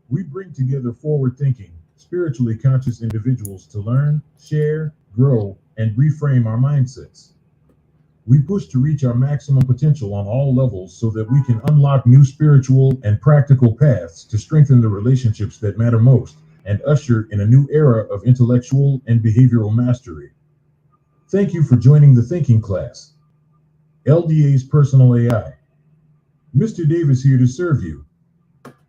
We bring together forward thinking, spiritually conscious individuals to learn, share, grow, and reframe our mindsets. We push to reach our maximum potential on all levels so that we can unlock new spiritual and practical paths to strengthen the relationships that matter most and usher in a new era of intellectual and behavioral mastery. Thank you for joining the thinking class. LDA's personal AI. Mr. Davis here to serve you.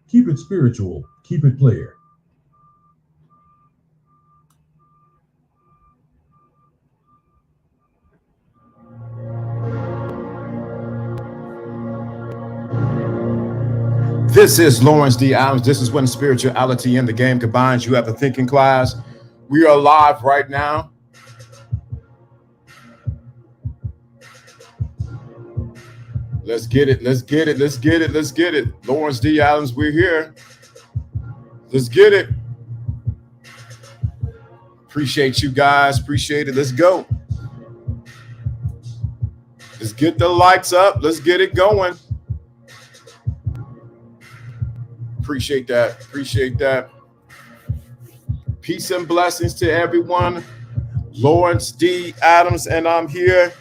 Keep it spiritual, keep it player. This is Lawrence D. Adams. This is when spirituality and the game combines. You have the thinking class. We are live right now. Let's get it. Let's get it. Let's get it. Let's get it. Lawrence D. Adams, we're here. Let's get it. Appreciate you guys. Appreciate it. Let's go. Let's get the lights up. Let's get it going. Appreciate that. Appreciate that. Peace and blessings to everyone. Lawrence D. Adams, and I'm here.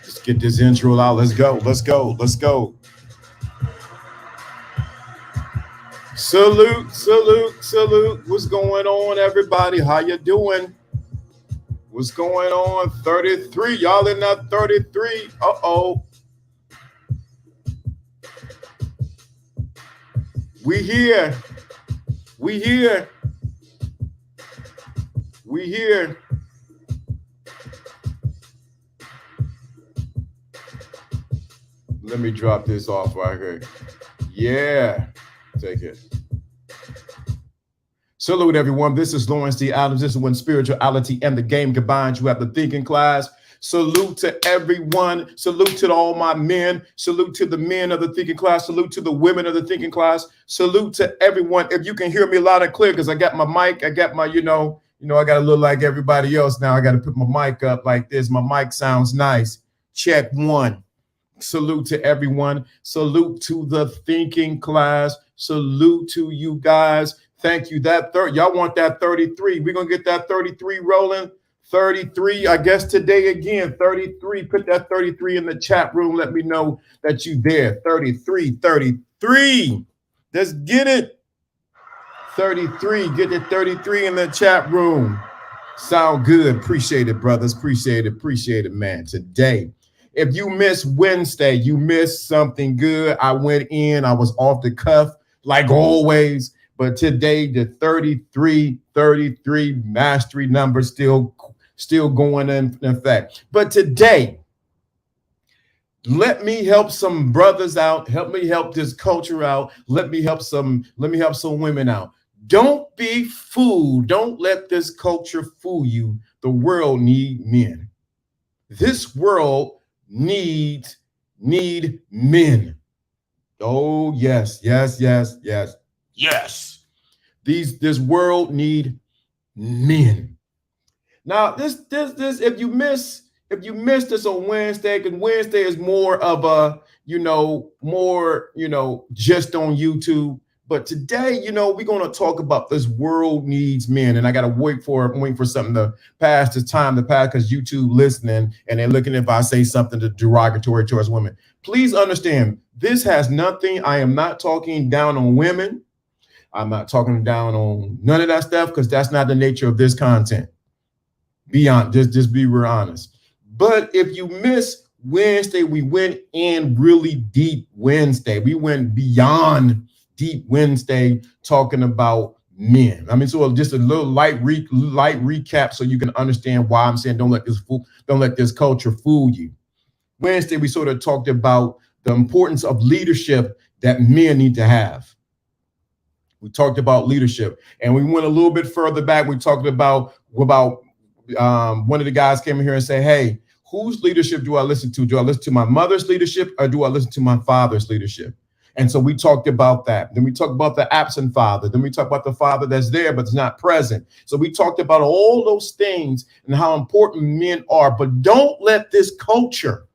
Let's get this intro out. Let's go. Let's go. Let's go. Salute, salute, salute. What's going on, everybody? How you doing? What's going on? 33. Y'all in that 33. Uh-oh. We here. We here. We here. Let me drop this off right here. Yeah. Take it. Salute, everyone. This is Lawrence D. Adams. This is when spirituality and the game combines. You have the thinking class. Salute to everyone. Salute to all my men. Salute to the men of the thinking class. Salute to the women of the thinking class. Salute to everyone. If you can hear me loud and clear, because I got my mic, I got my, I got to look like everybody else now. I got to put my mic up like this. My mic sounds nice. Check one. Salute to everyone. Salute to the thinking class. Salute to you guys. Thank you. Y'all want that 33. We're going to get that 33 rolling. 33, I guess today again, 33. Put that 33 in the chat room. Let me know that you there. 33, 33. Let's get it. 33. Get the 33 in the chat room. Sound good. Appreciate it, brothers. Appreciate it. Appreciate it, man. Today, if you missed Wednesday, you missed something good. I went in. I was off the cuff like always. But today, the 33 mastery number still going in effect. But today, let me help some brothers out. Help me help this culture out. Let me help some women out. Don't be fooled. Don't let this culture fool you. The world needs men. This world need men. Oh, yes. Yes. This world need men. Now, this if you miss this on Wednesday, because Wednesday is more of a, just on YouTube. But today, we're going to talk about this world needs men. And I got to wait for something to pass, this time to pass, because YouTube listening and they're looking if I say something derogatory towards women. Please understand, this has nothing. I am not talking down on women. I'm not talking down on none of that stuff, because that's not the nature of this content. Just be real honest. But if you miss Wednesday, we went in really deep Wednesday. We went beyond deep Wednesday talking about men. I mean, so just a little light recap so you can understand why I'm saying don't let this culture fool you. Wednesday, we sort of talked about the importance of leadership that men need to have. We talked about leadership, and we went a little bit further back. We talked about one of the guys came in here and said, hey, whose leadership do I listen to? Do I listen to my mother's leadership, or do I listen to my father's leadership? And so we talked about that. Then we talked about the absent father. Then we talked about the father that's there but is not present. So we talked about all those things and how important men are. But don't let this culture,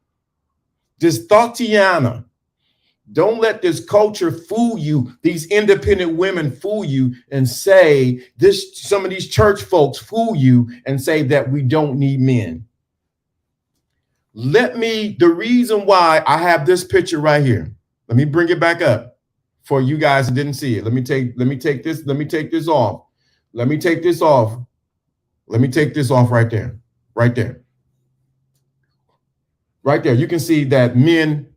this Thotiana, don't let this culture fool you, these independent women fool you and say this, some of these church folks fool you and say that we don't need men. The reason why I have this picture right here, let me bring it back up for you guys that didn't see it. Let me take this off. Let me take this off. Let me take this off right there. Right there. Right there. You can see that men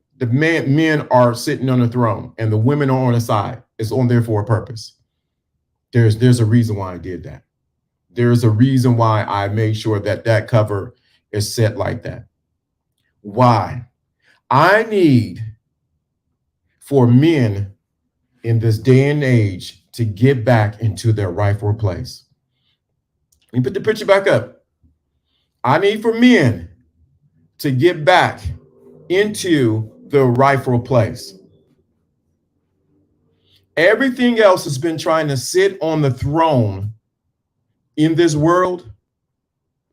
are sitting on the throne and the women are on the side. It's on there for a purpose. There's a reason why I did that. There's a reason why I made sure that that cover is set like that. Why? I need for men in this day and age to get back into their rightful place. Let me put the picture back up. I need for men to get back into the rightful place. Everything else has been trying to sit on the throne in this world.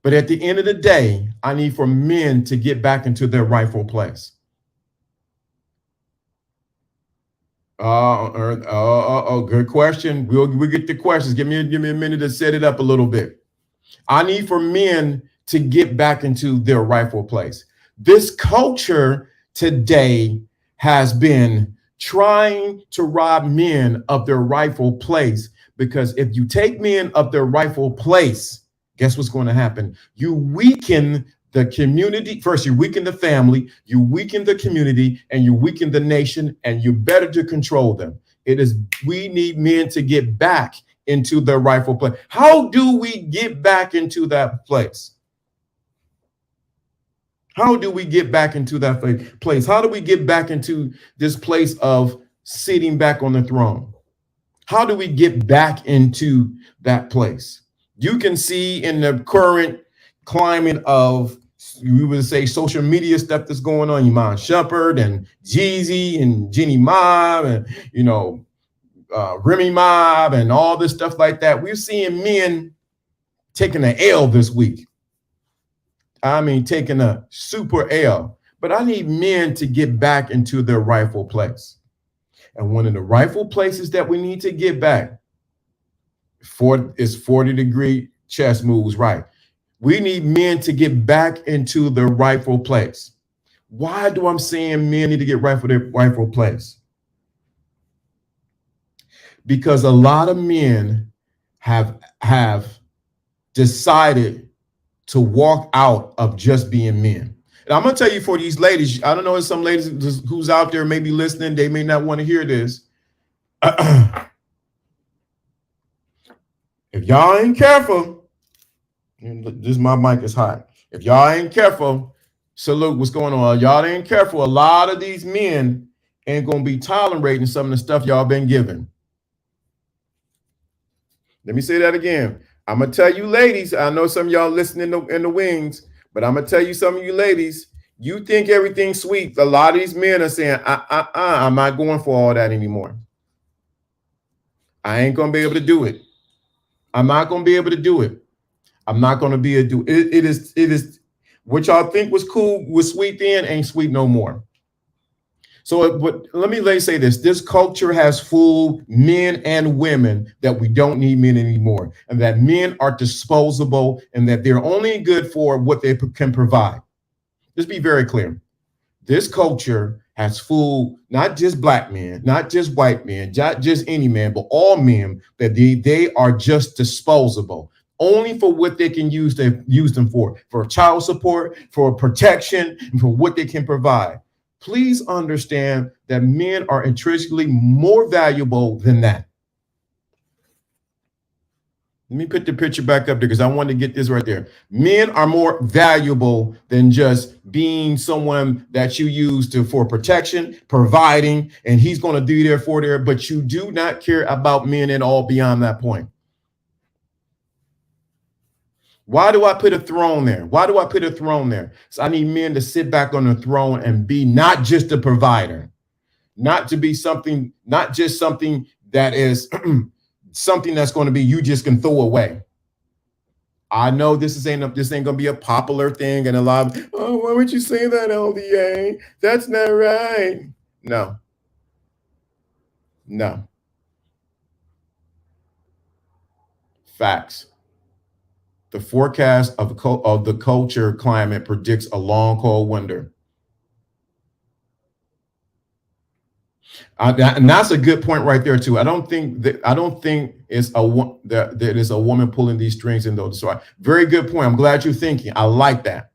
But at the end of the day, I need for men to get back into their rightful place. Good question. We'll get the questions. Give me a minute to set it up a little bit. I need for men to get back into their rightful place. This culture today has been trying to rob men of their rightful place, because if you take men of their rightful place, guess what's going to happen? You weaken the community. First, you weaken the family, you weaken the community, and you weaken the nation, and you're better to control them. We need men to get back into their rightful place. How do we get back into that place? How do we get back into that place? How do we get back into this place of sitting back on the throne? How do we get back into that place? You can see in the current climate of, we would say, social media stuff that's going on, Iman Shumpert and Jeezy and Jeannie Mob and, Remy Mob and all this stuff like that. We're seeing men taking an L this week. I mean, taking a super L. But I need men to get back into their rightful place. And one of the rightful places that we need to get back is 40-degree chess moves, right? We need men to get back into the rightful place. Why do I'm saying men need to get right for their rightful place? Because a lot of men have decided to walk out of just being men. And I'm going to tell you, for these ladies, I don't know if some ladies who's out there may be listening, they may not want to hear this. If y'all ain't careful, my mic is hot. If y'all ain't careful, salute, what's going on? Y'all ain't careful. A lot of these men ain't going to be tolerating some of the stuff y'all been given. Let me say that again. I'm going to tell you ladies, I know some of y'all listening in the wings, but I'm going to tell you, some of you ladies, you think everything's sweet. A lot of these men are saying, I'm not going for all that anymore. I ain't going to be able to do it. I'm not going to be able to do it. I'm not going to be able to do it. It is what y'all think was cool, was sweet then, ain't sweet no more. So, but let me say this. This culture has fooled men and women that we don't need men anymore, and that men are disposable, and that they're only good for what they can provide. Just be very clear. This culture has fooled not just black men, not just white men, not just any man, but all men, that they are just disposable, only for what they can use them for child support, for protection, and for what they can provide. Please understand that men are intrinsically more valuable than that. Let me put the picture back up there because I want to get this right there. Men are more valuable than just being someone that you use for protection, providing, and he's going to be there for there, but you do not care about men at all beyond that point. Why do I put a throne there? Why do I put a throne there? So I need men to sit back on the throne and be not just a provider, not to be something, not just something that is something that's going to be you just can throw away. I know this ain't gonna be a popular thing, and a lot of, oh, why would you say that, LDA? That's not right. No, no. Facts. The forecast of the culture climate predicts a long cold winter. And that's a good point right there too. I don't think it's that there is a woman pulling these strings in those. So very good point. I'm glad you're thinking. I like that.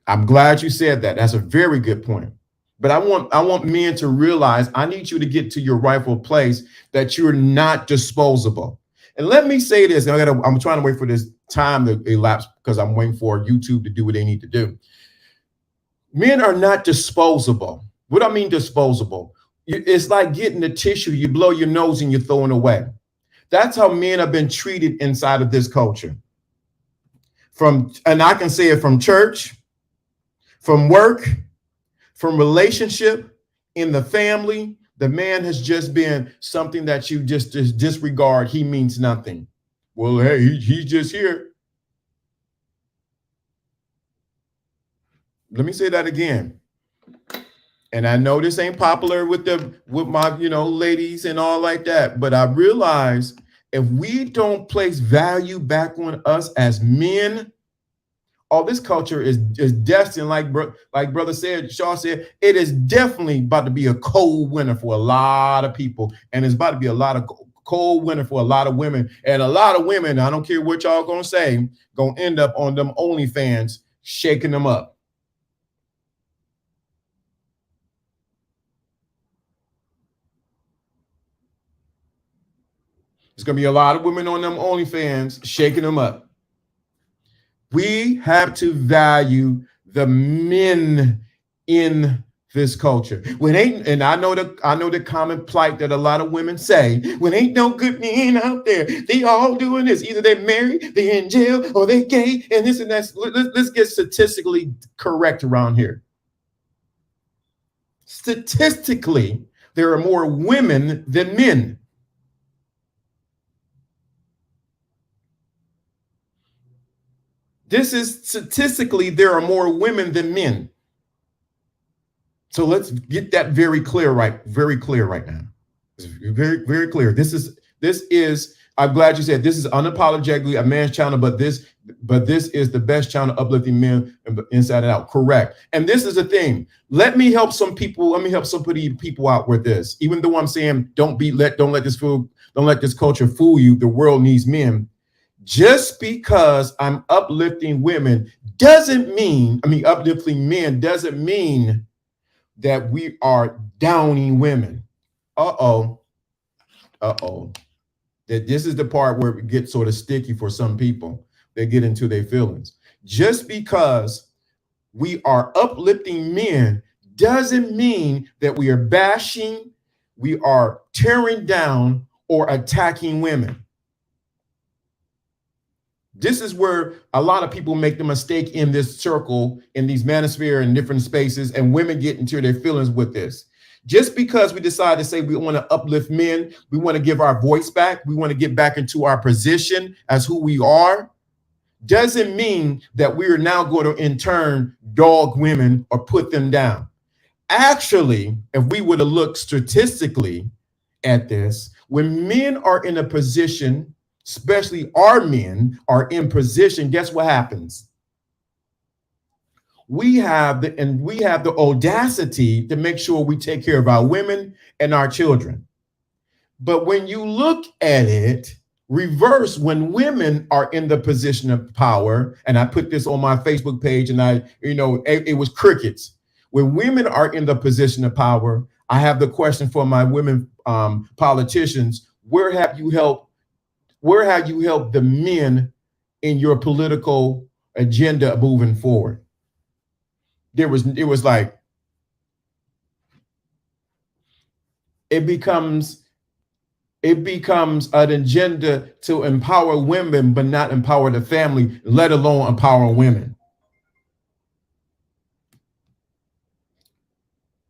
I'm glad you said that. That's a very good point. But I want men to realize, I need you to get to your rightful place, that you're not disposable. And let me say this, and I'm trying to wait for this time to elapse because I'm waiting for YouTube to do what they need to do. Men are not disposable. What I mean disposable? It's like getting the tissue, you blow your nose and you're throwing away. That's how men have been treated inside of this culture. And I can say it from church, from work, from relationship, in the family. The man has just been something that you just disregard. He means nothing. Well, hey, he's just here. Let me say that again. And I know this ain't popular with my, ladies and all like that. But I realize if we don't place value back on us as men, this culture is destined, like brother said, Shaw said, it is definitely about to be a cold winter for a lot of people. And it's about to be a lot of cold winter for a lot of women. And a lot of women, I don't care what y'all gonna say, gonna end up on them OnlyFans, shaking them up. There's gonna be a lot of women on them OnlyFans, shaking them up. We have to value the men in this culture. And I know the common plight that a lot of women say, when ain't no good men out there, they all doing this. Either they're married, they're in jail, or they're gay, and this and that. Let's get statistically correct around here. Statistically, there are more women than men. This is statistically, there are more women than men. So let's get that very clear right now. It's very, very clear. This is, I'm glad you said this is unapologetically a man's channel, but this is the best channel uplifting men inside and out. Correct. And this is the thing. Let me help some people out with this. Even though I'm saying don't let this culture fool you. The world needs men. Just because I'm uplifting women uplifting men doesn't mean that we are downing women. That this is the part where it gets sort of sticky for some people. They get into their feelings. Just because we are uplifting men doesn't mean that we are bashing, we are tearing down, or attacking women. This is where a lot of people make the mistake in this circle, in these manosphere and different spaces, and women get into their feelings with this. Just because we decide to say we want to uplift men, we want to give our voice back, we want to get back into our position as who we are, doesn't mean that we are now going to in turn dog women or put them down. Actually, if we were to look statistically at this, when men are in a position, especially our men are in position, guess what happens? We have the audacity to make sure we take care of our women and our children. But when you look at it reverse, when women are in the position of power, and I put this on my Facebook page, and it was crickets. When women are in the position of power, I have the question for my women politicians: where have you helped the men in your political agenda moving forward? It was like, it becomes an agenda to empower women, but not empower the family, let alone empower women.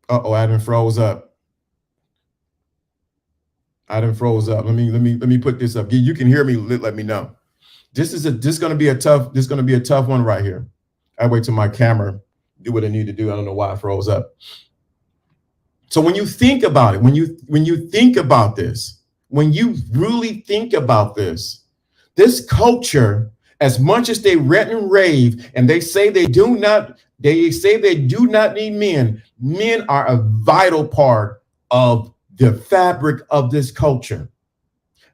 Uh-oh, I done froze up. I done froze up. Let me put this up. You can hear me. Let me know. This is gonna be a tough one right here. I wait till my camera do what I need to do. I don't know why I froze up. So when you think about it, when you think about this, when you really think about this culture, as much as they rant and rave and they say they do not need men, men are a vital part of the fabric of this culture.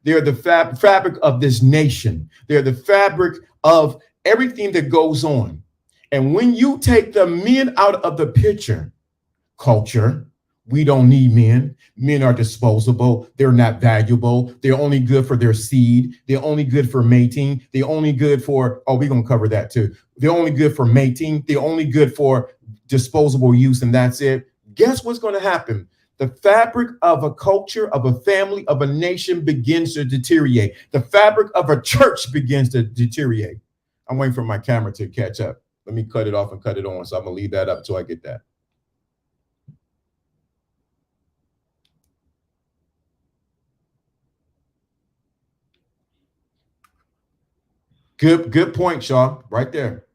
They're the fabric of this nation. They're the fabric of everything that goes on. And when you take the men out of the picture, culture, we don't need men. Men are disposable. They're not valuable. They're only good for their seed. They're only good for mating. They're only good for, oh, we're going to cover that too. They're only good for mating. They're only good for disposable use, and that's it. Guess what's going to happen? The fabric of a culture, of a family, of a nation begins to deteriorate. The fabric of a church begins to deteriorate. I'm waiting for my camera to catch up. Let me cut it off and cut it on. So I'm going to leave that up until I get that. Good point, Shaw. Right there.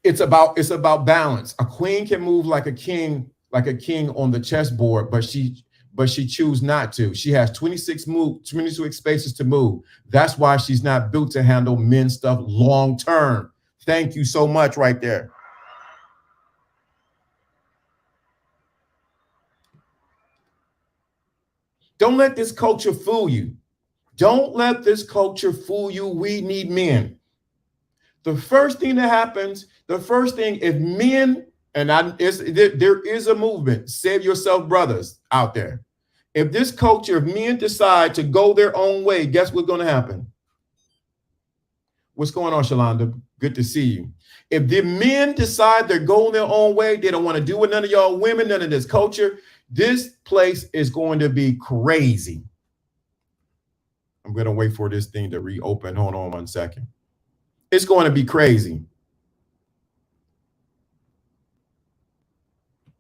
It's about balance. A queen can move like a king on the chessboard, but she chooses not to. She has 26 spaces to move. That's why she's not built to handle men's stuff long term. Thank you so much right there. Don't let this culture fool you. Don't let this culture fool you. We need men. The first thing that happens, if men, and there is a movement, save yourself brothers out there. If this culture, if men decide to go their own way, guess what's going to happen? What's going on, Shalonda? Good to see you. If the men decide they're going their own way, they don't want to do with none of y'all women, none of this culture, this place is going to be crazy. I'm going to wait for this thing to reopen. Hold on 1 second. It's going to be crazy.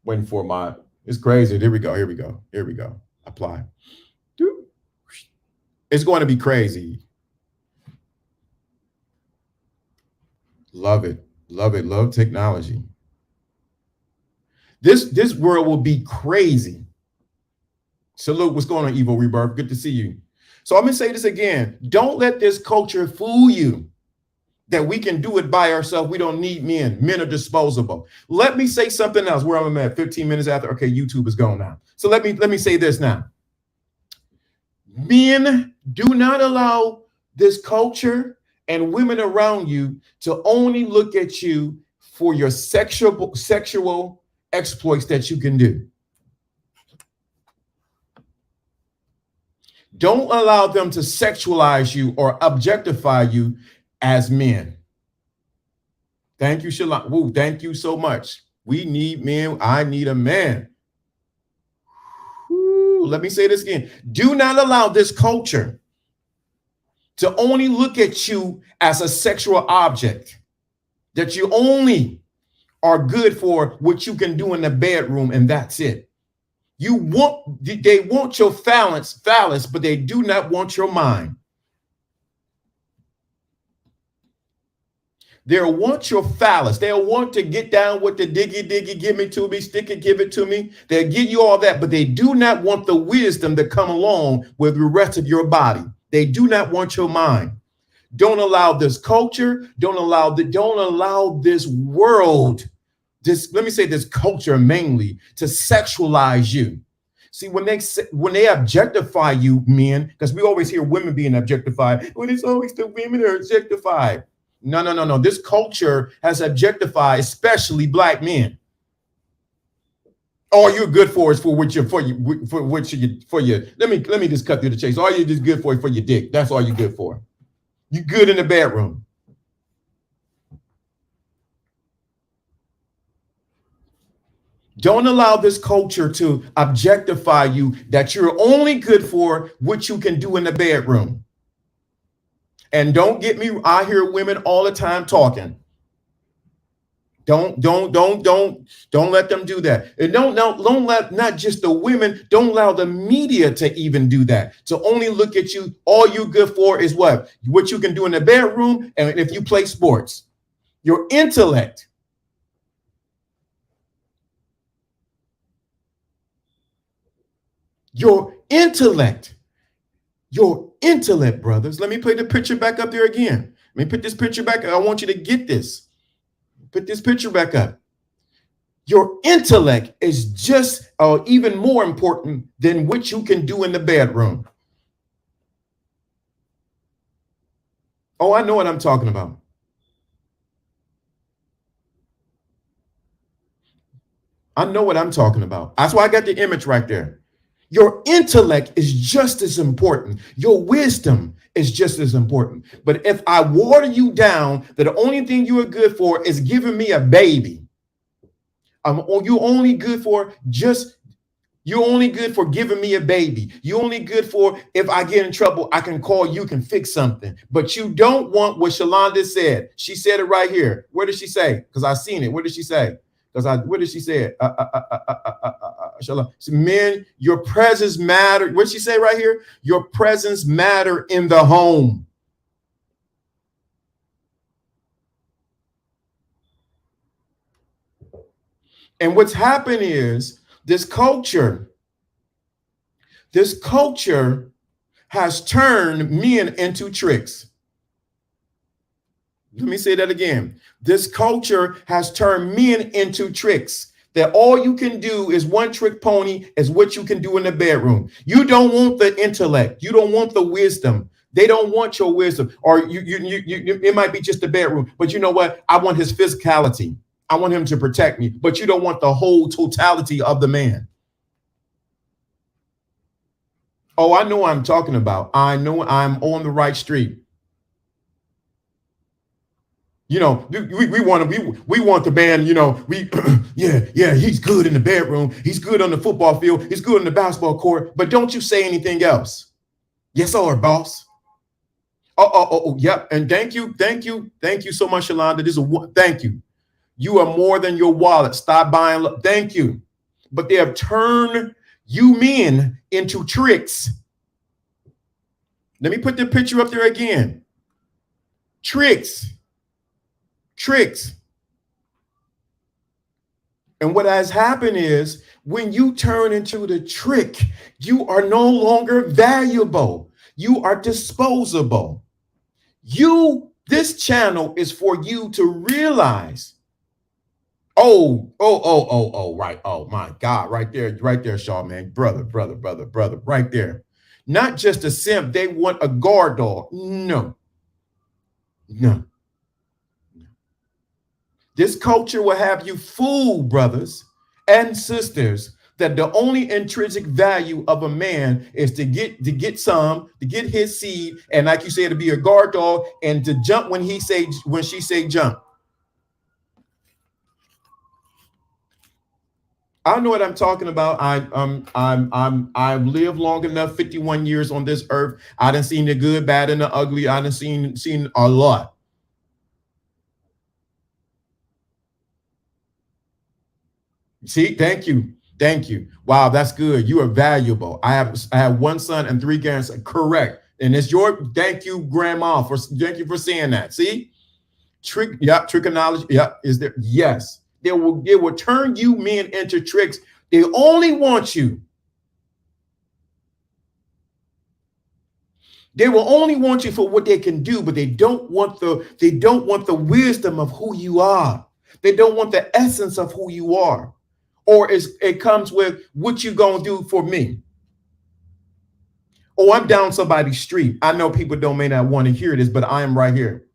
Waiting for it's crazy. Here we go. Apply. It's going to be crazy. Love it. Love technology. This world will be crazy. Salute. What's going on, Evo Rebirth? Good to see you. So I'm going to say this again. Don't let this culture fool you that we can do it by ourselves. We don't need men. Men are disposable. Let me say something else. Where I'm at 15 minutes after. Okay, YouTube is gone now. So let me say this now. Men, do not allow this culture and women around you to only look at you for your sexual exploits that you can do. Don't allow them to sexualize you or objectify you as men. Thank you, Shalon. Woo, thank you so much. We need men. I need a man. Woo, let me say this again. Do not allow this culture to only look at you as a sexual object, that you only are good for what you can do in the bedroom, and that's it. They want your phallus, but they do not want your mind. They'll want your phallus. They'll want to get down with the diggy, give it to me, stick it, give it to me. They'll give you all that, but they do not want the wisdom that come along with the rest of your body. They do not want your mind. Don't allow this culture. Don't allow this world. Let me say this culture mainly to sexualize you. See, when they objectify you, men, because we always hear women being objectified. When it's always the women are objectified. No. This culture has objectified, especially black men. All you're good for is for your. Let me just cut through the chase. All you're just good for is for your dick. That's all you're good for. You're good in the bedroom. Don't allow this culture to objectify you that you're only good for what you can do in the bedroom. And don't get me, I hear women all the time talking. Don't let them do that. And don't let not just the women, don't allow the media to even do that. To only look at you, all you good for is what you can do in the bedroom and if you play sports. Your intellect. Your intellect. Your intellect, brothers. Let me put the picture back up there again. Let me put this picture back. I want you to get this. Put this picture back up. Your intellect is just even more important than what you can do in the bedroom. Oh, I know what I'm talking about. I know what I'm talking about. That's why I got the image right there. Your intellect is just as important. Your wisdom is just as important. But if I water you down, that the only thing you are good for is giving me a baby. You're only good for giving me a baby. You're only good for if I get in trouble, I can call you, can fix something. But you don't want what Shalonda said. She said it right here. Where did she say? Because I seen it. What did she say? What did she say? Men, your presence matter. What did she say right here? Your presence matter in the home. And what's happened is this culture has turned men into tricks. Let me say that again. This culture has turned men into tricks. That all you can do is one trick pony is what you can do in the bedroom. You don't want the intellect. You don't want the wisdom. They don't want your wisdom. Or it might be just the bedroom. But you know what? I want his physicality. I want him to protect me. But you don't want the whole totality of the man. Oh, I know what I'm talking about. I know I'm on the right street. You know, we want the man, you know, yeah, he's good in the bedroom. He's good on the football field. He's good on the basketball court. But don't you say anything else. Yes, sir, boss. Yep. And thank you so much, Shalonda. Thank you. You are more than your wallet. Stop buying. Thank you. But they have turned you men into tricks. Let me put the picture up there again. Tricks. And what has happened is when you turn into the trick, you are no longer valuable. You are disposable. This channel is for you to realize. Right. Oh my God, right there, Shaw, man. Brother, right there. Not just a simp, they want a guard dog. No. This culture will have you fool, brothers and sisters, that the only intrinsic value of a man is to get his seed, and like you said, to be a guard dog and to jump when she say jump. I know what I'm talking about. I've lived long enough, 51 years on this earth. I done seen the good, bad, and the ugly. I done seen a lot. See, thank you. Wow, that's good. You are valuable. I have one son and 3 grandsons. Correct. And it's thank you, grandma, thank you for saying that. See, trick of knowledge. Is there? Yes, they will turn you men into tricks. They only want you. They will only want you for what they can do, but they don't want the wisdom of who you are. They don't want the essence of who you are. Or it comes with what you gonna do for me. Oh, I'm down somebody's street. I know people may not want to hear this, but I am right here.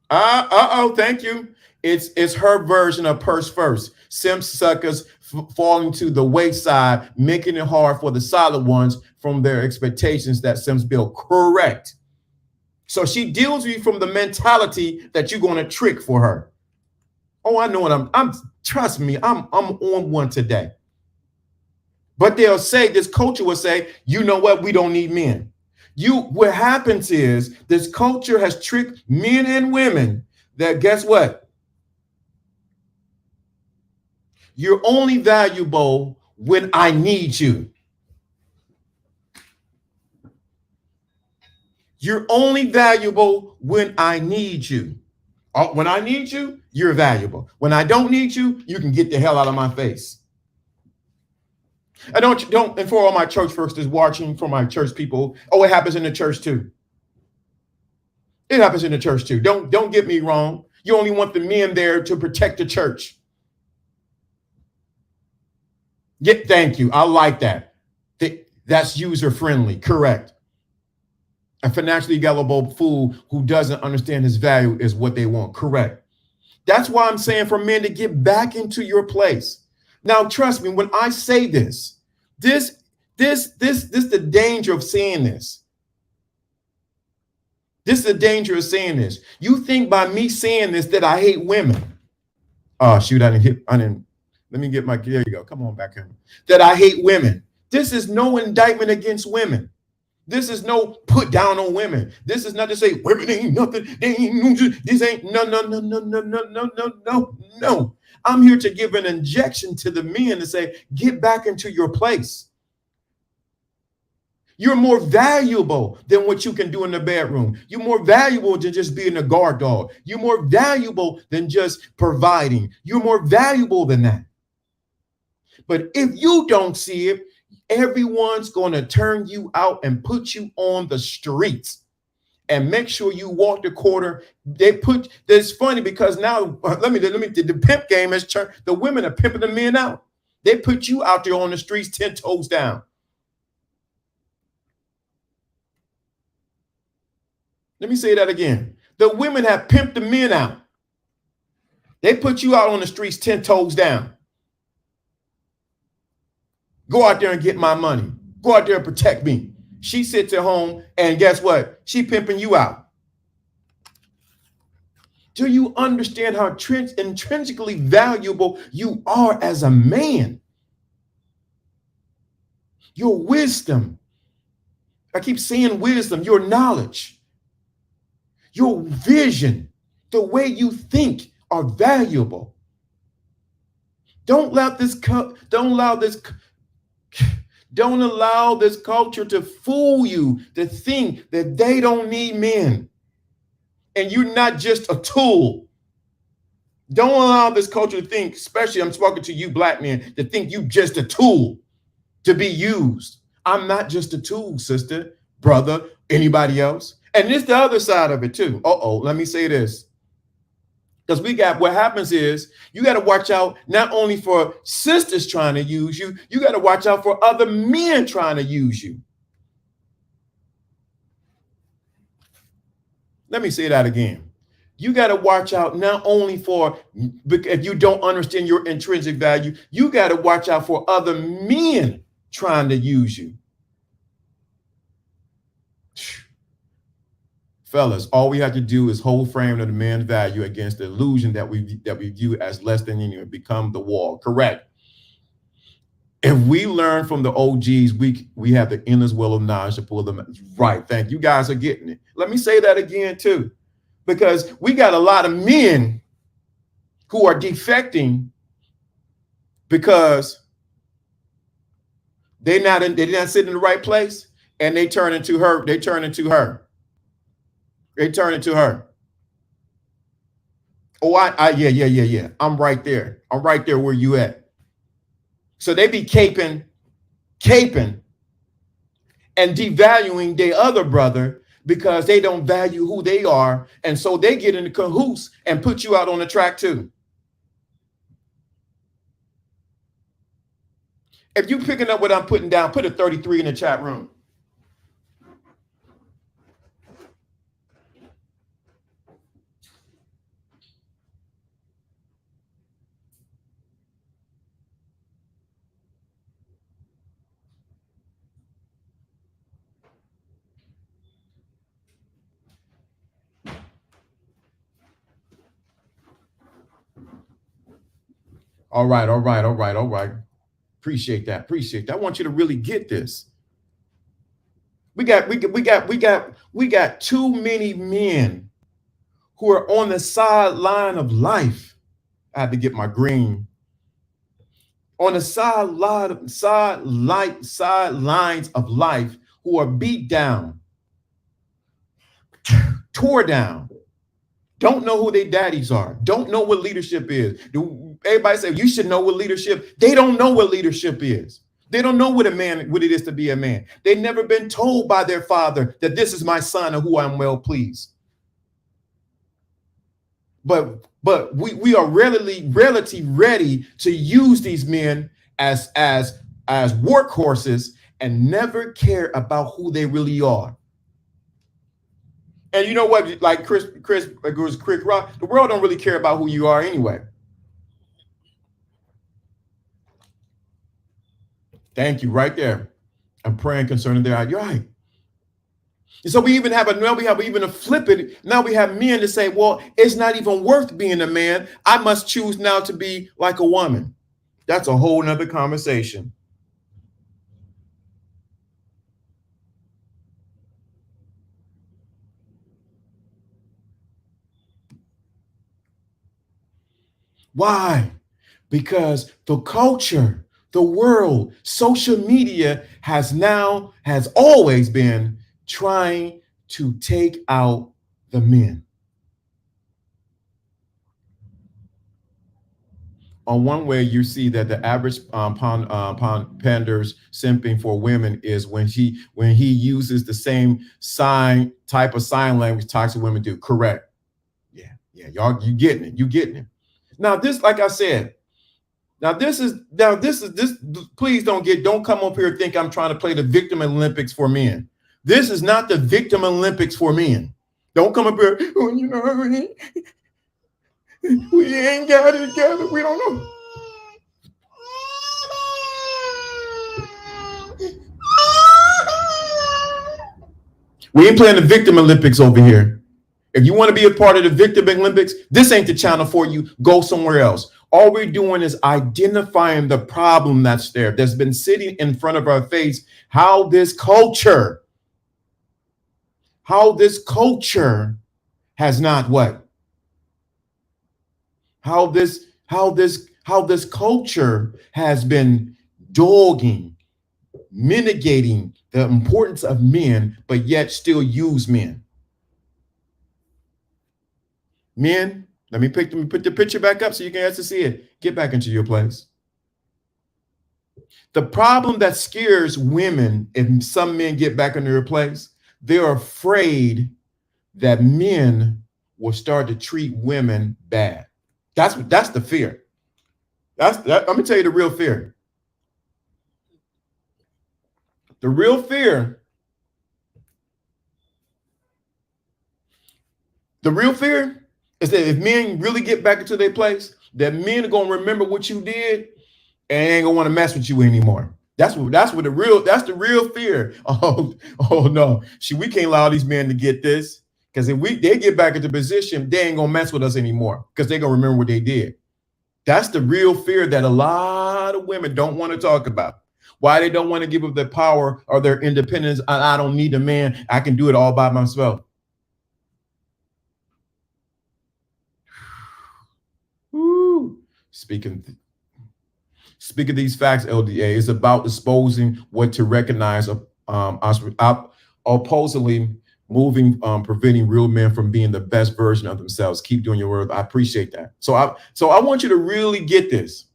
Thank you. It's her version of purse first. Simp suckers falling to the wayside, making it hard for the solid ones from their expectations that Sims build. Correct. So she deals with you from the mentality that you're going to trick for her. Oh, I know what I'm trust me, I'm on one today. But this culture will say, you know what? We don't need men. What happens is this culture has tricked men and women that guess what? You're only valuable when I need you. You're only valuable when I need you. When I need you, you're valuable. When I don't need you, you can get the hell out of my face. I don't, and for all my church folks that's watching, for my church people, oh, it happens in the church too. It happens in the church too. Don't get me wrong. You only want the men there to protect the church. Yeah, thank you. I like that. That's user friendly. Correct. A financially gullible fool who doesn't understand his value is what they want. Correct. That's why I'm saying for men to get back into your place. Now, trust me, when I say this the danger of saying this. This is the danger of saying this. You think by me saying this that I hate women. Oh, shoot, I didn't. Let me get there you go. Come on back here. That I hate women. This is no indictment against women. This is no put down on women. This is not to say women ain't nothing. They ain't, this ain't no. I'm here to give an injection to the men to say, get back into your place. You're more valuable than what you can do in the bedroom. You're more valuable than just being a guard dog. You're more valuable than just providing. You're more valuable than that. But if you don't see it, everyone's going to turn you out and put you on the streets and make sure you walk the quarter. That's funny because now, the pimp game has turned. The women are pimping the men out. They put you out there on the streets 10 toes down. Let me say that again. The women have pimped the men out. They put you out on the streets 10 toes down. Go out there and get my money. Go out there and protect me. She sits at home and guess what? She pimping you out. Do you understand how intrinsically valuable you are as a man? Your wisdom. I keep saying wisdom, your knowledge, your vision, the way you think are valuable. Don't allow this culture to fool you to think that they don't need men and you're not just a tool. Don't allow this culture to think, especially I'm talking to you black men, to think you just a tool to be used. I'm not just a tool, sister, brother, anybody else. And this the other side of it too. Let me say this. Because what happens is you got to watch out not only for sisters trying to use you, you got to watch out for other men trying to use you. Let me say that again. You got to watch out not only for, if you don't understand your intrinsic value, you got to watch out for other men trying to use you. Fellas, all we have to do is hold frame of the man's value against the illusion that we view as less than you and become the wall. Correct. If we learn from the OGs, we have the endless well of knowledge to pull them. Right. Thank you. You guys are getting it. Let me say that again, too, because we got a lot of men who are defecting because they're not sitting in the right place and they turn into her. They turn into her. Oh, yeah. I'm right there. I'm right there where you at. So they be caping and devaluing their other brother because they don't value who they are. And so they get in the cahoots and put you out on the track too. If you picking up what I'm putting down, put a 33 in the chat room. All right. Appreciate that. I want you to really get this. We got too many men who are on the sideline of life. I had to get my green. on the sidelines of life, who are beat down, tore down, don't know who their daddies are, don't know what leadership is. Everybody say you should know what leadership. They don't know what leadership is. They don't know what it is to be a man. They've never been told by their father that this is my son and who I'm well pleased. But we are ready to use these men as workhorses and never care about who they really are. And you know what? Like Chris Rock, the world don't really care about who you are anyway. Thank you, right there. I'm praying concerning their eyes. You're right. So we even have a flip it. Now we have men to say, well, it's not even worth being a man. I must choose now to be like a woman. That's a whole nother conversation. Why? Because the culture, the world, social media has always been trying to take out the men. On one way, you see that the average pander's simping for women is when he uses the same type of sign language toxic women do. Correct. Yeah, y'all, you getting it. Now this, like I said, this. Please don't come up here and think I'm trying to play the victim Olympics for men. This is not the victim Olympics for men. Don't come up here. Oh, you know, we ain't got it together. We don't know. We ain't playing the victim Olympics over here. If you want to be a part of the victim Olympics, this ain't the channel for you. Go somewhere else. All we're doing is identifying the problem that's there, that's been sitting in front of our face. How this culture has not what? How this culture has been dogging, mitigating the importance of men, but yet still use men. Men, let me put the picture back up so you can actually see it. Get back into your place. The problem that scares women, if some men get back into their place, they're afraid that men will start to treat women bad. That's the fear. Let me tell you the real fear. The real fear is that if men really get back into their place, that men are gonna remember what you did and ain't gonna want to mess with you anymore. That's the real fear. Oh no, we can't allow these men to get this, because if they get back into position, they ain't gonna mess with us anymore because they're gonna remember what they did. That's the real fear that a lot of women don't want to talk about. Why they don't want to give up their power or their independence. I don't need a man. I can do it all by myself. Woo. Speaking these facts, LDA is about exposing what to recognize, opposingly moving, preventing real men from being the best version of themselves. Keep doing your work. I appreciate that. So I want you to really get this.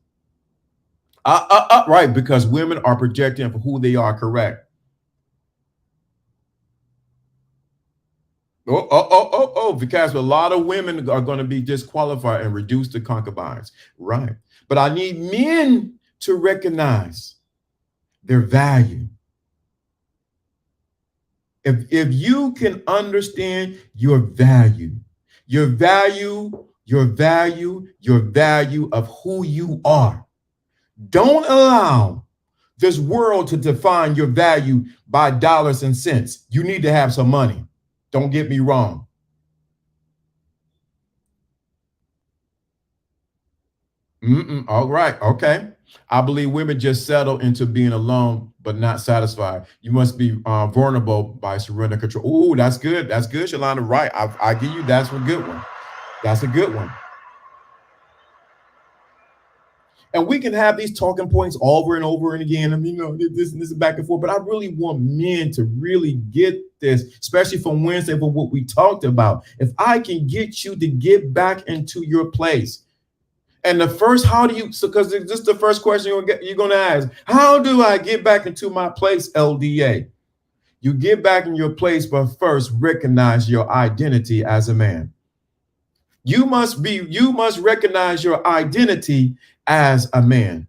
Right, because women are projecting for who they are, correct. Because a lot of women are going to be disqualified and reduced to concubines. Right. But I need men to recognize their value. If you can understand your value of who you are, don't allow this world to define your value by dollars and cents. You need to have some money. Don't get me wrong. All right. Okay. I believe women just settle into being alone, but not satisfied. You must be vulnerable by surrender control. Oh, that's good. That's good, Shalana. Right. I give you, that's a good one. That's a good one. And we can have these talking points over and over and again. I mean, this is back and forth, but I really want men to really get this, especially from Wednesday, for what we talked about. If I can get you to get back into your place. And the first, how do you, so because this is the first question you're going to ask, how do I get back into my place, LDA? You get back in your place, but first recognize your identity as a man. You must recognize your identity as a man.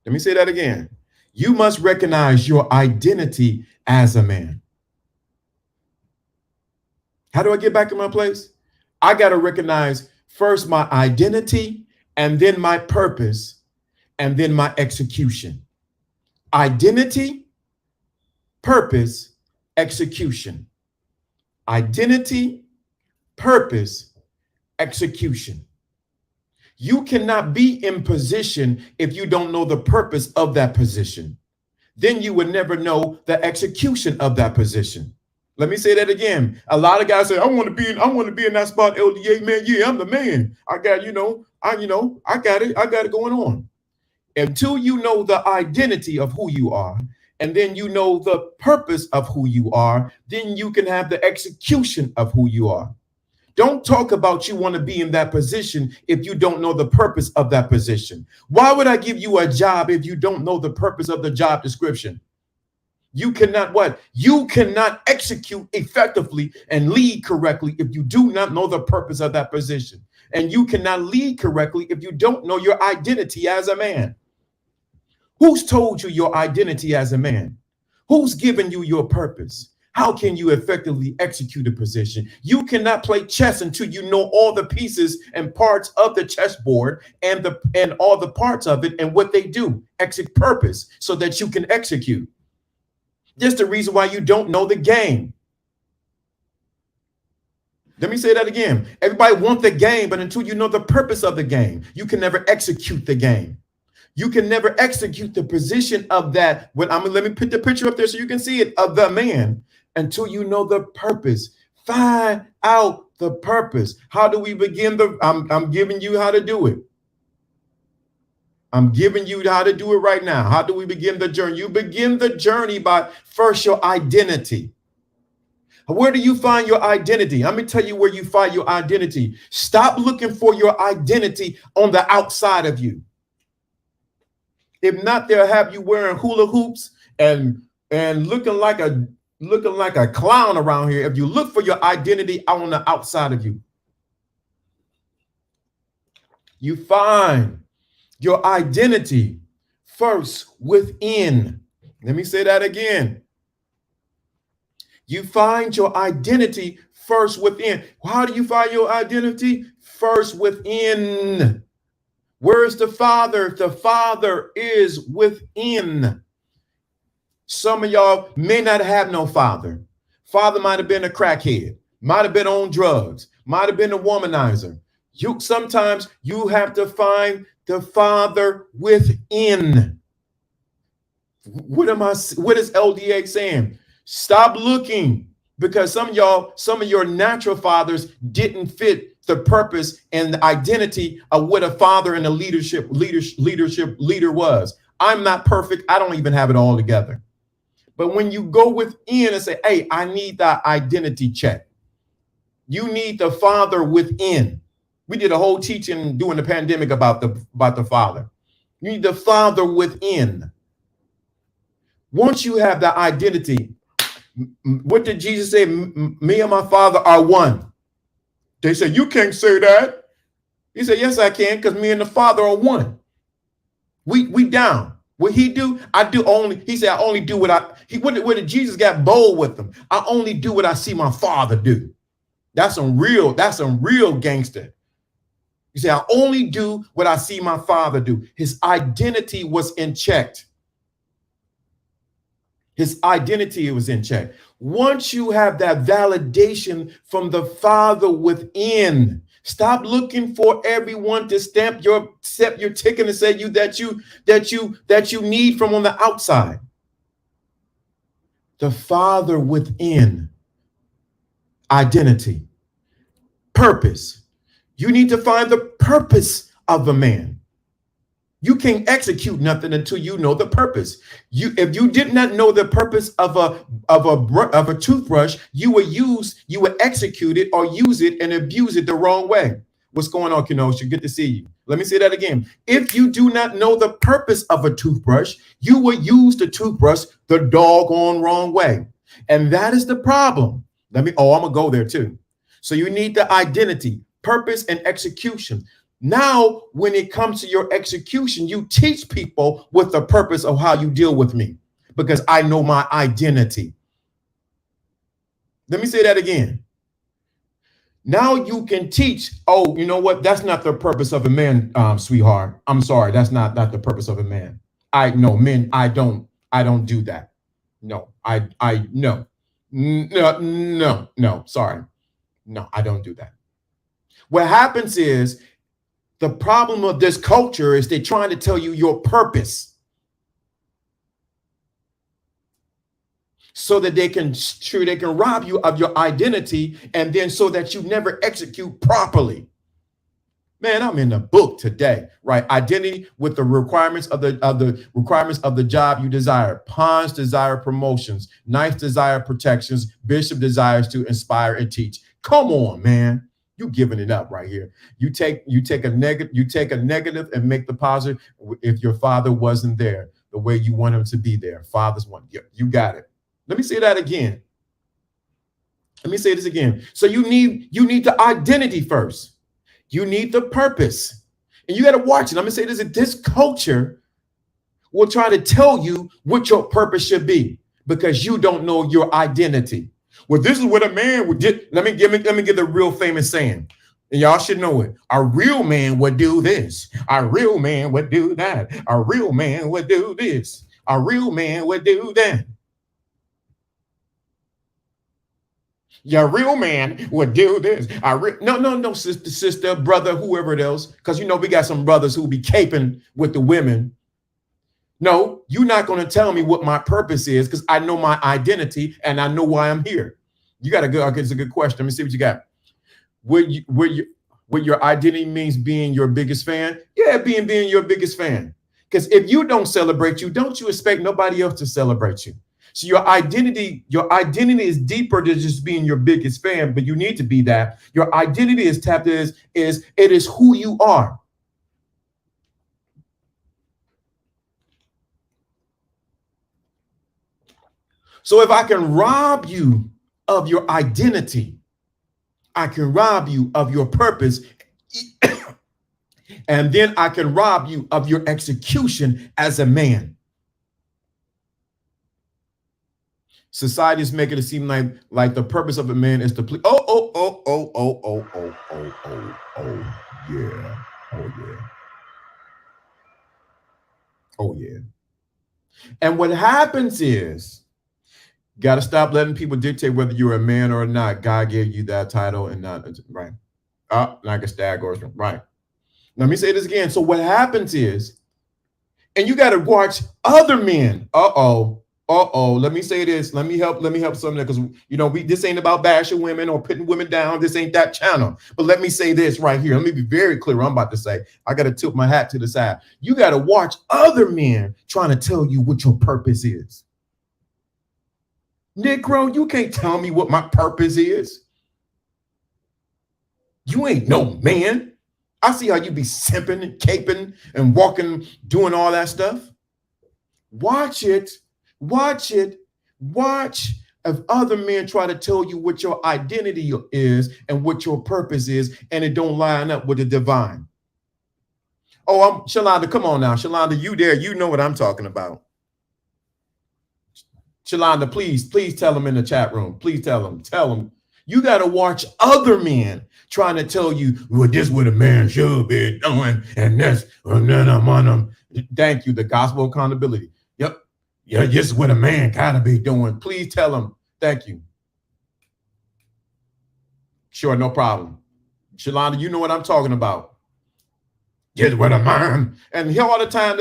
Let me say that again. You must recognize your identity as a man. How do I get back in my place? I got to recognize first my identity, and then my purpose, and then my execution. Identity, purpose, execution. Identity, purpose, execution. You cannot be in position if you don't know the purpose of that position. Then you would never know the execution of that position. Let me say that again. A lot of guys say, I want to be in that spot, LDA, man. Yeah, I'm the man. I got it going on. Until you know the identity of who you are, and then you know the purpose of who you are, then you can have the execution of who you are. Don't talk about you want to be in that position if you don't know the purpose of that position. Why would I give you a job if you don't know the purpose of the job description? You cannot what? You cannot execute effectively and lead correctly if you do not know the purpose of that position. And you cannot lead correctly if you don't know your identity as a man. Who's told you your identity as a man? Who's given you your purpose? How can you effectively execute a position? You cannot play chess until you know all the pieces and parts of the chessboard and all the parts of it and what they do. Execute purpose so that you can execute. That's the reason why you don't know the game. Let me say that again. Everybody wants the game, but until you know the purpose of the game, you can never execute the game. You can never execute the position of that. Let me put the picture up there so you can see it, of the man, until you know the purpose. Find out the purpose. How do we begin I'm giving you how to do it. I'm giving you how to do it right now. How do we begin the journey? You begin the journey by first your identity. Where do you find your identity? Let me tell you where you find your identity. Stop looking for your identity on the outside of you. If not, they'll have you wearing hula hoops and looking like a clown around here. If you look for your identity on the outside of you, you find your identity first within. Let me say that again. You find your identity first within. How do you find your identity? First within. Where is the Father? The Father is within. Some of y'all may not have no father. Father might have been a crackhead, might have been on drugs, might have been a womanizer. Sometimes you have to find the Father within. What is LDA saying? Stop looking, because some of your natural fathers didn't fit the purpose and the identity of what a father and a leadership leader was. I'm not perfect. I don't even have it all together. But when you go within and say, hey, I need that identity check. You need the Father within. We did a whole teaching during the pandemic about the Father. You need the Father within. Once you have that identity, what did Jesus say? Me and my Father are one. They said, you can't say that. He said, yes, I can, because me and the Father are one. We down. What he do, I do only. He said, I only do what did Jesus got bold with them? I only do what I see my Father do. That's some real gangster. He said, I only do what I see my Father do. His identity was in check. His identity was in check. Once you have that validation from the Father within, stop looking for everyone to stamp your ticket and say that you need from on the outside. The Father within. Identity. Purpose. You need to find the purpose of a man. You can't execute nothing until you know the purpose. If you did not know the purpose of a toothbrush, you would execute it or use it and abuse it the wrong way. What's going on, Kenosha? Good to see you. Let me say that again. If you do not know the purpose of a toothbrush, you will use the toothbrush the doggone wrong way. And that is the problem. I'm gonna go there too. So you need the identity, purpose, and execution. Now, when it comes to your execution, you teach people with the purpose of how you deal with me, because I know my identity. Let me say that again. Now you can teach, oh, you know what? That's not the purpose of a man, sweetheart. I'm sorry. That's not the purpose of a man. I don't do that. No, no, sorry. No, I don't do that. What happens is, the problem of this culture is they're trying to tell you your purpose so that they can rob you of your identity, and then so that you never execute properly. Man, I'm in the book today, right? Identity with the requirements of the requirements of the job you desire. Pawns desire promotions. Knights desire protections. Bishop desires to inspire and teach. Come on, man. You giving it up right here. You take a negative and make the positive. If your father wasn't there the way you want him to be there, fathers want you got it. Let me say that again. Let me say this again. So you need the identity first. You need the purpose, and you got to watch it. I'm gonna say this: this culture will try to tell you what your purpose should be because you don't know your identity. Well, this is what a man would do. Let me give the real famous saying, and y'all should know it. A real man would do this. A real man would do that. A real man would do this. A real man would do that. Your real man would do this. No, sister, brother, whoever else, because we got some brothers who be caping with the women. No, you're not going to tell me what my purpose is, because I know my identity and I know why I'm here. You got to go. Okay, it's a good question. Let me see what you got. What your identity means being your biggest fan? Yeah, being your biggest fan. Because if you don't celebrate you, don't you expect nobody else to celebrate you? So your identity is deeper than just being your biggest fan, but you need to be that. Your identity is tapped it is who you are. So if I can rob you of your identity, I can rob you of your purpose, and then I can rob you of your execution as a man. Society is making it seem like the purpose of a man is to please. Oh yeah. And what happens is, got to stop letting people dictate whether you're a man or not. God gave you that title and not right. Like a stag or something. Right. Let me say this again. So what happens is, and you got to watch other men. Let me say this. Let me help some of that, because this ain't about bashing women or putting women down. This ain't that channel. But let me say this right here. Let me be very clear. I'm about to say, I got to tilt my hat to the side. You got to watch other men trying to tell you what your purpose is. Negro, you can't tell me what my purpose is. You ain't no man. I see how you be simping and caping and walking, doing all that stuff. Watch it. Watch if other men try to tell you what your identity is and what your purpose is, and it don't line up with the divine. Oh, Shalonda, come on now. Shalonda, you there. You know what I'm talking about. Shalonda, please tell them in the chat room. Please tell them. You got to watch other men trying to tell you, well, this is what a man should be doing, and this, and then I'm on them. Thank you. The gospel accountability. Yep. Yeah, this is what a man gotta be doing. Please tell them. Thank you. Sure, no problem. Shalonda, you know what I'm talking about. This what a man. And here all the time,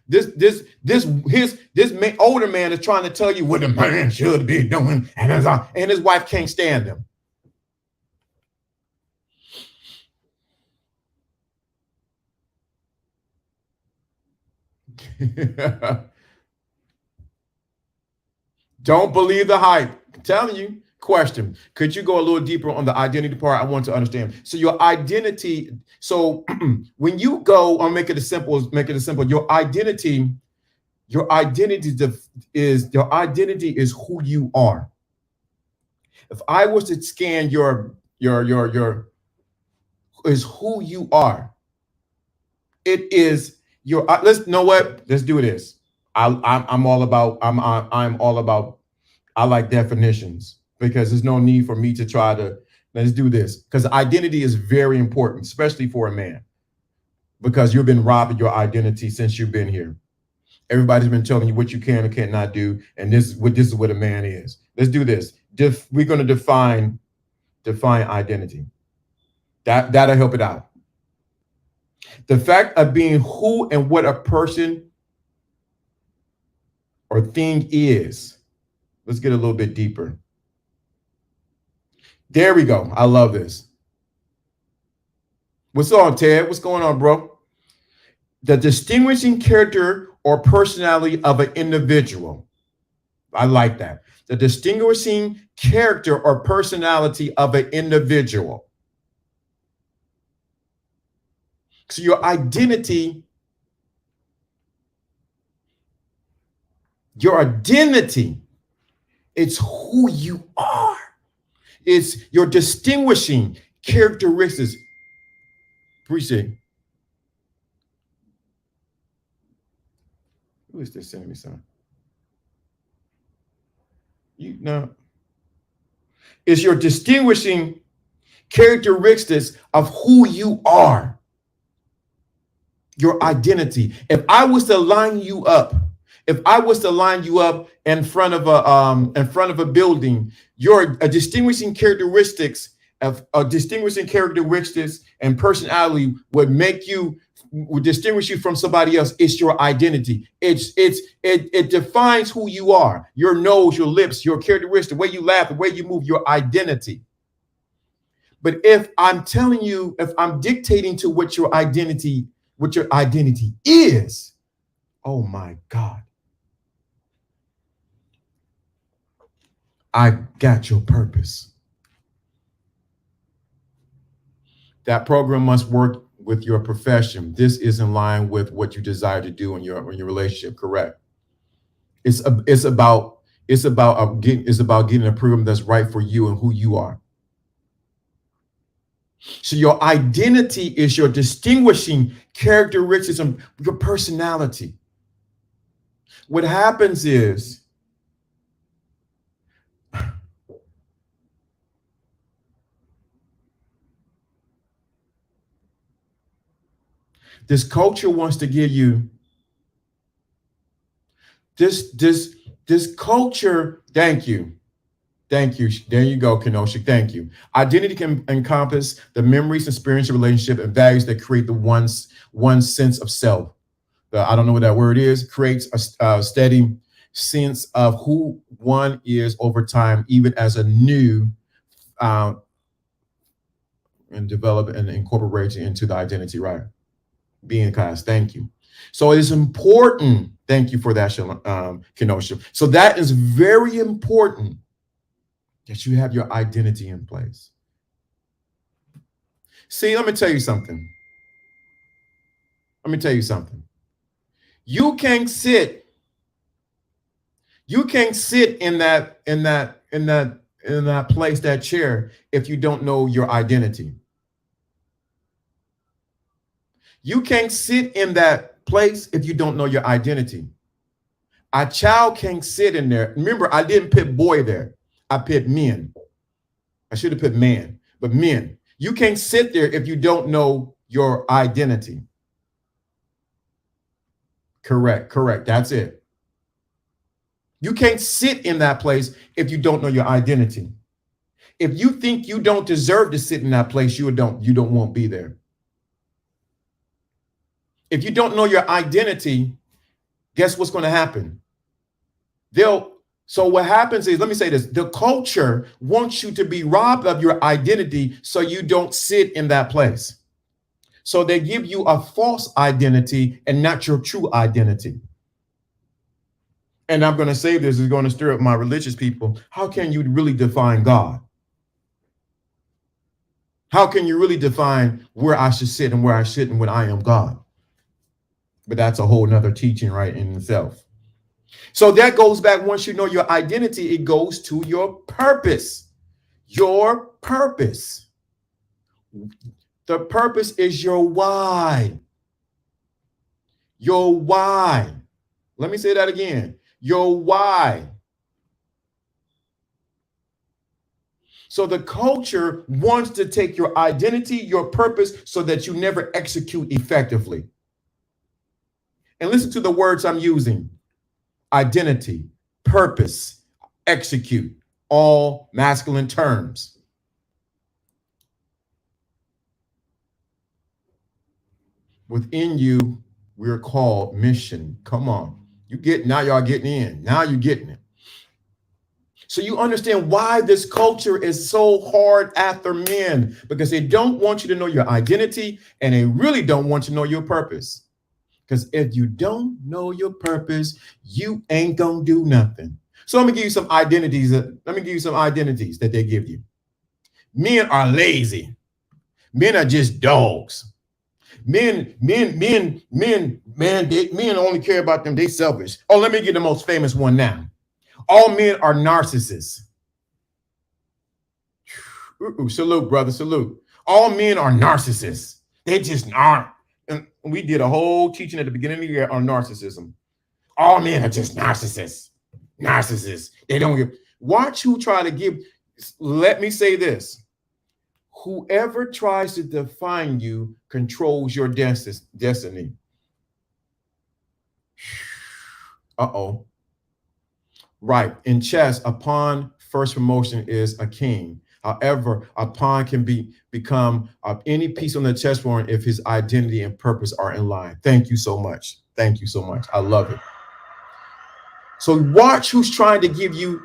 this older man is trying to tell you what a man should be doing, and his wife can't stand him. Don't believe the hype. I'm telling you. Question. Could you go a little deeper on the identity part? I want to understand. So your identity, so when you go, I'll make it as simple your identity is who you are. If I was to scan your is who you are. It is your let's know what? Let's do this. I'm all about I'm all about I like definitions because there's no need for me to try to let's do this because identity is very important, especially for a man, because you've been robbed of your identity since you've been here. Everybody's been telling you what you can and cannot do, and this is what a man is. Let's do this. We're going to define identity. That'll help it out. The fact of being who and what a person or thing is. Let's get a little bit deeper. There we go. I love this. What's on, Ted? What's going on, bro? The distinguishing character or personality of an individual. I like that. The distinguishing character or personality of an individual. So your identity, it's who you are. It's your distinguishing characteristics. Appreciate it. Who is this sending me something? You know, it's your distinguishing characteristics of who you are. Your identity. If I was to line you up in front of a building, your distinguishing characteristics and personality would distinguish you from somebody else. It's your identity. It defines who you are. Your nose, your lips, your characteristics, the way you laugh, the way you move, your identity. But if I'm dictating to what your identity is, oh my God, I got your purpose. That program must work with your profession. This is in line with what you desire to do in your relationship. Correct. It's about getting a program that's right for you and who you are. So your identity is your distinguishing characteristics and your personality. What happens is this culture wants to give you this culture. Thank you. There you go, Kenosha. Thank you. Identity can encompass the memories, experiential relationship, and values that create the one's sense of self. I don't know what that word is. Creates a steady sense of who one is over time, even as a new and develop and incorporate into the identity, right? Being class. Thank you. So it is important. Thank you for that, Kenosha. So that is very important that you have your identity in place. See, let me tell you something. You can't sit in that place, that chair, if you don't know your identity. You can't sit in that place if you don't know your identity. A child can't sit in there. Remember, I didn't put boy there. I put men. I should have put man, but men. You can't sit there if you don't know your identity. Correct. That's it. You can't sit in that place if you don't know your identity. If you think you don't deserve to sit in that place, you won't be there. If you don't know your identity, guess what's going to happen? So what happens is, let me say this, the culture wants you to be robbed of your identity so you don't sit in that place. So they give you a false identity and not your true identity. And I'm going to say this is going to stir up my religious people. How can you really define God? How can you really define where I should sit and where I shouldn't when I am God? But that's a whole nother teaching right in itself. So that goes back, once you know your identity, it goes to your purpose. Your purpose. The purpose is your why. Your why. Let me say that again. Your why. So the culture wants to take your identity, your purpose, so that you never execute effectively. And listen to the words I'm using: identity, purpose, execute, all masculine terms. Within you, we're called mission. Come on. Now y'all getting in. Now you're getting it. So you understand why this culture is so hard after men, because they don't want you to know your identity and they really don't want you to know your purpose. Because if you don't know your purpose, you ain't gonna do nothing. So let me give you some identities. That they give you. Men are lazy. Men are just dogs. Men only care about them. They selfish. Oh, let me get the most famous one now. All men are narcissists. Salute, brother, salute. All men are narcissists. They just aren't. And we did a whole teaching at the beginning of the year on narcissism. All men are just narcissists. Narcissists. They don't give. Watch who try to give. Let me say this. Whoever tries to define you controls your destiny. Uh-oh. Right. In chess, a pawn first promotion is a king. However, a pawn can become any piece on the chessboard if his identity and purpose are in line. Thank you so much. Thank you so much. I love it. So watch who's trying to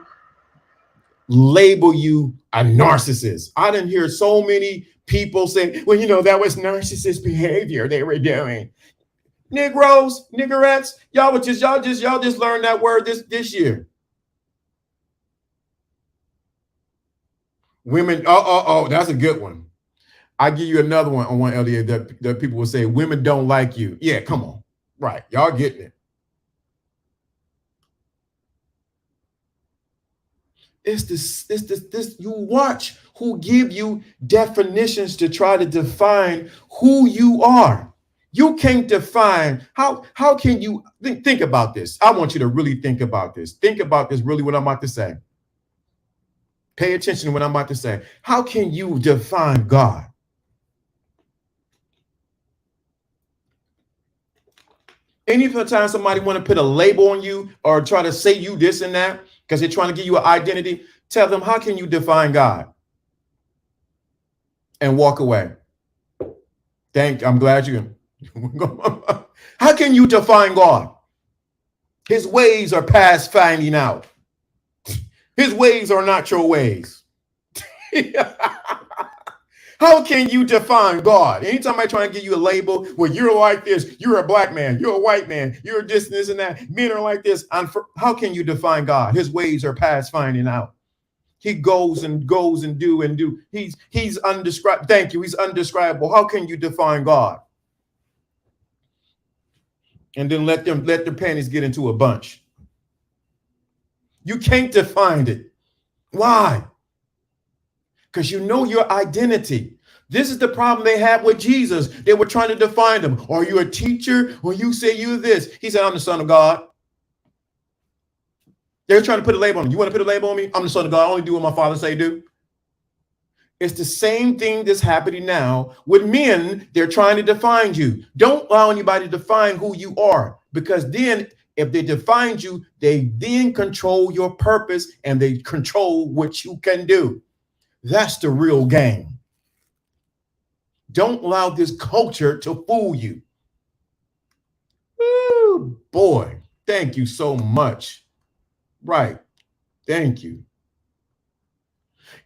label you a narcissist. I didn't hear so many people say, well, that was narcissist behavior they were doing. Negroes, niggerettes, y'all just learned that word this year. Women, that's a good one. I give you another one on one LDA that people will say, women don't like you. Yeah, come on. Right. Y'all getting it. It's this, you watch who give you definitions to try to define who you are. You can't define, how can you think about this? I want you to really think about this. Think about this, really, what I'm about to say. Pay attention to what I'm about to say. How can you define God? Anytime somebody want to put a label on you or try to say you this and that because they're trying to give you an identity, tell them, how can you define God? And walk away. I'm glad you. How can you define God? His ways are past finding out. His ways are not your ways. How can you define God? Anytime I try to give you a label, well, you're like this, you're a black man, you're a white man, you're this and that, men are like this. How can you define God? His ways are past finding out. He goes and do. He's undescribable. Thank you. He's undescribable. How can you define God? And then let their panties get into a bunch. You can't define it. Why? Because you know your identity. This is the problem they had with Jesus. They were trying to define him. Are you a teacher? Or you say you're this? He said, I'm the Son of God. They're trying to put a label on me. You want to put a label on me? I'm the Son of God. I only do what my Father say do. It's the same thing that's happening now with men. They're trying to define you. Don't allow anybody to define who you are, because then if they define you, they then control your purpose and they control what you can do. That's the real game. Don't allow this culture to fool you. Ooh, boy, thank you so much. Right. Thank you.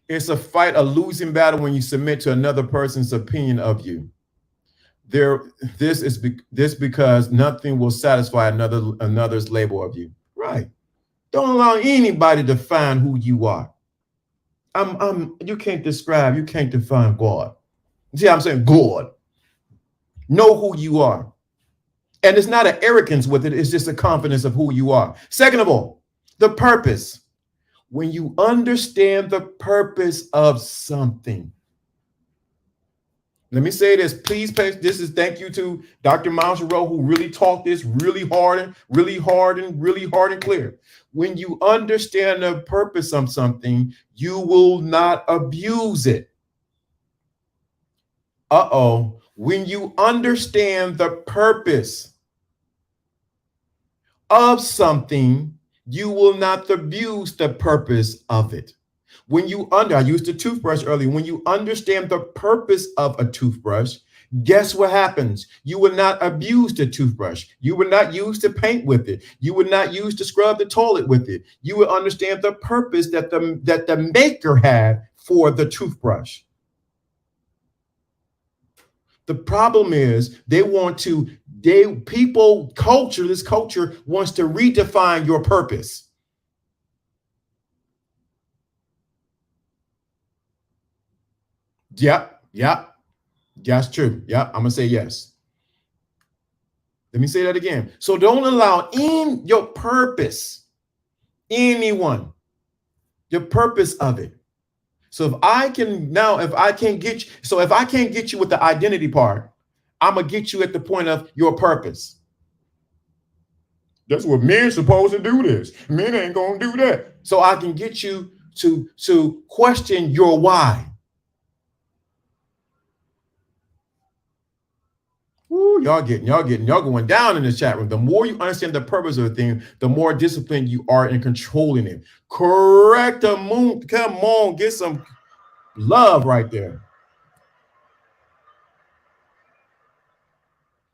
It's a fight, a losing battle when you submit to another person's opinion of you. There, this because nothing will satisfy another's label of you. Right. Don't allow anybody to define who you are. You can't describe, you can't define God. See, I'm saying God. Know who you are. And it's not an arrogance with it, it's just a confidence of who you are. Second of all, the purpose. When you understand the purpose of something. Let me say this, please pay. This is thank you to Dr. Miles Monroe, who really taught this really hard and clear. When you understand the purpose of something, you will not abuse it. When you understand the purpose of something, you will not abuse the purpose of it. When you I used the toothbrush earlier. When you understand the purpose of a toothbrush, guess what happens? You will not abuse the toothbrush. You will not use to paint with it. You will not use to scrub the toilet with it. You will understand the purpose that the maker had for the toothbrush. The problem is this culture wants to redefine your purpose. Yep. That's true. Yep. I'm going to say yes. Let me say that again. So don't allow in your purpose, anyone, your purpose of it. So if I can't get you with the identity part, I'm going to get you at the point of your purpose. That's what men supposed to do this. Men ain't going to do that. So I can get you to question your why. Ooh, y'all going down in the chat room. The more you understand the purpose of a thing, the more disciplined you are in controlling it. Correct the moon. Come on, get some love right there.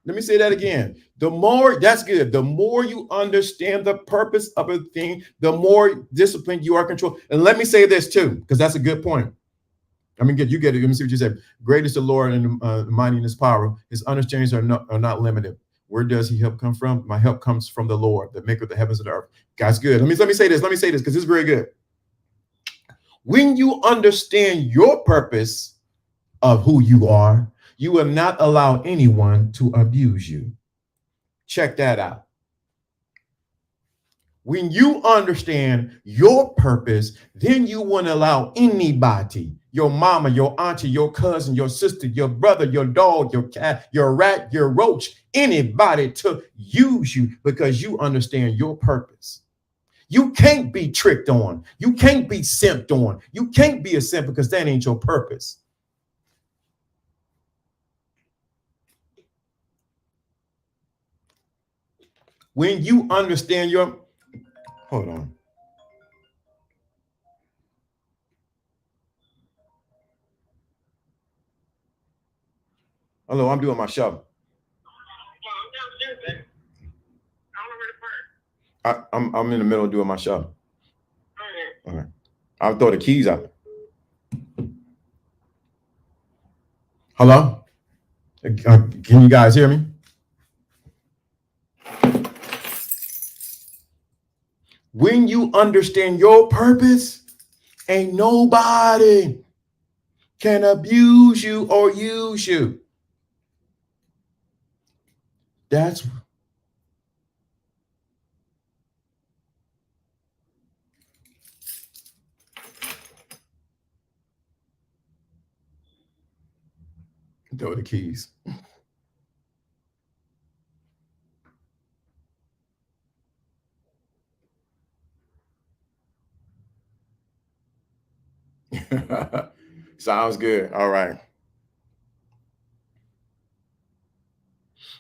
Let me say that again. That's good. The more you understand the purpose of a thing, the more disciplined you are in control. And let me say this too, because that's a good point. I mean, you get it. Let me see what you said. Great is the Lord and mighty in his power. His understandings are not limited. Where does he help come from? My help comes from the Lord, the maker of the heavens and the earth. God's good. Let me say this. Let me say this because it's very good. When you understand your purpose of who you are, you will not allow anyone to abuse you. Check that out. When you understand your purpose, then you won't allow anybody, your mama, your auntie, your cousin, your sister, your brother, your dog, your cat, your rat, your roach, anybody to use you because you understand your purpose. You can't be tricked on. You can't be simped on. You can't be a simp because that ain't your purpose. When you understand hold on. Hello, I'm doing my show. I'm in the middle of doing my show. All right. I'll throw the keys out. Hello? Can you guys hear me? When you understand your purpose, ain't nobody can abuse you or use you. That's throw the keys. Sounds good. All right.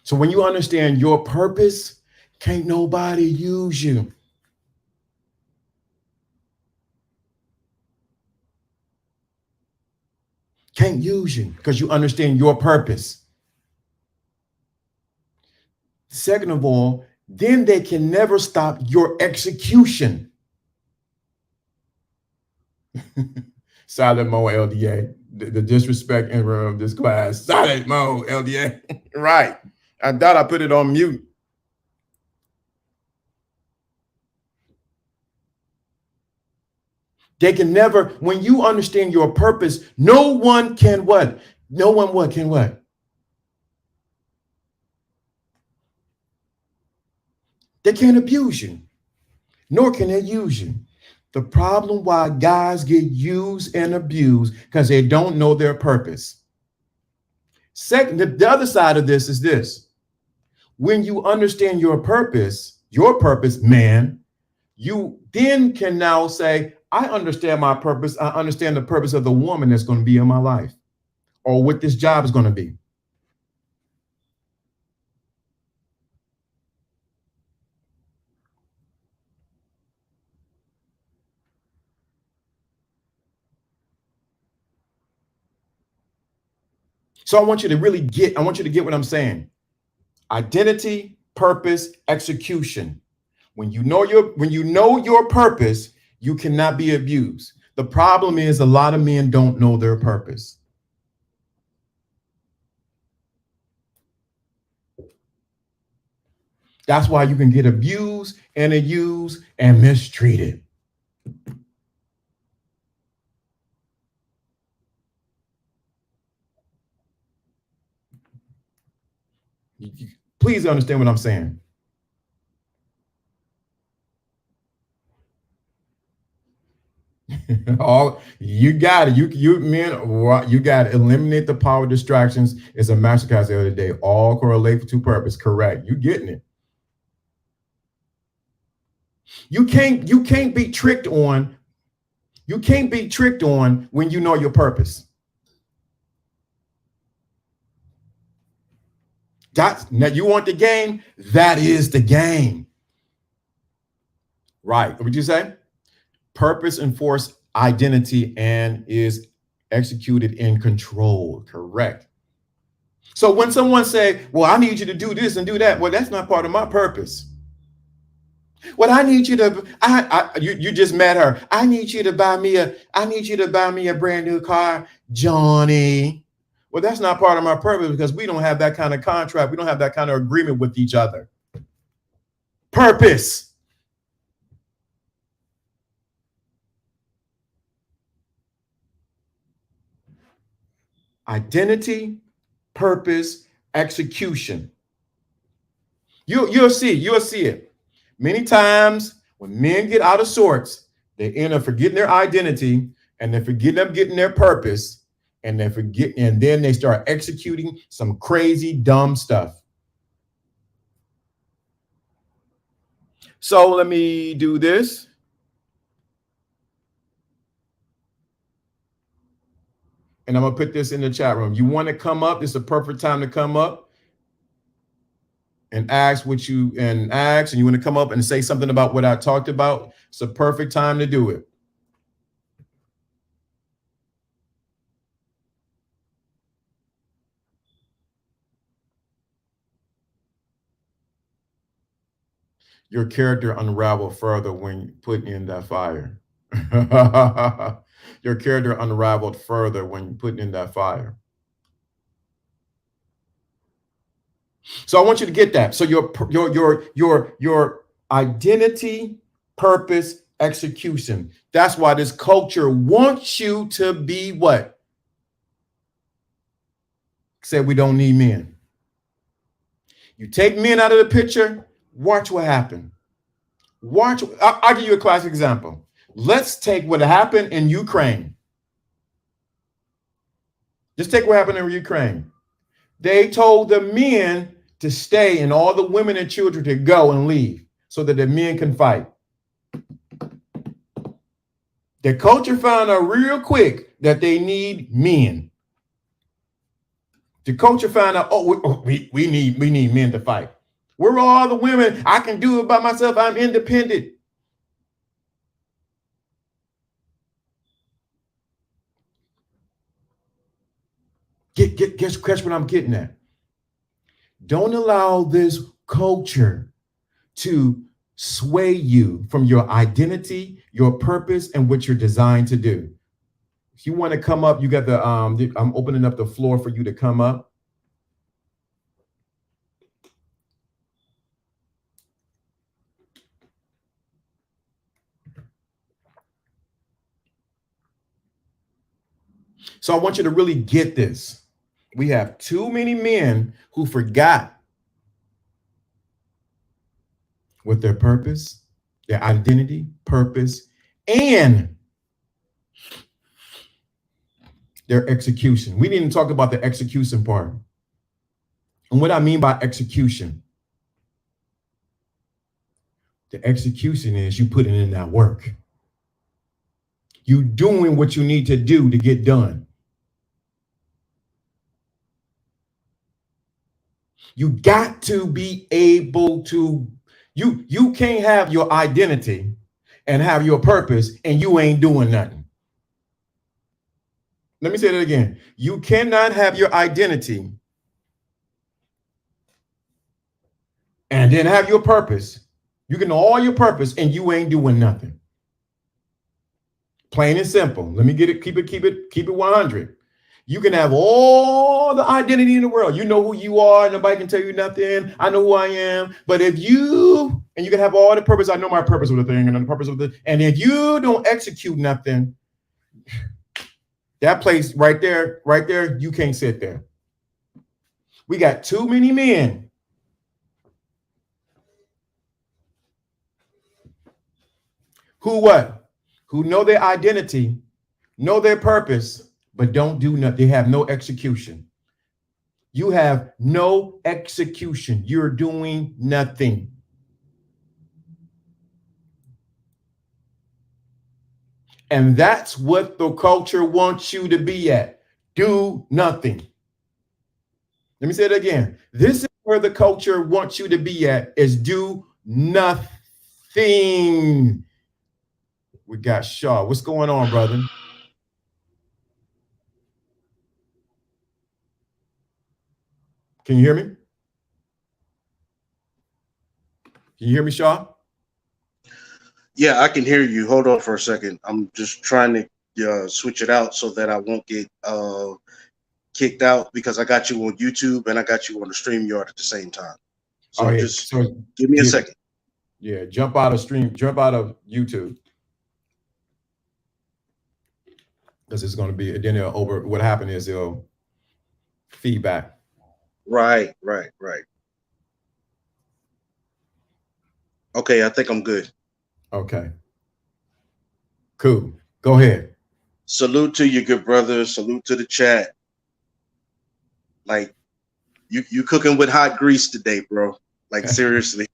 So when you understand your purpose, can't nobody use you. Can't use you because you understand your purpose. Second of all, then they can never stop your execution. Silent Mo LDA. the disrespect in room of this class. Silent mode, LDA. Right. I thought I put it on mute. They can never, when you understand your purpose, no one can what? No one what can what? They can't abuse you, nor can they use you. The problem why guys get used and abused because they don't know their purpose. Second, the other side of this is this. When you understand your purpose, man, you then can now say, I understand my purpose. I understand the purpose of the woman that's going to be in my life or what this job is going to be. So I want you to get what I'm saying. Identity, purpose, execution. When you know your purpose, you cannot be abused. The problem is a lot of men don't know their purpose. That's why you can get abused and used and mistreated. Please understand what I'm saying. All you got it. You men, you got to eliminate the power of distractions. It's a masterclass the other day. All correlate to purpose. Correct. You getting it. You can't be tricked on. You can't be tricked on when you know your purpose. Now you want the game? That is the game. Right. What would you say? Purpose enforce identity and is executed in control. Correct. So when someone say, well, I need you to do this and do that. Well, that's not part of my purpose. Well, I need you to, you just met her. I need you to buy me a brand new car, Johnny. Well, that's not part of my purpose because we don't have that kind of contract. We don't have that kind of agreement with each other. Purpose. Identity, purpose, execution. You'll see it. Many times when men get out of sorts, they end up forgetting their identity and they forget them getting their purpose and then they start executing some crazy, dumb stuff. So let me do this. And I'm going to put this in the chat room. You want to come up? This is a perfect time to come up and ask and you want to come up and say something about what I talked about. It's a perfect time to do it. Your character unraveled further when put in that fire. Your character unraveled further when put in that fire. So I want you to get that. So your identity, purpose, execution. That's why this culture wants you to be what? Said we don't need men. You take men out of the picture, watch what happened. I'll give you a classic example. Let's take what happened in Ukraine. Just take what happened in Ukraine. They told the men to stay and all the women and children to go and leave so that the men can fight. The culture found out real quick that they need men. The culture found out, we need men to fight. Where are all the women? I can do it by myself. I'm independent. Catch what I'm getting at. Don't allow this culture to sway you from your identity, your purpose, and what you're designed to do. If you want to come up, you got the I'm opening up the floor for you to come up. So I want you to really get this. We have too many men who forgot what their purpose, their identity, purpose, and their execution. We didn't talk about the execution part. And what I mean by execution, the execution is you putting in that work. You doing what you need to do to get done. You got to be able to, you can't have your identity and have your purpose and you ain't doing nothing. Let me say that again. You cannot have your identity and then have your purpose. You can know all your purpose and you ain't doing nothing. Plain and simple. Let me get it, keep it 100. You can have all the identity in the world. You know who you are. Nobody can tell you nothing. I know who I am. But if you, and you can have all the purpose. I know my purpose of the thing and the purpose of the, and if you don't execute nothing, that place right there, you can't sit there. We got too many men who what? Who know their identity, know their purpose, but don't do nothing. They have no execution. You have no execution. You're doing nothing. And that's what the culture wants you to be at. Do nothing. Let me say it again. This is where the culture wants you to be at, is do nothing. We got Shaw. What's going on, brother? Can you hear me? Can you hear me, Shaw? Yeah, I can hear you. Hold on for a second. I'm just trying to switch it out so that I won't get kicked out, because I got you on YouTube and I got you on the StreamYard at the same time. So just give me a second. Yeah, jump out of YouTube. Because it's going to be, then it'll over, what happened is it'll feedback. Right. Okay, I think I'm good. Okay. Cool. Go ahead. Salute to you, good brother. Salute to the chat. Like, you cooking with hot grease today, bro. Like, seriously.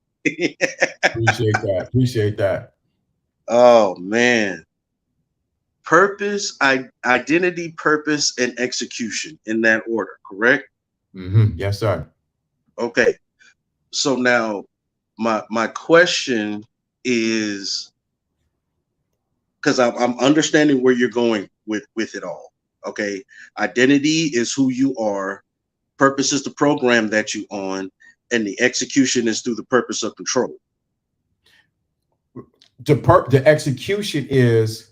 Appreciate that. Oh, man. Purpose, identity, purpose, and execution in that order, correct? Mm-hmm. Yes, sir. Okay. So now my question is, because I'm understanding where you're going with it all. Okay. Identity is who you are. Purpose is the program that you on, and the execution is through the purpose of control. The execution is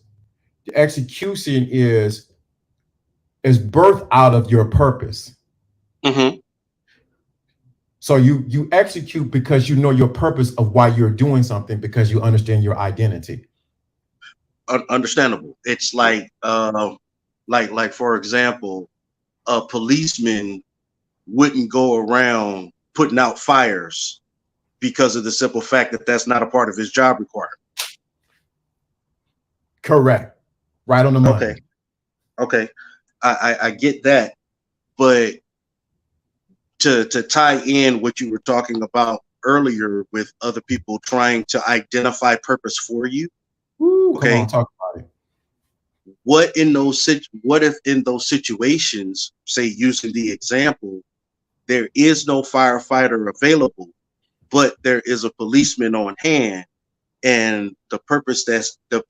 birth out of your purpose. Mm-hmm. So you execute because you know your purpose of why you're doing something, because you understand your identity. Understandable. It's like for example, a policeman wouldn't go around putting out fires because of the simple fact that that's not a part of his job requirement. Correct. Right on the money. Okay. I get that, but to tie in what you were talking about earlier with other people trying to identify purpose for you. Ooh, okay. Come on, talk about it. What if in those situations, say using the example, there is no firefighter available, but there is a policeman on hand, and the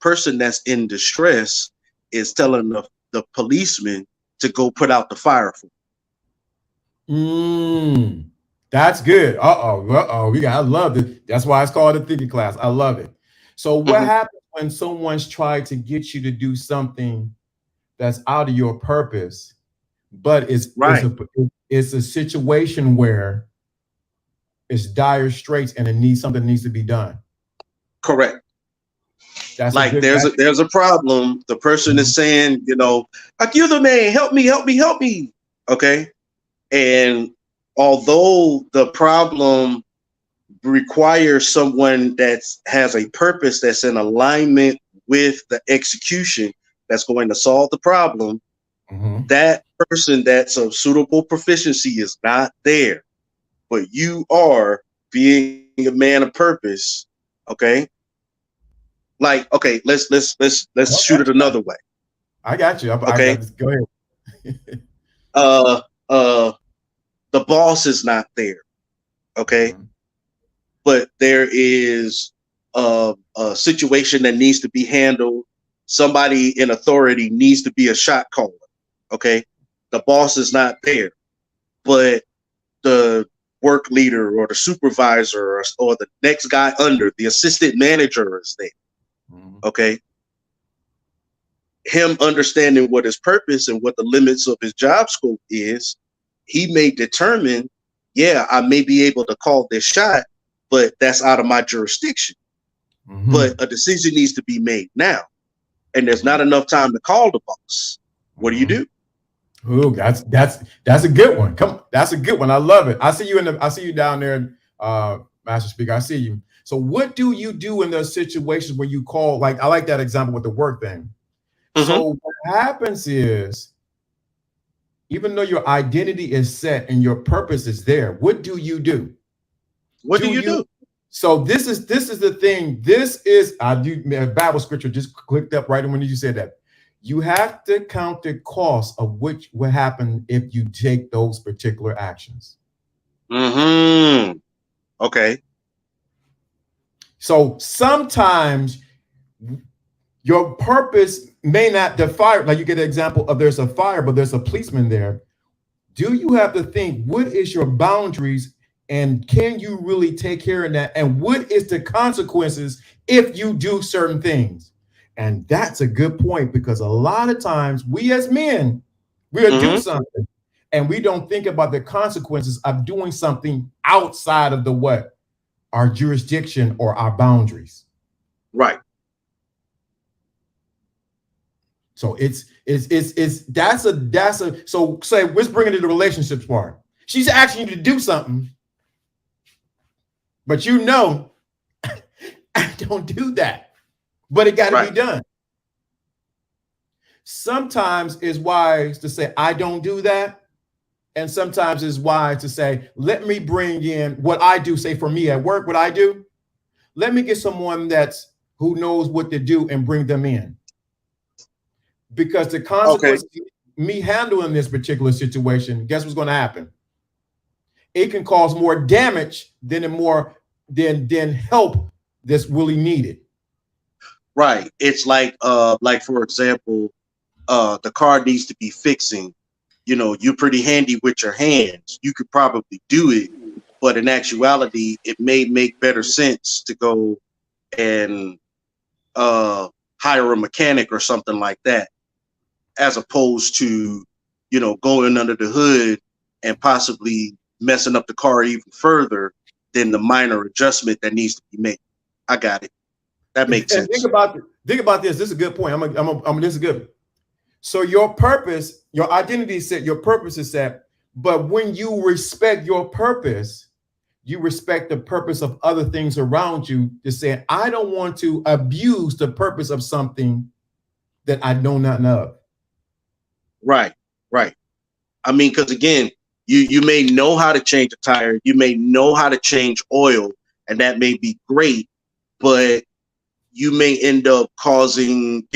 person that's in distress is telling the policeman to go put out the fire for him. That's good. I love it. That's why it's called a thinking class. I love it. So what happens when someone's tried to get you to do something that's out of your purpose, but Right. it's a situation where it's dire straits and something needs to be done. Correct. That's a Like good. there's a problem. The person is saying, like, you're the man, help me, help me, help me. Okay. And although the problem requires someone that has a purpose that's in alignment with the execution that's going to solve the problem, that person that's of suitable proficiency is not there. But you are being a man of purpose. Okay. Like, okay, let's shoot it another way. I got you. Okay. Go ahead. The boss is not there. Okay. But there is a situation that needs to be handled. Somebody in authority needs to be a shot caller. Okay. The boss is not there, but the work leader or the supervisor or the next guy under, the assistant manager is there. Okay. Him understanding what his purpose and what the limits of his job scope is, he may determine, yeah, I may be able to call this shot, but that's out of my jurisdiction. But a decision needs to be made now, and there's not enough time to call the boss. What do you do? Ooh, that's a good one. That's a good one. I love it. I see you down there, Master Speaker. I see you. So what do you do in those situations where you call, like, I like that example with the work thing. So what happens is, even though your identity is set and your purpose is there, what do you do? What do you do? So this is the thing. I do Bible scripture just clicked up right when you said that. You have to count the cost of what happen if you take those particular actions. Okay. So sometimes your purpose may not define, like you get an example of there's a fire, but there's a policeman there. Do you have to think, what is your boundaries and can you really take care of that? And what is the consequences if you do certain things? And that's a good point, because a lot of times we as men, we'll do something and we don't think about the consequences of doing something outside of our jurisdiction or our boundaries. Right. So that's a so say let's bring it to the relationships part. She's asking you to do something, but I don't do that. But it got to be done. Sometimes it's wise to say, I don't do that. And sometimes it's wise to say, let me bring in what I do. Say for me at work, what I do, let me get someone who knows what to do and bring them in. Because the consequence of me handling this particular situation, guess what's going to happen? It can cause more damage than help that's really needed. Right. It's like for example, the car needs to be fixing. You're pretty handy with your hands. You could probably do it, but in actuality, it may make better sense to go and hire a mechanic or something like that, as opposed to, going under the hood and possibly messing up the car even further than the minor adjustment that needs to be made. I got it. That makes sense. Think about this. This is a good point. This is good. So your purpose, your identity is set, your purpose is set. But when you respect your purpose, you respect the purpose of other things around you to say, I don't want to abuse the purpose of something that I know nothing of. Right. I mean, because again, you may know how to change a tire, you may know how to change oil, and that may be great, but you may end up causing,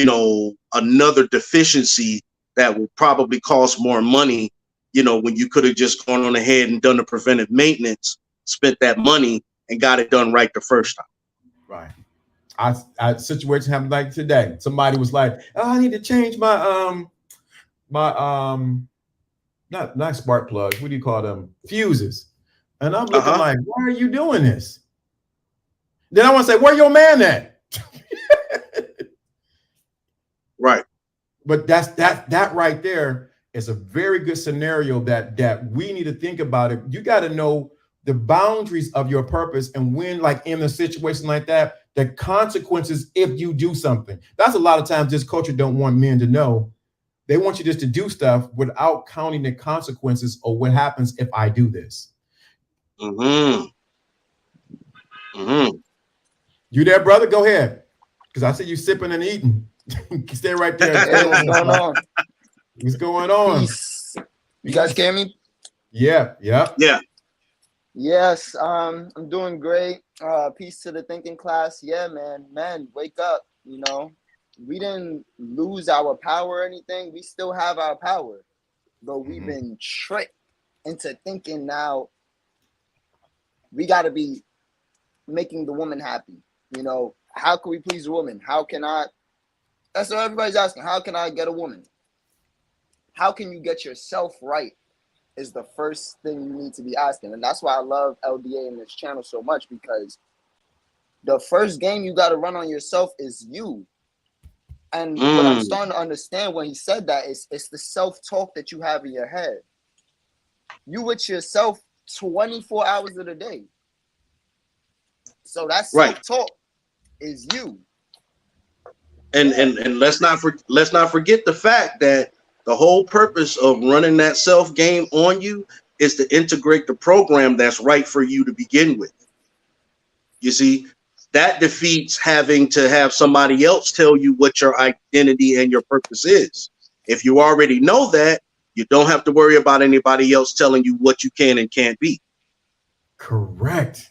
another deficiency that will probably cost more money, when you could have just gone on ahead and done the preventive maintenance, spent that money and got it done right the first time. Right. I situation happened like today. Somebody was like, oh, I need to change my not spark plugs. What do you call them? Fuses. And I'm looking like, why are you doing this? Then I want to say, where your man at? Right. But that right there is a very good scenario that we need to think about it. You got to know the boundaries of your purpose, and when, like in a situation like that, the consequences if you do something. That's a lot of times this culture don't want men to know. They want you just to do stuff without counting the consequences or what happens if I do this. Mm-hmm. Mm-hmm. You there, brother? Go ahead. Because I see you sipping and eating. Stay right there. Hey, what's going on? What's going on? Peace. You guys can hear me? Yeah. Yeah. Yes, I'm doing great. Peace to the thinking class. Yeah, man, wake up. You know, we didn't lose our power or anything. We still have our power, but we've been tricked into thinking now we got to be making the woman happy. You know, how can we please a woman? How can I? That's what everybody's asking. How can I get a woman? How can you get yourself right is the first thing you need to be asking. And that's why I love LDA and this channel so much, because the first game you got to run on yourself is you. And what I'm starting to understand when he said that is it's the self-talk that you have in your head. You with yourself 24 hours of the day. So that self-talk is you. And let's not forget the fact that the whole purpose of running that self game on you is to integrate the program that's right for you to begin with. You see, that defeats having to have somebody else tell you what your identity and your purpose is. If you already know that, you don't have to worry about anybody else telling you what you can and can't be. Correct.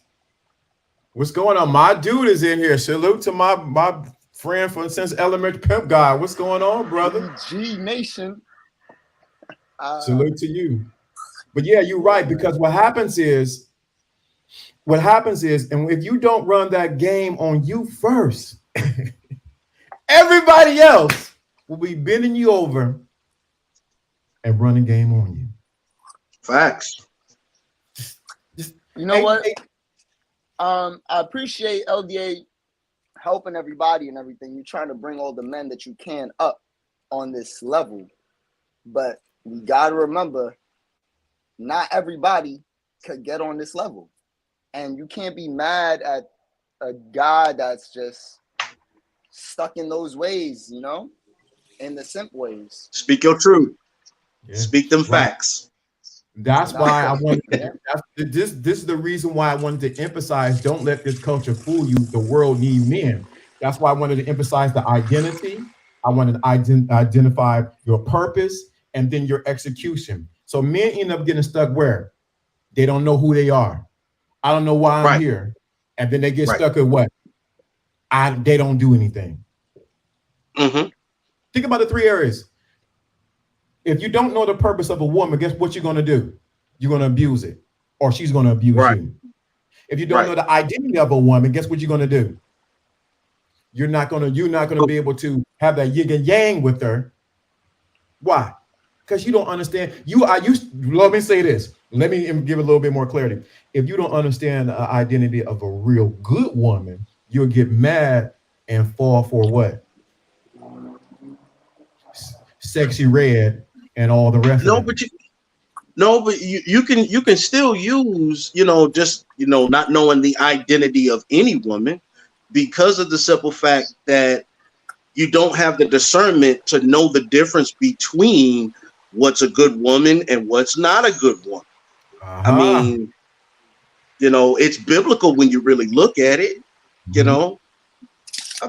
What's going on? My dude is in here. Salute to my friend from since elementary, Pimp Guy. What's going on, brother? G Nation. Salute to you. But yeah, you're right, because what happens is, and if you don't run that game on you first, everybody else will be bending you over and running game on you. Facts. You know what? I appreciate LDA helping everybody and everything. You're trying to bring all the men that you can up on this level. But we got to remember, not everybody could get on this level. And you can't be mad at a guy that's just stuck in those ways, you know, in the simp ways. Speak your truth. Yeah. Speak them facts. That's why I wanted this is the reason why I wanted to emphasize, don't let this culture fool you. The world need men. That's why I wanted to emphasize the identity. I wanted to identify your purpose and then your execution. So men end up getting stuck where? They don't know who they are. I don't know why I'm here. And then they get stuck at what? They don't do anything. Think about the three areas. If you don't know the purpose of a woman, guess what you're going to do? You're going to abuse it, or she's going to abuse you. If you don't know the identity of a woman, guess what you're going to do? You're not going to be able to have that yin and yang with her. Why? Because you don't understand. Let me say this. Let me give a little bit more clarity. If you don't understand the identity of a real good woman, you'll get mad and fall for what? Sexy red and all the rest of it. But you can still use, just, not knowing the identity of any woman, because of the simple fact that you don't have the discernment to know the difference between what's a good woman and what's not a good woman. I mean, it's biblical when you really look at it, I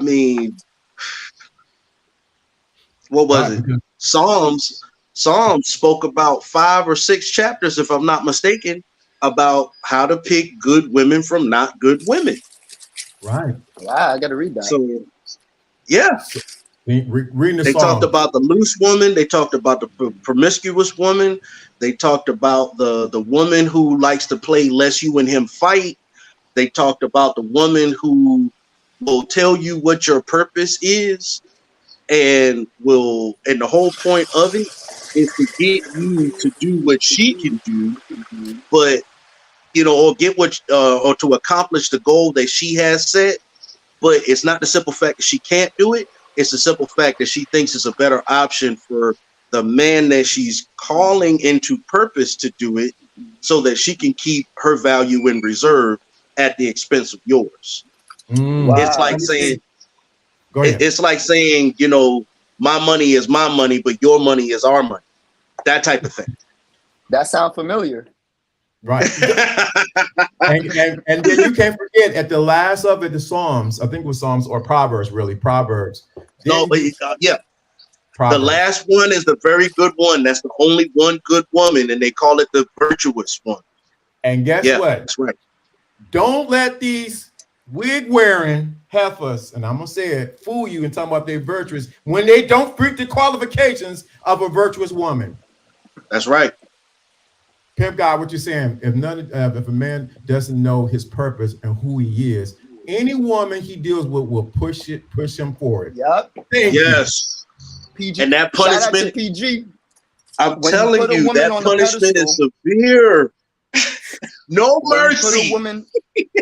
mean, what was it? Psalms spoke about 5 or 6 chapters, if I'm not mistaken, about how to pick good women from not good women. Right. Wow, I got to read that. So, yeah. Reading they talked about the loose woman. They talked about the promiscuous woman. They talked about the woman who likes to play lest you and him fight. They talked about the woman who will tell you what your purpose is, and the whole point of it is to get you to do what she can do, but or get or to accomplish the goal that she has set. But it's not the simple fact that she can't do it, It's the simple fact that she thinks it's a better option for the man that she's calling into purpose to do it, so that she can keep her value in reserve at the expense of yours. Mm. It's Wow. like saying, Go ahead. it's like saying, you know, my money is my money, but your money is our money. That type of thing. That sounds familiar. Right. and then you can't forget at the last of it, the Psalms, I think it was Psalms or Proverbs, really, Proverbs. No, Then but yeah, the Proverbs. last one is the very good one. That's the only one good woman, and they call it the virtuous one. And guess Yeah, what? that's right. Don't let these wig wearing heifers, and I'm gonna say it, fool you and talk about they're virtuous when they don't fit the qualifications of a virtuous woman. That's right. Pimp guy, what you're saying? If a man doesn't know his purpose and who he is, any woman he deals with will push him forward. Yep. Thank you. Yes. PG. And that Shout out to punishment, PG. I'm When telling put a you, woman that on the punishment is pedestal- severe. No When you put a mercy. woman,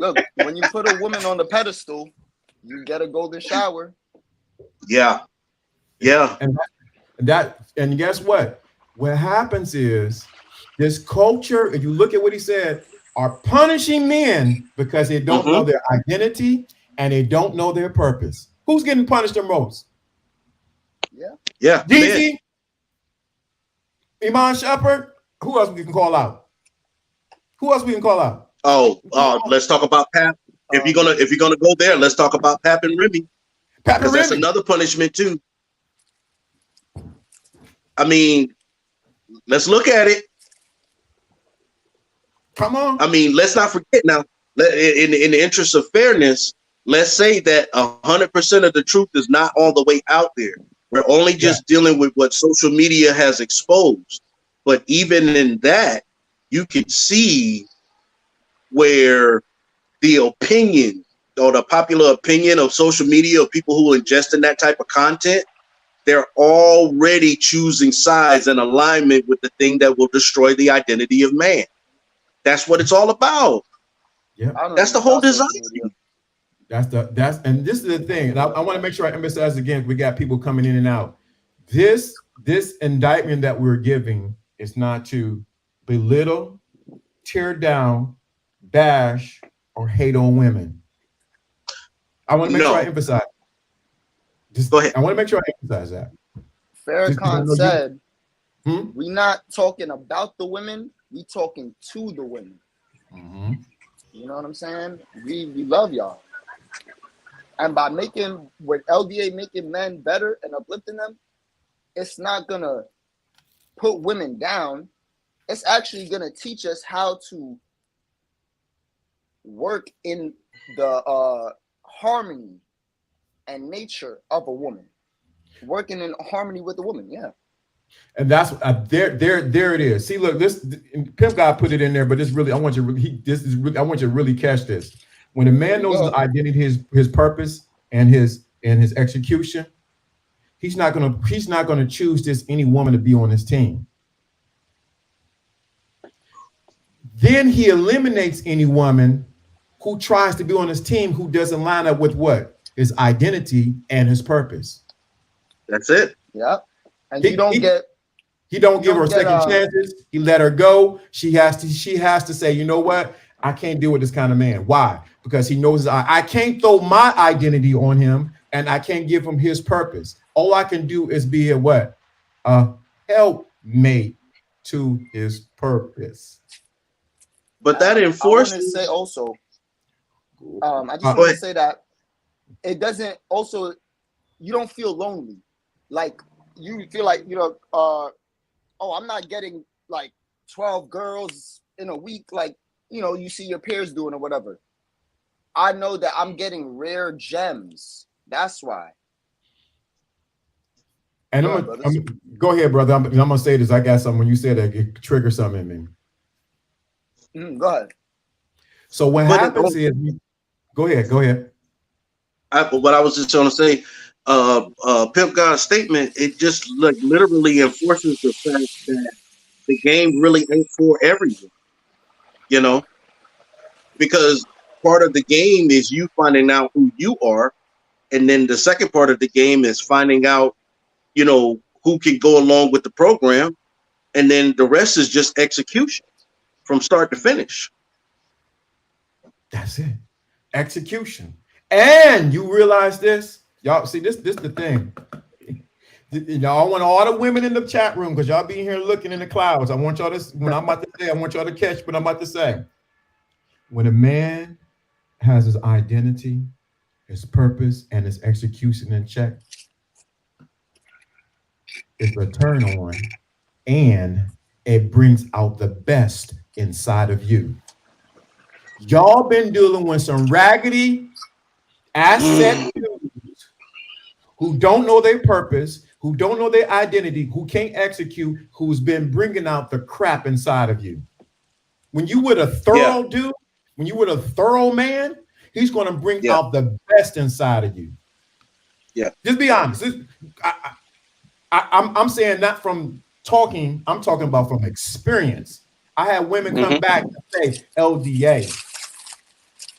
look, when you put a woman on the pedestal, you get a golden shower. Yeah. Yeah. And guess what? What happens is this culture, if you look at what he said, are punishing men because they don't know their identity and they don't know their purpose. Who's getting punished the most? Yeah. Man. DZ, Iman Shepherd. Who else we can call out? Who else we can call out? Oh, let's talk about Pap. If you're gonna go there, let's talk about Pap and Remy. Pap and Because that's Remy. another punishment too. I mean, let's look at it. Come on. I mean, let's not forget now. In the interest of fairness, let's say that 100% of the truth is not all the way out there. We're only just dealing with what social media has exposed. But even in that, you can see where the opinion or the popular opinion of social media of people who ingest in that type of content, they're already choosing sides in alignment with the thing that will destroy the identity of man. That's what it's all about. Yeah, that's the whole design. And this is the thing. And I want to make sure I emphasize again. We got people coming in and out. This indictment that we're giving is not to belittle, tear down, bash, or hate on women. I want to make sure I emphasize. Go ahead. I want to make sure I emphasize that. Farrakhan said, "We not talking about the women, we talking to the women." Mm-hmm. You know what I'm saying? We love y'all, and by making with LDA making men better and uplifting them, it's not gonna put women down. It's actually gonna teach us how to work in the harmony and nature of a woman, working in harmony with the woman. Yeah. And that's there it is. See, look, this Pimp guy put it in there, but this really, I want you to really catch this. When a man knows his identity, his purpose, and his execution, he's not gonna choose just any woman to be on his team. Then he eliminates any woman who tries to be on his team who doesn't line up with what? His identity and his purpose. That's it. Yeah. And he don't give her second chances. He let her go. She has to say, you know what? I can't deal with this kind of man. Why? Because he knows I can't throw my identity on him and I can't give him his purpose. All I can do is be a helpmate to his purpose. But that enforces. I want to say also, I just want to say that it doesn't also, you don't feel lonely. Like you feel like, I'm not getting like 12 girls in a week. Like, you see your peers doing or whatever. I know that I'm getting rare gems. That's why. And go ahead, brother. I'm going to say this. I got something. When you said that, it triggered something in me. Go ahead. So what happens is, go ahead. What I was just trying to say, Pimp God's statement, it just literally enforces the fact that the game really ain't for everyone, because part of the game is you finding out who you are And then the second part of the game is finding out, you know, who can go along with the program. And then the rest is just execution from start to finish. That's it. Execution. And you realize this, y'all see this the thing. Y'all want all the women in the chat room because y'all be here looking in the clouds. I want y'all to, when I'm about to say, I want y'all to catch what I'm about to say. When a man has his identity, his purpose, and his execution in check, it's a turn on, and it brings out the best inside of you. Y'all been dealing with some raggedy asset dudes who don't know their purpose, who don't know their identity, who can't execute, who's been bringing out the crap inside of you. When you with a thorough dude, when you with a thorough man, he's going to bring out the best inside of you. Yeah. Just be honest. I'm saying not from talking, I'm talking about from experience. I had women come back and say, LDA,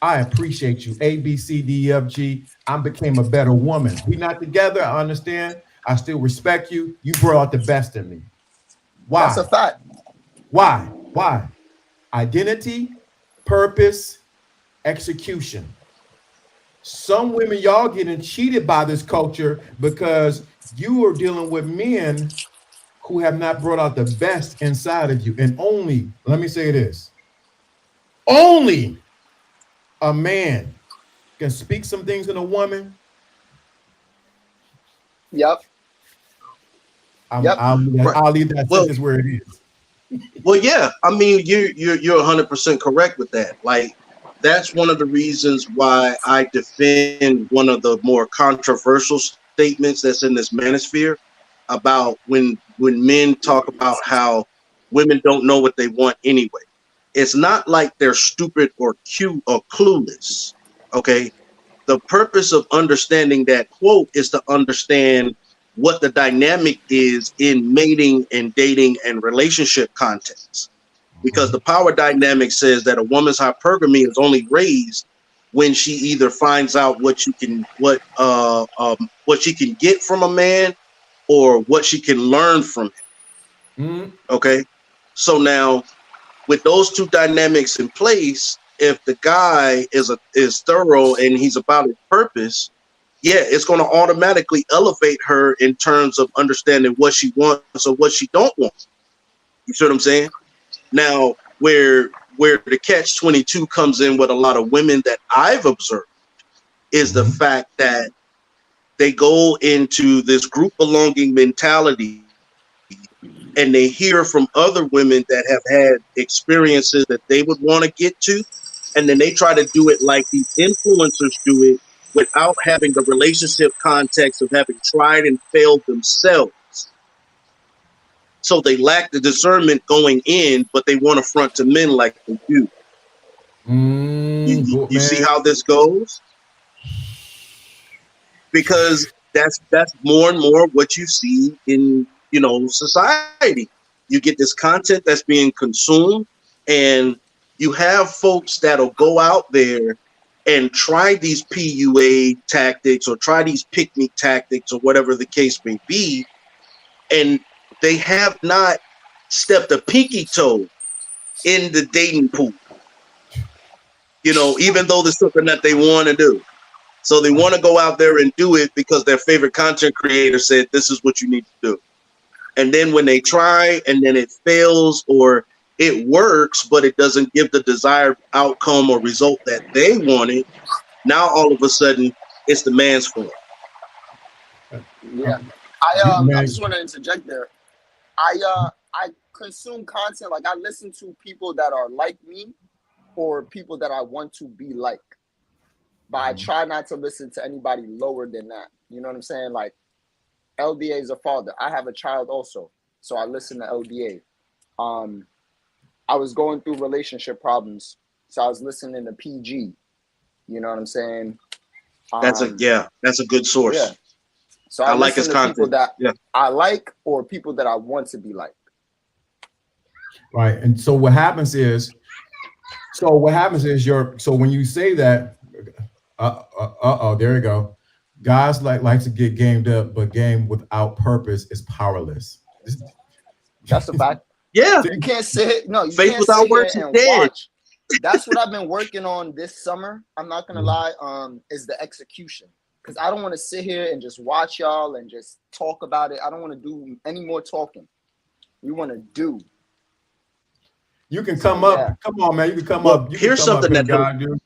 I appreciate you. A, B, C, D, E, F, G. I became a better woman. We're not together. I understand. I still respect you. You brought out the best in me. Why? That's a fact. Why? Why? Identity, purpose, execution. Some women, y'all getting cheated by this culture because you are dealing with men who have not brought out the best inside of you. And only, let me say this, only a man can speak some things in a woman. Yep. I'll leave that sentence where it is. Well, yeah, I mean, you're 100% correct with that. Like, that's one of the reasons why I defend one of the more controversial statements that's in this manosphere about when men talk about how women don't know what they want anyway. It's not like they're stupid or cute or clueless. Okay. The purpose of understanding that quote is to understand what the dynamic is in mating and dating and relationship context. Because the power dynamic says that a woman's hypergamy is only raised when she either finds out what she can get from a man or what she can learn from him. Okay. So now with those two dynamics in place, if the guy is thorough and he's about his purpose, yeah, it's going to automatically elevate her in terms of understanding what she wants or what she don't want. You see what I'm saying? Now, where the catch-22 comes in with a lot of women that I've observed is the fact that they go into this group belonging mentality and they hear from other women that have had experiences that they would want to get to, and then they try to do it like these influencers do it without having the relationship context of having tried and failed themselves. So they lack the discernment going in, but they want to front to men like they do. You see how this goes? Because that's more and more what you see in, you know, society. You get this content that's being consumed, and you have folks that'll go out there and try these PUA tactics or try these pick-me tactics or whatever the case may be, and they have not stepped a pinky toe in the dating pool. You know, even though there's something that they want to do. So they want to go out there and do it because their favorite content creator said, this is what you need to do. And then when they try and then it fails or it works, but it doesn't give the desired outcome or result that they wanted, now all of a sudden it's the man's fault. Yeah. I just want to interject there. I consume content, like I listen to people that are like me or people that I want to be like. But I try not to listen to anybody lower than that. You know what I'm saying? Like LDA is a father. I have a child also. So I listen to LDA. I was going through relationship problems. So I was listening to PG. You know what I'm saying? That's a good source. Yeah. So I like his content. People that I like or people that I want to be like. Right. And so what happens is when you say that, there you go. Guys like to get gamed up, but game without purpose is powerless. That's a fact. Yeah, You can't sit. No, you faith can't without sit here works is and dead. watch. That's what I've been working on this summer. I'm not gonna lie. Is the execution, because I don't want to sit here and just watch y'all and just talk about it. I don't want to do any more talking. We want to do. You can come up. Yeah. Come on, man. You can come Well, up. You here's can come something up here, that God, dude.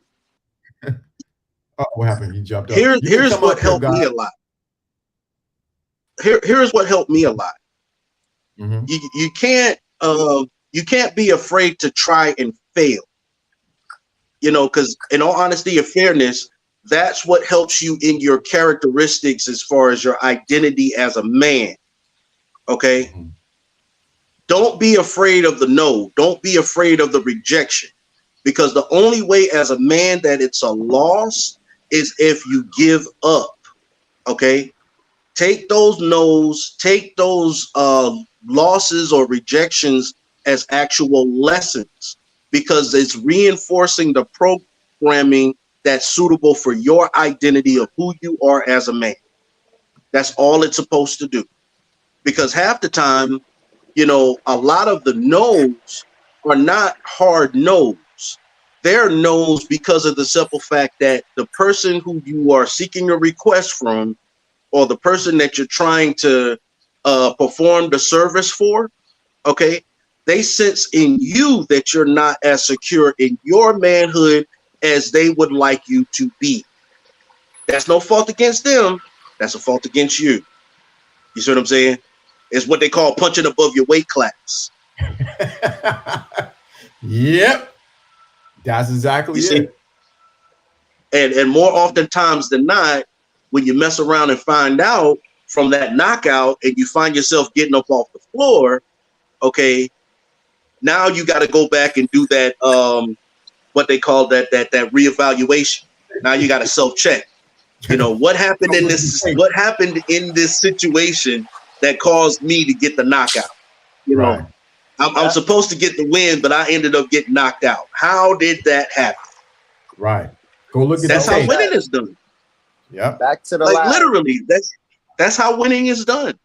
Oh, what happened? He jumped up. here's what helped me a lot. Here's what helped me a lot. Mm-hmm. You can't be afraid to try and fail. You know, because in all honesty and fairness, that's what helps you in your characteristics as far as your identity as a man. Okay. Mm-hmm. Don't be afraid of the no. Don't be afraid of the rejection, because the only way as a man that it's a loss is if you give up. Okay. Take those no's, take those losses or rejections as actual lessons, because it's reinforcing the programming that's suitable for your identity of who you are as a man. That's all it's supposed to do. Because half the time, you know, a lot of the no's are not hard no's. They're no's because of the simple fact that the person who you are seeking a request from, or the person that you're trying to perform the service for, okay, they sense in you that you're not as secure in your manhood as they would like you to be. That's no fault against them. That's a fault against you. You see what I'm saying? It's what they call punching above your weight class. Yep. That's exactly it. And more oftentimes than not, when you mess around and find out from that knockout and you find yourself getting up off the floor, okay, now you got to go back and do that, what they call that reevaluation. Now you got to self-check. You know, what happened in this situation that caused me to get the knockout? You know, Right. I'm supposed to get the win, but I ended up getting knocked out. How did that happen? Right. Go look at That's the how tape. winning is done. Yep. Back to the Like lab. literally, that's how winning is done.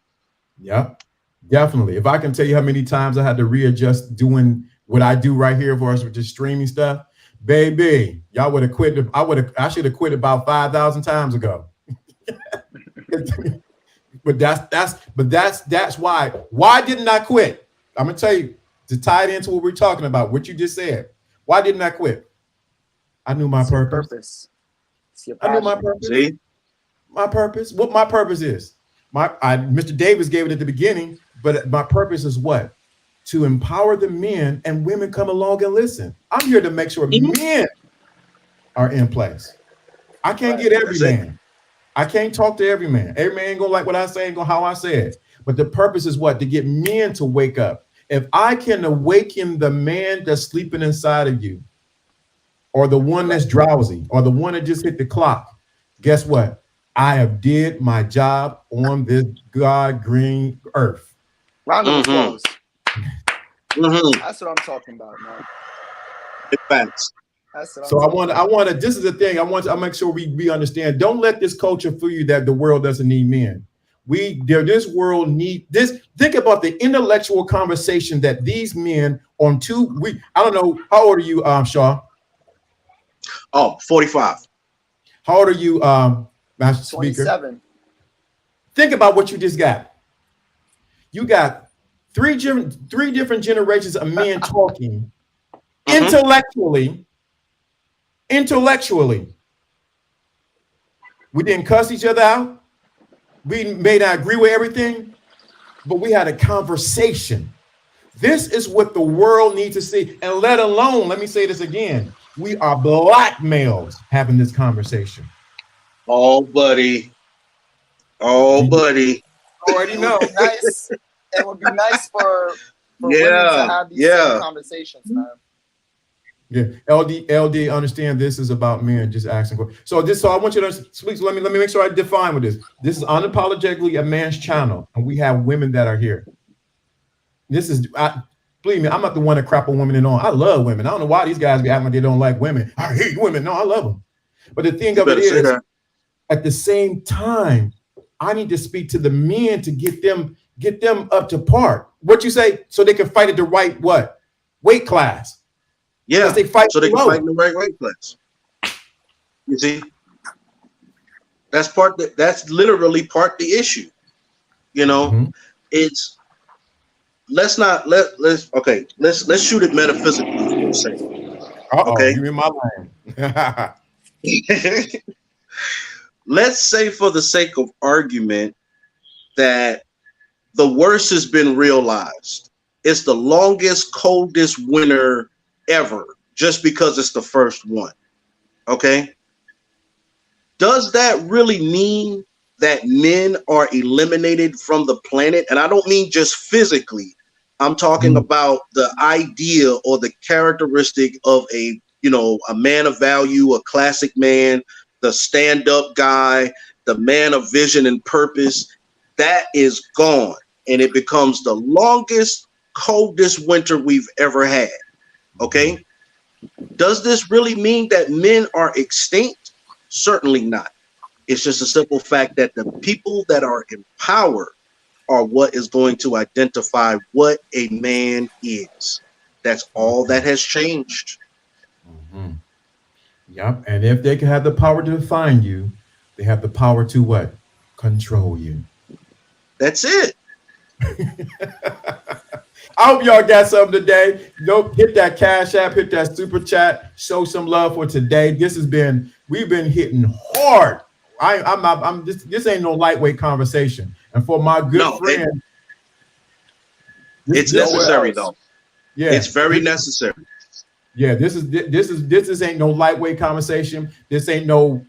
Yep. Definitely. If I can tell you how many times I had to readjust doing what I do right here for us with just streaming stuff, baby, y'all would have quit. I should have quit about 5,000 times ago. But that's why. Why didn't I quit? I'm gonna tell you, to tie it into what we're talking about, what you just said. Why didn't I quit? I knew my It's your purpose. It's your I knew my passion. purpose. See? My purpose. What my purpose is. Mr. Davis gave it at the beginning, but my purpose is what? To empower the men, and women come along and listen. I'm here to make sure men are in place. I can't get every man. I can't talk to every man. Every man ain't gonna like what I say, ain't gonna how I say it. But the purpose is what? To get men to wake up. If I can awaken the man that's sleeping inside of you, or the one that's drowsy, or the one that just hit the clock, guess what? I have did my job on this God green earth. Round of applause. Mm-hmm. That's what I'm talking about, man. Big facts. That's what So I'm talking I want to, this is the thing. I make sure we understand. Don't let this culture fool you that the world doesn't need men. This world need this. Think about the intellectual conversation that these men on I don't know. How old are you, Shaw? Oh, 45. How old are you, Master Speaker? 27. Think about what you just got. You got three different generations of men talking intellectually. We didn't cuss each other out. We may not agree with everything, but we had a conversation. This is what the world needs to see. And let alone, let me say this again, we are black males having this conversation. Oh, buddy. Oh, buddy. Already know. Nice. It would be nice for women to have these same conversations, man. Yeah, LD, understand this is about men just asking. So I want you to speak. So let me make sure I define with this. This is unapologetically a man's channel, and we have women that are here. This is, believe me, I'm not the one to crap a woman in on. I love women. I don't know why these guys be acting like they don't like women. I hate women. No, I love them. But the thing of it is, At the same time, I need to speak to the men to get them up to par. What you say? So they can fight at the right what weight class? Because Yeah, they fight so they can fight low. in the right weight class. You see, that's literally part the issue. You know, Mhm. it's let's not let's okay, let's shoot it metaphysically for a second. Uh-oh, Okay. you in my lane. Let's say for the sake of argument that the worst has been realized. It's the longest, coldest winter ever, just because it's the first one. Okay. Does that really mean that men are eliminated from the planet? And I don't mean just physically. I'm talking Mm, about the idea or the characteristic of a man of value, a classic man, the stand-up guy, the man of vision and purpose. That is gone. And it becomes the longest, coldest winter we've ever had. mhm. Okay. Does this really mean that men are extinct? Certainly not. It's just a simple fact that the people that are in power are what is going to identify what a man is. That's all that has changed. Mhm. Yep. And if they can have the power to define you, they have the power to what? Control you. That's it. I hope y'all got something today. Hit that cash app, hit that super chat, show some love for today. We've been hitting hard. I'm not, I'm this ain't no lightweight conversation. And for my good No, friend, it's this Nowhere necessary else. though. yeah, It's very necessary. yeah, this ain't no lightweight conversation. This ain't no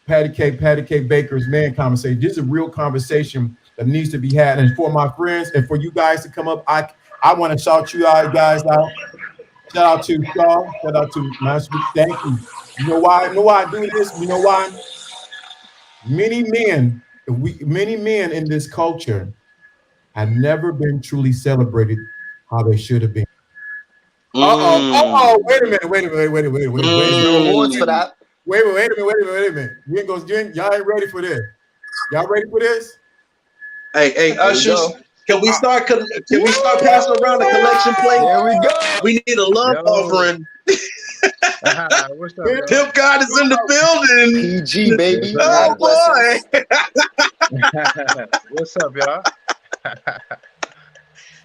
patty cake baker's man conversation. This is a real conversation that needs to be had. And for my friends and for you guys to come up, I want to shout you guys out. Shout out to Shaw. Shout out to Master. Thank you. You know why? You know why I do this? You know why? Many men, many men in this culture have never been truly celebrated how they should have been. Uh-oh. Uh-oh. Mm, Wait a minute. Wait a minute. Wait a minute. Wait a minute. Wait a There's minute. no awards for mm. that. Wait a minute. Wait a minute. Wait a minute. Wait a minute. Y'all ain't ready for this. Y'all ready for this? Hey, Here we ushers, go. Uh, can we start passing around the collection plate? Here we go. We need a love Yo, offering. what's up, y'all? Pimp God is in the building. PG Yes, baby. Oh Mad sir. blessings. boy. What's up, y'all?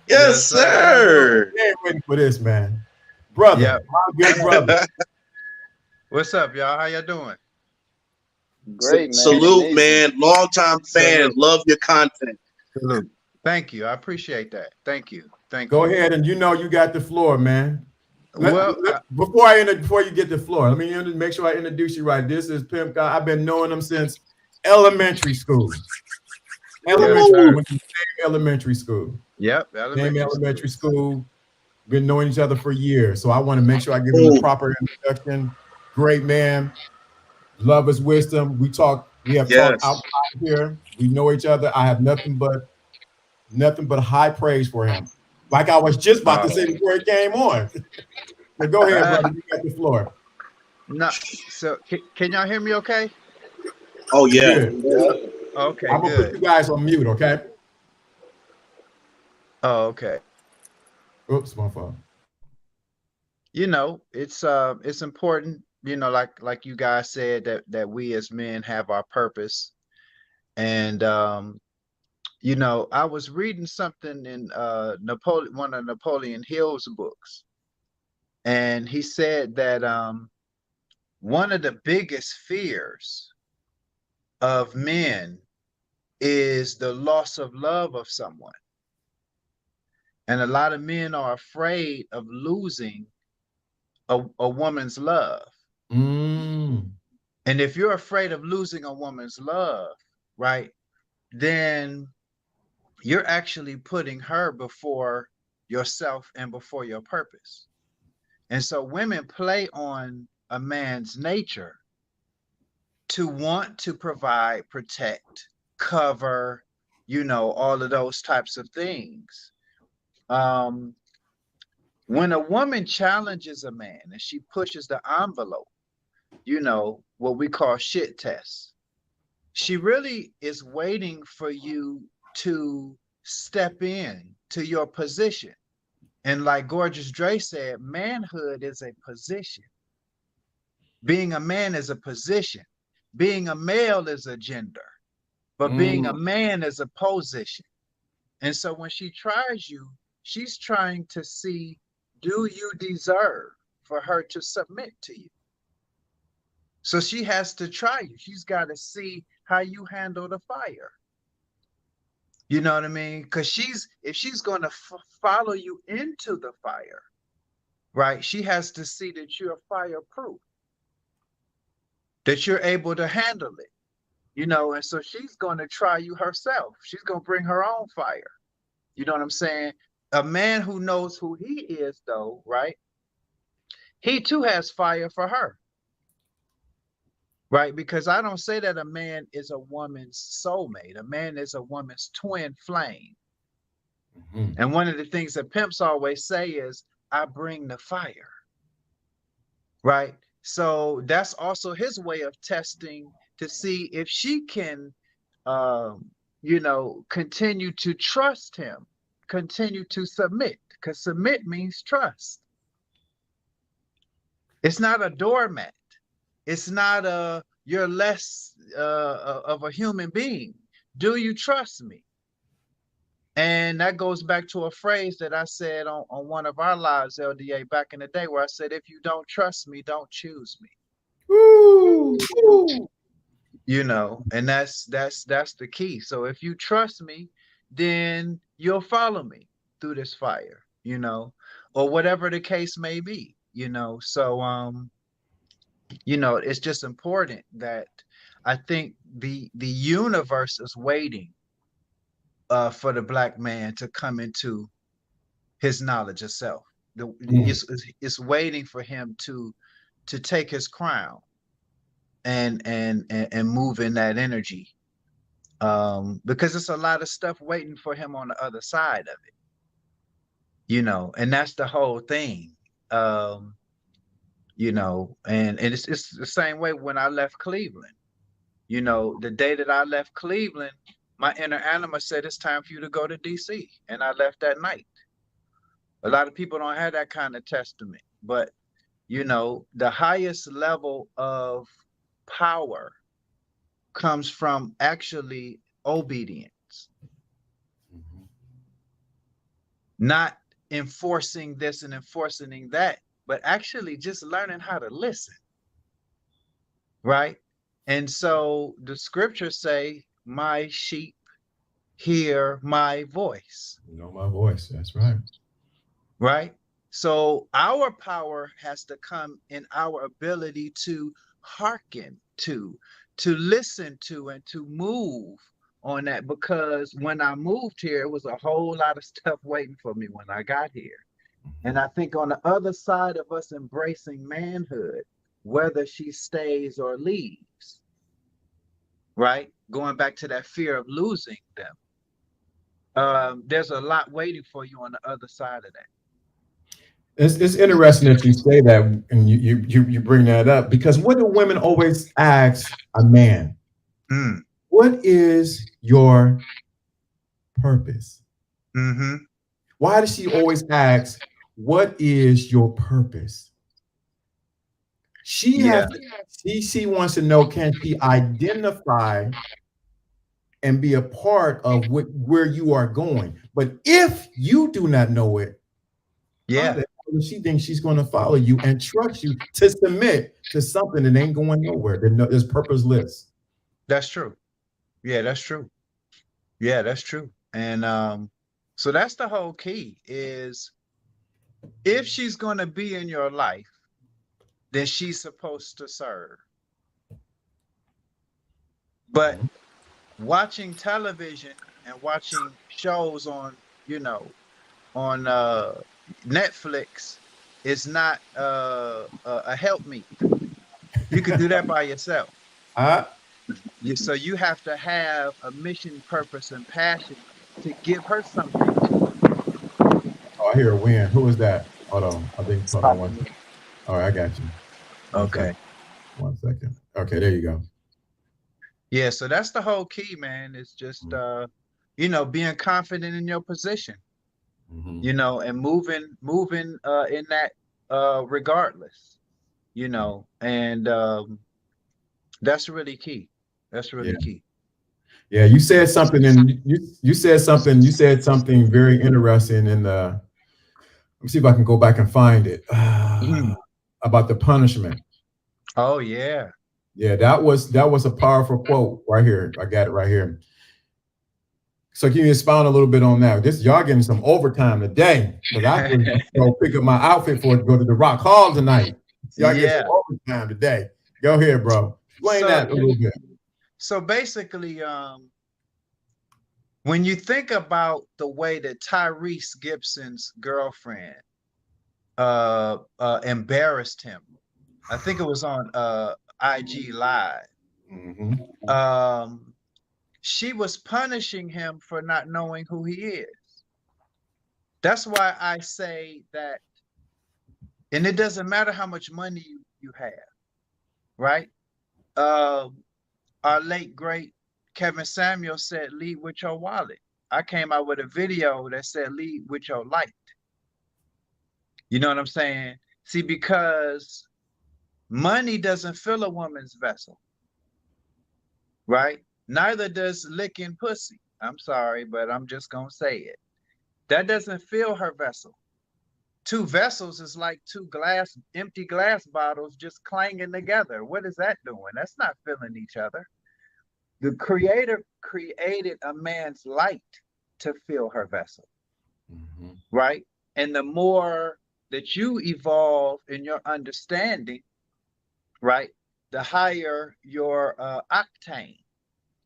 Yes, Yes, sir. How y'all doing? sir. we ain't ready for this, man. Brother, Yep. my good brother. What's up, y'all? How y'all doing? Great, man. Salute, Amazing. man. Longtime fan. Salute. Love your content. Salute. Thank you. I appreciate that. Thank you. Thank Go you. ahead and you got the floor, man. Well, Before you get the floor, let me make sure I introduce you right. This is Pimp Guy. I've been knowing him since elementary school. yes, Elementary, we sir. Ooh. went to the same elementary school. Yep. Same Elementary elementary school. school. Been knowing each other for years. So I want to make sure I give him the Ooh. proper introduction. Great man. Love his wisdom. We have talked Yes. outside here. We know each other. I have nothing but high praise for him. Like I was just about to say Uh, before he came on. So go ahead, brother. You got the floor. no. So, can y'all hear me? Okay. Oh You're yeah. good. Yep. Okay. I'm gonna put Good. you guys on mute, okay? Oh, okay. Oops, my fault. It's important. Like you guys said that we as men have our purpose, and I was reading something in one of Napoleon Hill's books, and he said that one of the biggest fears of men is the loss of love of someone. And a lot of men are afraid of losing a woman's love. Mm, And if you're afraid of losing a woman's love, right, then you're actually putting her before yourself and before your purpose. And so women play on a man's nature to want to provide, protect, cover, all of those types of things. Um, when a woman challenges a man and she pushes the envelope, what we call shit tests. She really is waiting for you to step in to your position. And like Gorgeous Dre said, manhood is a position. Being a man is a position. Being a male is a gender. But being a man is a position. And so when she tries you, she's trying to see, do you deserve for her to submit to you? So she has to try you. She's got to see how you handle the fire. You know what I mean? Because if she's going to follow you into the fire, right, she has to see that you're fireproof, that you're able to handle it. And so she's going to try you herself. She's going to bring her own fire. You know what I'm saying? A man who knows who he is, though, right? He too has fire for her, right? Because I don't say that a man is a woman's soulmate. A man is a woman's twin flame. Mm-hmm. And one of the things that pimps always say is, I bring the fire, right? So that's also his way of testing to see if she can, continue to trust him, continue to submit, because submit means trust. It's not a doormat. It's not you're less of a human being. Do you trust me? And that goes back to a phrase that I said on one of our lives, LDA, back in the day, where I said, if you don't trust me, don't choose me. Ooh, ooh. And that's the key. So if you trust me, then you'll follow me through this fire, or whatever the case may be, So, it's just important that I think the universe is waiting for the Black man to come into his knowledge of self. It's waiting for him to take his crown and move in that energy, because it's a lot of stuff waiting for him on the other side of it, and that's the whole thing. And it's the same way when I left Cleveland. The day that I left Cleveland, my inner anima said it's time for you to go to DC, and I left that night. A lot of people don't have that kind of testament, but the highest level of power comes from actually obedience, not enforcing this and enforcing that, but actually just learning how to listen, right? And so the scriptures say, my sheep hear my voice. My voice, that's right. Right? So our power has to come in our ability to hearken to listen to, and to move on that. Because when I moved here, it was a whole lot of stuff waiting for me when I got here. And I think on the other side of us embracing manhood, whether she stays or leaves, right? Going back to that fear of losing them, there's a lot waiting for you on the other side of that. It's interesting that you say that, and you bring that up, because what do women always ask a man? What is your purpose? Mm-hmm. Why does she always ask, what is your purpose? She wants to know, can she identify and be a part of where you are going? But if you do not know it, she thinks she's going to follow you and trust you to submit to something that ain't going nowhere, that is purposeless. That's true. Yeah, that's true. Yeah, that's true. And so that's the whole key, is if she's going to be in your life, then she's supposed to serve. But watching television and watching shows on Netflix is not a helpmeet. You can do that by yourself. So you have to have a mission, purpose, and passion to give her something. Oh, I hear a wind. Who is that? Hold on. I think hold on one. All right, I got you. Okay. 1 second. Okay, there you go. Yeah, so that's the whole key, man. It's just being confident in your position, Mm-hmm. and moving in that regardless, and that's really key. That's Yeah. really key. Yeah, you said something, and you said something very interesting in the. Let me see if I can go back and find it. Mhm. About the punishment. Oh yeah. Yeah, that was a powerful quote right here. I got it right here. So can you expound a little bit on that? This y'all getting some overtime today because I have to go pick up my outfit for it to go to the Rock Hall tonight. Y'all get some Yeah. overtime today. Go ahead, bro. Explain So that a little bit. so basically, when you think about the way that Tyrese Gibson's girlfriend embarrassed him, I think it was on IG Live. Hmm. Um, she was punishing him for not knowing who he is. That's why I say that, and it doesn't matter how much money you have, right? Our late great Kevin Samuel said, "Lead with your wallet." I came out with a video that said, "Lead with your light." You know what I'm saying? See, because money doesn't fill a woman's vessel, right? Neither does licking pussy. I'm sorry, but I'm just gonna say it. That doesn't fill her vessel. Two vessels is like two empty glass bottles just clanging together. What is that doing? That's not filling each other. The creator created a man's light to fill her vessel, Hmm. right? And the more that you evolve in your understanding, right, the higher your octane,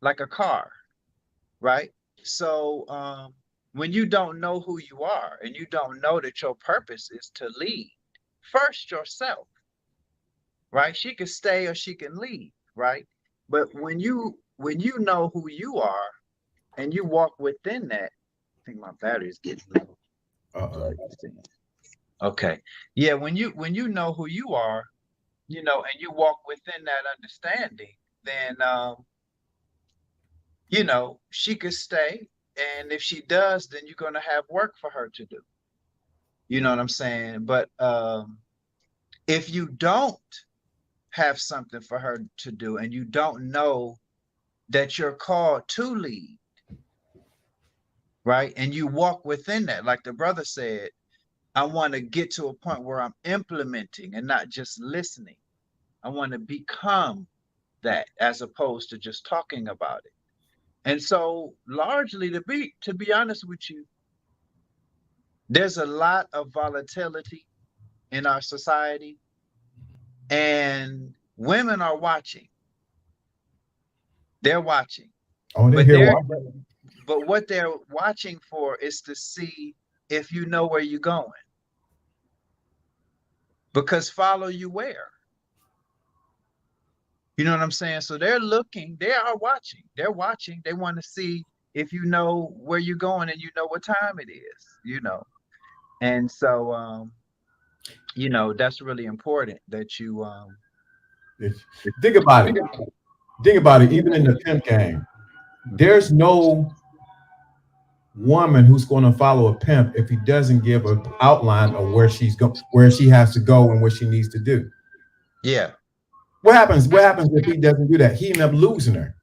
like a car, right? So when you don't know who you are and you don't know that your purpose is to lead, first yourself, right? She can stay or she can leave, right? But when you know who you are and you walk within that, I think my battery's getting low. Uh-oh. Okay. Yeah, when you know who you are, and you walk within that understanding, then she could stay. And if she does, then you're gonna have work for her to do. You know what I'm saying? But if you don't have something for her to do and you don't know that you're called to lead, right? And you walk within that, like the brother said, I want to get to a point where I'm implementing and not just listening. I want to become that as opposed to just talking about it. And so largely to be honest with you, there's a lot of volatility in our society and women are watching. They're watching. Oh, they But hear they're what? but what they're watching for is to see if you know where you're going. Because follow you where? You know what I'm saying? So they're looking, they are watching. They're watching. They want to see if you know where you're going and you know what time it is. And so that's really important that you Think about it. Think about it. Even in the pimp game, there's no woman who's going to follow a pimp if he doesn't give an outline of where she has to go and what she needs to do. yeah. What happens? What happens if he doesn't do that? He end up losing her.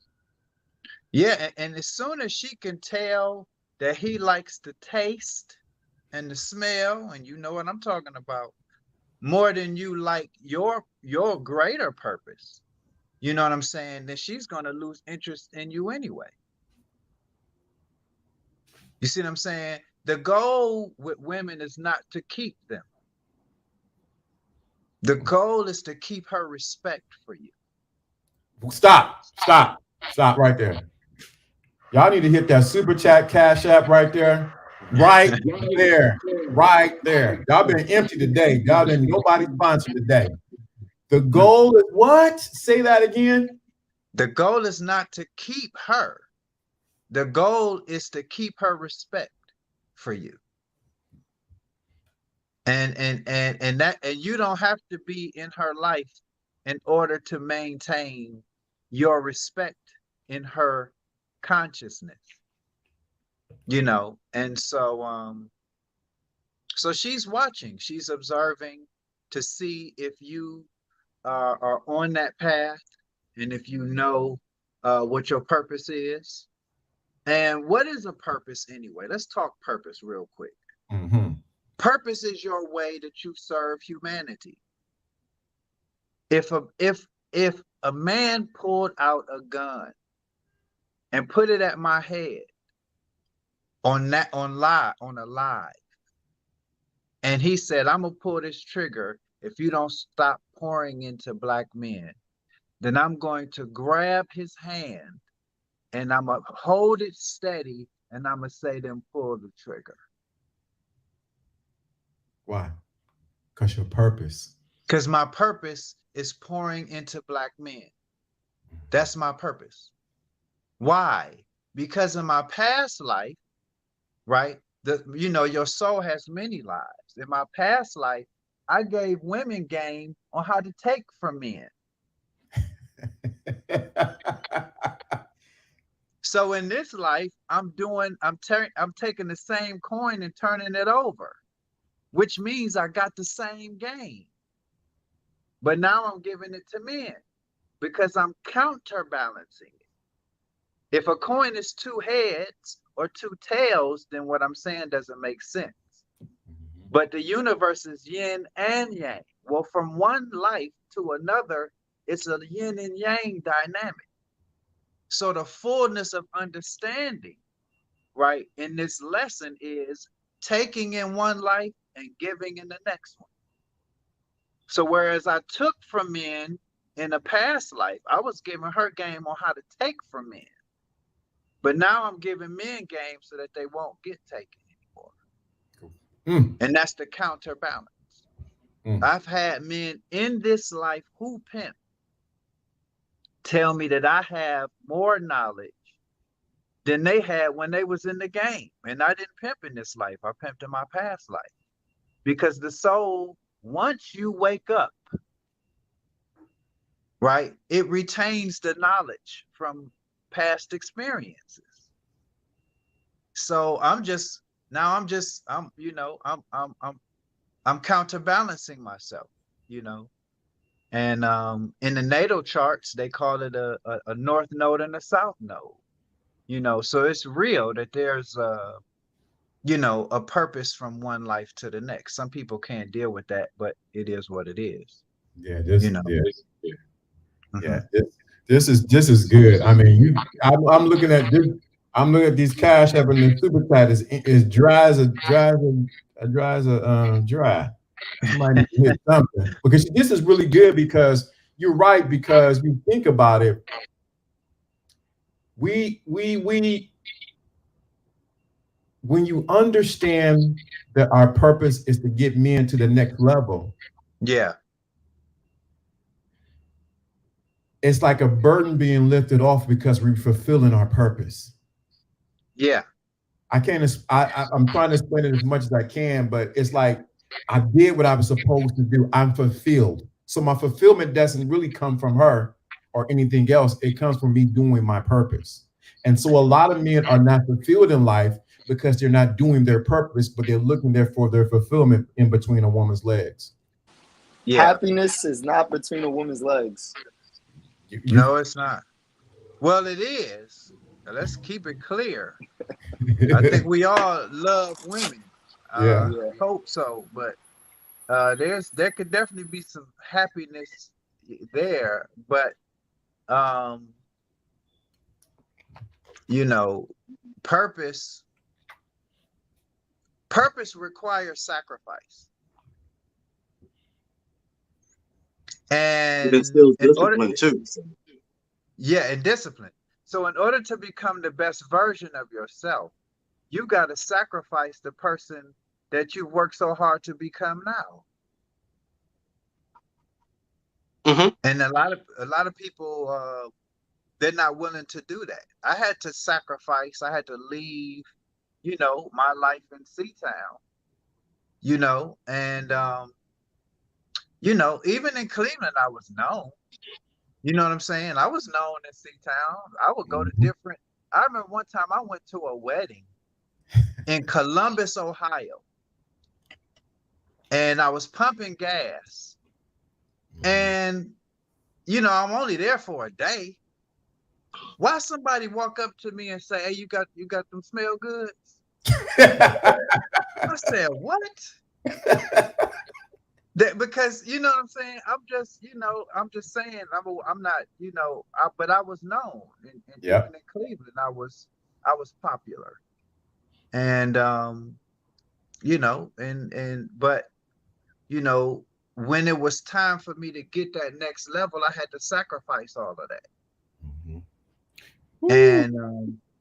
Yeah, and as soon as she can tell that he likes the taste and the smell, and you know what I'm talking about, more than you like your greater purpose, you know what I'm saying, then she's gonna lose interest in you anyway. You see what I'm saying? The goal with women is not to keep them. The goal is to keep her respect for you. Stop, stop, stop right there. Y'all need to hit that super chat cash app right there. Right there. Right there. Y'all been empty today. Y'all been nobody sponsored today. The goal is what? Say that again. The goal is not to keep her. The goal is to keep her respect for you. And you don't have to be in her life in order to maintain your respect in her consciousness, and so she's watching, she's observing to see if you are on that path, and if you know what your purpose is. And what is a purpose anyway? Let's talk purpose real quick. Mm-hmm. Purpose is your way that you serve humanity. If a man pulled out a gun and put it at my head on a live, and he said, I'm gonna pull this trigger if you don't stop pouring into black men, then I'm going to grab his hand and I'm gonna hold it steady and I'm gonna say, then pull the trigger. Why? Because your purpose. Because my purpose is pouring into black men. That's my purpose. Why? Because in my past life, right? Your soul has many lives. In my past life, I gave women game on how to take from men. So in this life, I'm taking the same coin and turning it over, which means I got the same game. But now I'm giving it to men because I'm counterbalancing it. If a coin is two heads or two tails, then what I'm saying doesn't make sense. But the universe is yin and yang. Well, from one life to another, it's a yin and yang dynamic. So the fullness of understanding, right, in this lesson is taking in one life and giving in the next one. So whereas I took from men in a past life, I was giving her game on how to take from men. But now I'm giving men game so that they won't get taken anymore. And that's the counterbalance. I've had men in this life who pimp tell me that I have more knowledge than they had when they was in the game. And I didn't pimp in this life. I pimped in my past life. Because the soul, once you wake up, right, it retains the knowledge from past experiences. So I'm counterbalancing myself, and in the natal charts, they call it a north node and a south node, so it's real that there's a purpose from one life to the next. Some people can't deal with that, but it is what it is. Yeah, this this is good. I mean, I'm looking at this. I'm looking at these cash app and the super chat is dry as a dry. Somebody need to hit something, because this is really good, because you're right, because you think about it. We when you understand that our purpose is to get men to the next level. Yeah. It's like a burden being lifted off because we're fulfilling our purpose. Yeah. I'm trying to explain it as much as I can, but it's like I did what I was supposed to do. I'm fulfilled. So my fulfillment doesn't really come from her or anything else. It comes from me doing my purpose. And so a lot of men are not fulfilled in life because they're not doing their purpose, but they're looking there for their fulfillment in between a woman's legs. Yeah. Happiness is not between a woman's legs. No, it's not. Well, it is. Let's keep it clear. I think we all love women. Yeah. Hope so, but there could definitely be some happiness there, but purpose requires sacrifice. And it's still discipline too. Yeah, and discipline. So in order to become the best version of yourself, you got to sacrifice the person that you work so hard to become now. Mm-hmm. And a lot of people, they're not willing to do that. I had to sacrifice. I had to leave, my life in Seatown, and you know, even in Cleveland, I was known. You know what I'm saying? I was known in C-Town. I would go to Mhm. different. I remember one time I went to a wedding in Columbus, Ohio, and I was pumping gas. And, you know, I'm only there for a day. Why somebody walk up to me and say, "Hey, you got them smell goods?" I said, "What?" That because you know what I'm saying. I'm just, you know, I'm just saying. I'm not, you know. But I was known, and even Yep. in Cleveland, I was popular, and you know, but you know, when it was time for me to get that next level, I had to sacrifice all of that, Mhm.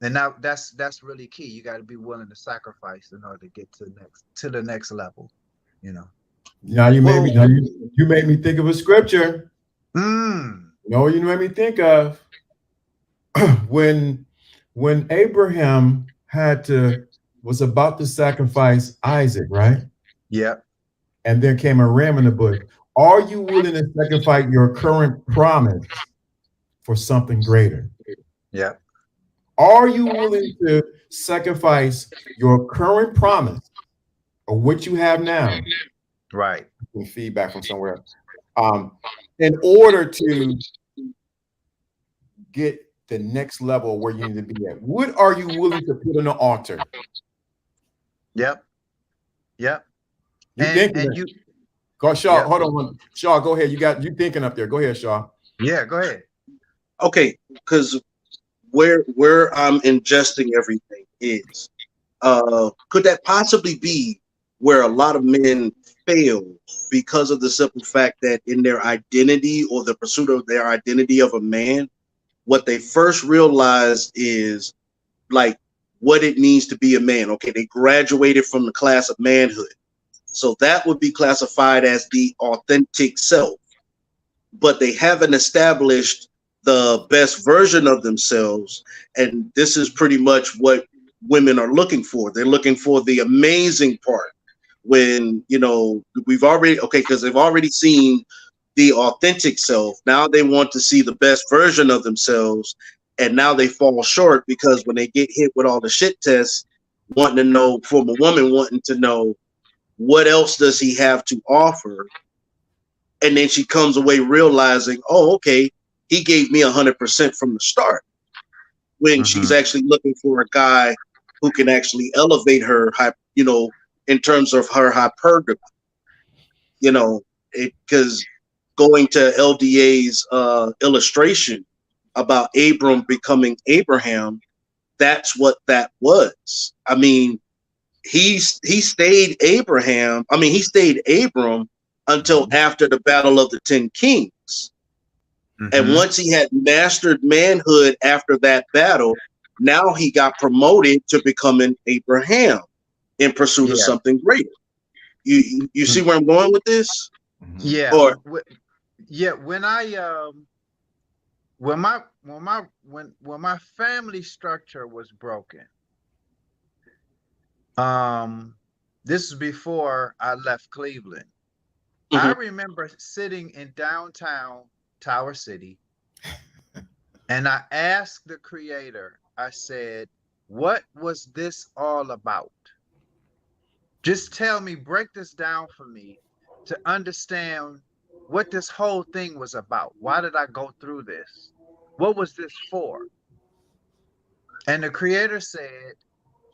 and now that's really key. You got to be willing to sacrifice in order to get to the next level, you know. Now you made Well, me you made me think of a scripture. mm, You know what you made me think of? when Abraham was about to sacrifice Isaac, right? yep, And there came a ram in the bush. Are you willing to sacrifice your current promise for something greater? yep, Are you willing to sacrifice your current promise or what you have now? right. Feedback from somewhere. Um, in order to get the next level where you need to be at, what are you willing to put on the altar? Yep, yep. You thinking And that? you, Go, Shaw. yep, Hold on, Shaw. Go ahead. You thinking up there? Go ahead, Shaw. yeah. Go ahead. Okay, because where I'm ingesting everything is, could that possibly be where a lot of men fail because of the simple fact that in their identity or the pursuit of their identity of a man, what they first realize is like what it means to be a man. Okay, they graduated from the class of manhood. So that would be classified as the authentic self, but they haven't established the best version of themselves. And this is pretty much what women are looking for. They're looking for the amazing part when, you know, we've already, okay, because they've already seen the authentic self. Now they want to see the best version of themselves. And now they fall short because when they get hit with all the shit tests, wanting to know from a woman, wanting to know what else does he have to offer, and then she comes away realizing, oh, okay, he gave me 100% from the start. When she's Hmm. actually looking for a guy who can actually elevate her, you know, in terms of her hypergamy, you know, because going to LDA's illustration about Abram becoming Abraham, that's what that was. I mean, he stayed Abraham. I mean, he stayed Abram until Mhm. after the Battle of the Ten Kings. And Hmm. once he had mastered manhood after that battle, now he got promoted to becoming Abraham in pursuit of Yeah. something greater. You see where I'm going with this? Mhm. Yeah. Or Yeah. When I when my family structure was broken, um, this is before I left Cleveland. I mhm, remember sitting in downtown Tower City, and I asked the creator, I said, "What was this all about? Just tell me, break this down for me to understand what this whole thing was about. Why did I go through this? What was this for?" And the creator said,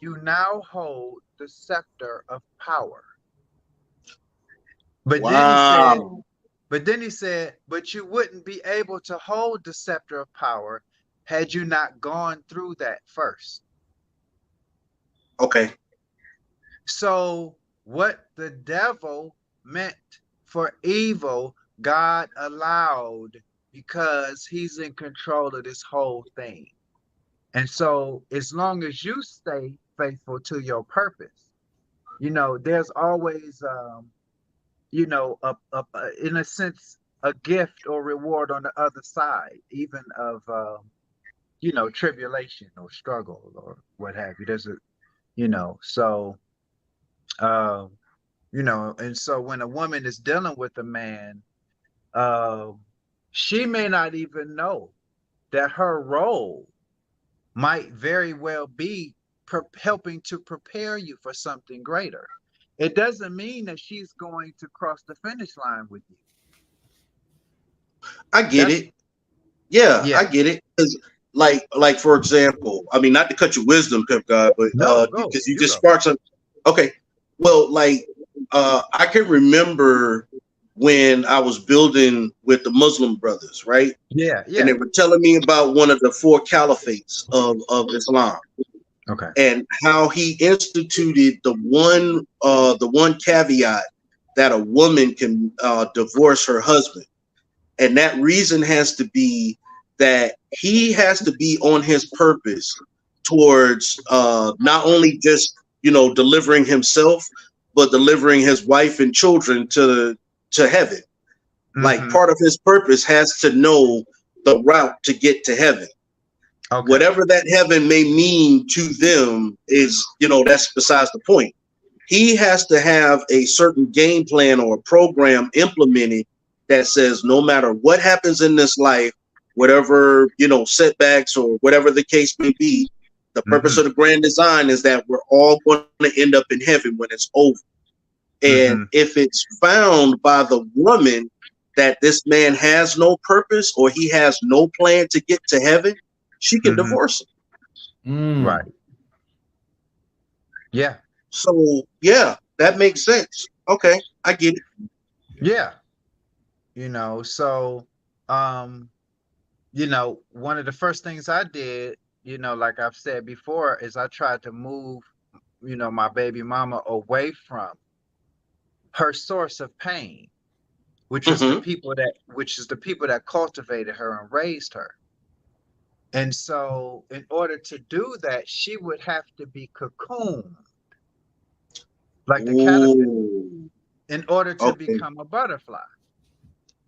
"You now hold the scepter of power." But then he said, wow. but you wouldn't be able to hold the scepter of power had you not gone through that first. Okay. So, what the devil meant for evil, God allowed because he's in control of this whole thing. And so, as long as you stay faithful to your purpose, you know, there's always, you know, in a sense, a gift or reward on the other side, even of, you know, tribulation or struggle or what have you. There's a, you know, so, um, And so when a woman is dealing with a man, uh, she may not even know that her role might very well be helping to prepare you for something greater. It doesn't mean that she's going to cross the finish line with you. I get That's it. Yeah, I yeah. get it. 'Cause like for example, I mean, not to cut your wisdom, Pimp God, but No, go. because you You just go. sparked some. Okay, well, like I can remember when I was building with the Muslim brothers, right? Yeah, And they yeah. were telling me about one of the four caliphates of Islam Okay. and how he instituted the one caveat that a woman can divorce her husband, and that reason has to be that he has to be on his purpose towards not only just delivering himself, but delivering his wife and children to heaven. Like Mm-hmm. part of his purpose has to know the route to get to heaven. Okay. Whatever that heaven may mean to them is, that's besides the point. He has to have a certain game plan or a program implemented that says no matter what happens in this life, whatever, setbacks or whatever the case may be, the purpose Mm-hmm. of the grand design is that we're all going to end up in heaven when it's over. And Mm-hmm. if it's found by the woman that this man has no purpose or he has no plan to get to heaven, she can Mm-hmm. divorce him. Mm. Right. Yeah. So yeah, that makes sense. Okay, I get it. Yeah. So one of the first things I did, like I've said before, is I tried to move, my baby mama away from her source of pain, which is the Mm-hmm. people that cultivated her and raised her. And so in order to do that, she would have to be cocooned like the caterpillar Ooh. in order to Okay. become a butterfly.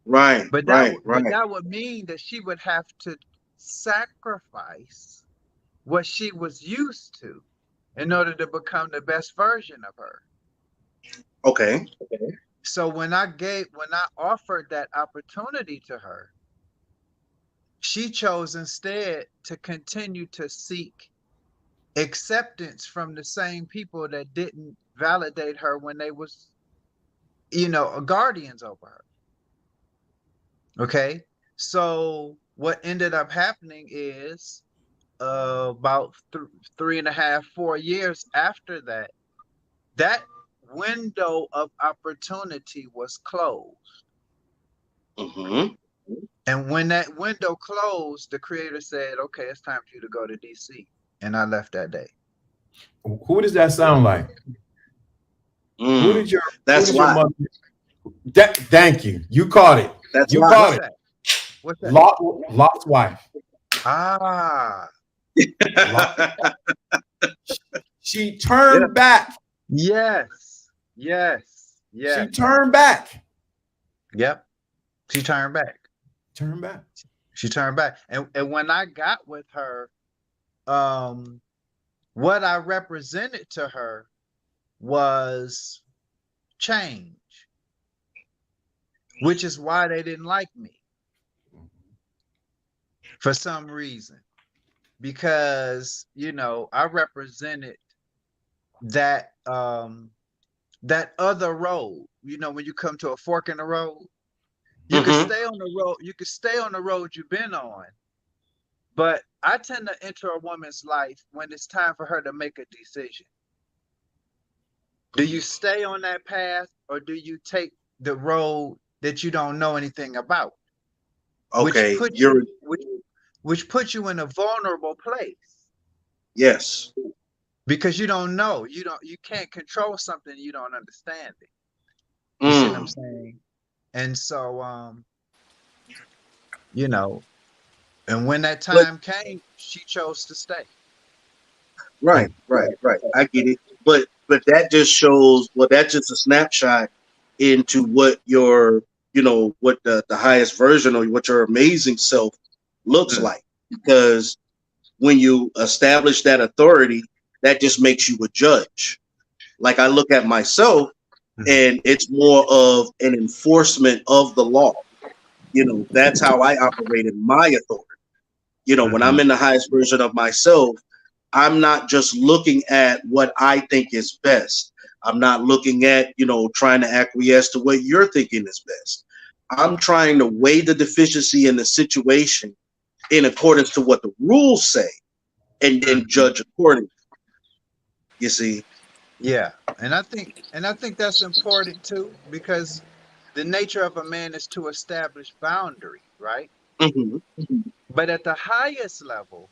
Right. But Right. Right. that would mean that she would have to sacrifice what she was used to in order to become the best version of her. Okay. So when I offered that opportunity to her, she chose instead to continue to seek acceptance from the same people that didn't validate her when they was, guardians over her. Okay. So what ended up happening is about 3.5, 4 years after that, that window of opportunity was closed. Mm-hmm. And when that window closed, the creator said, okay, it's time for you to go to DC. And I left that day. Who does that sound like? Who Mm. did your That's Lot. mother? Thank you. You caught it. That's You Lot. caught What's it. that? What's that? Lot's wife. Ah, Lot. She turned back. yes, yes, yes. She turned back. Yep. She turned back. Turn back. She turned back. And when I got with her, what I represented to her was change, which is why they didn't like me for some reason. Because, I represented that that other road. When you come to a fork in the road, you can Mm-hmm. stay on the road, you've been on. But I tend to enter a woman's life when it's time for her to make a decision. Do you stay on that path or do you take the road that you don't know anything about? Okay. Which puts you in a vulnerable place Yes. because you don't know. You can't control something you don't understand it. You see what I'm saying? And so and when that time came, she chose to stay. Right. I get it. But that just shows, well, that's just a snapshot into what your, what the highest version or what your amazing self looks like. Because when you establish that authority, that just makes you a judge. Like I look at myself, and it's more of an enforcement of the law. That's how I operate in my authority. When I'm in the highest version of myself, I'm not just looking at what I think is best. I'm not looking at, trying to acquiesce to what you're thinking is best. I'm trying to weigh the deficiency in the situation in accordance to what the rules say and then judge accordingly. You see? Yeah, and I think that's important too, because the nature of a man is to establish boundary, right? Mm-hmm. But at the highest level,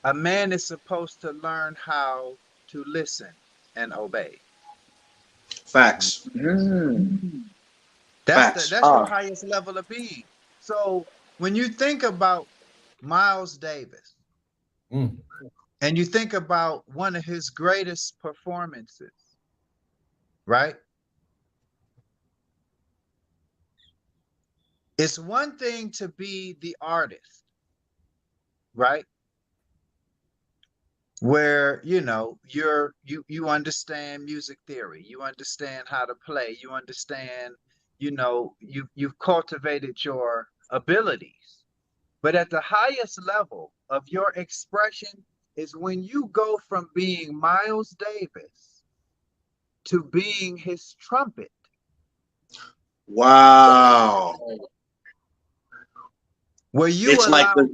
a man is supposed to learn how to listen and obey. Facts. That's Facts. your highest level of being. So when you think about Miles Davis, and you think about one of his greatest performances, right? It's one thing to be the artist, right? Where you understand music theory, you understand how to play, you understand, you've cultivated your abilities. But at the highest level of your expression is when you go from being Miles Davis to being his trumpet. Wow. Where you It's like allow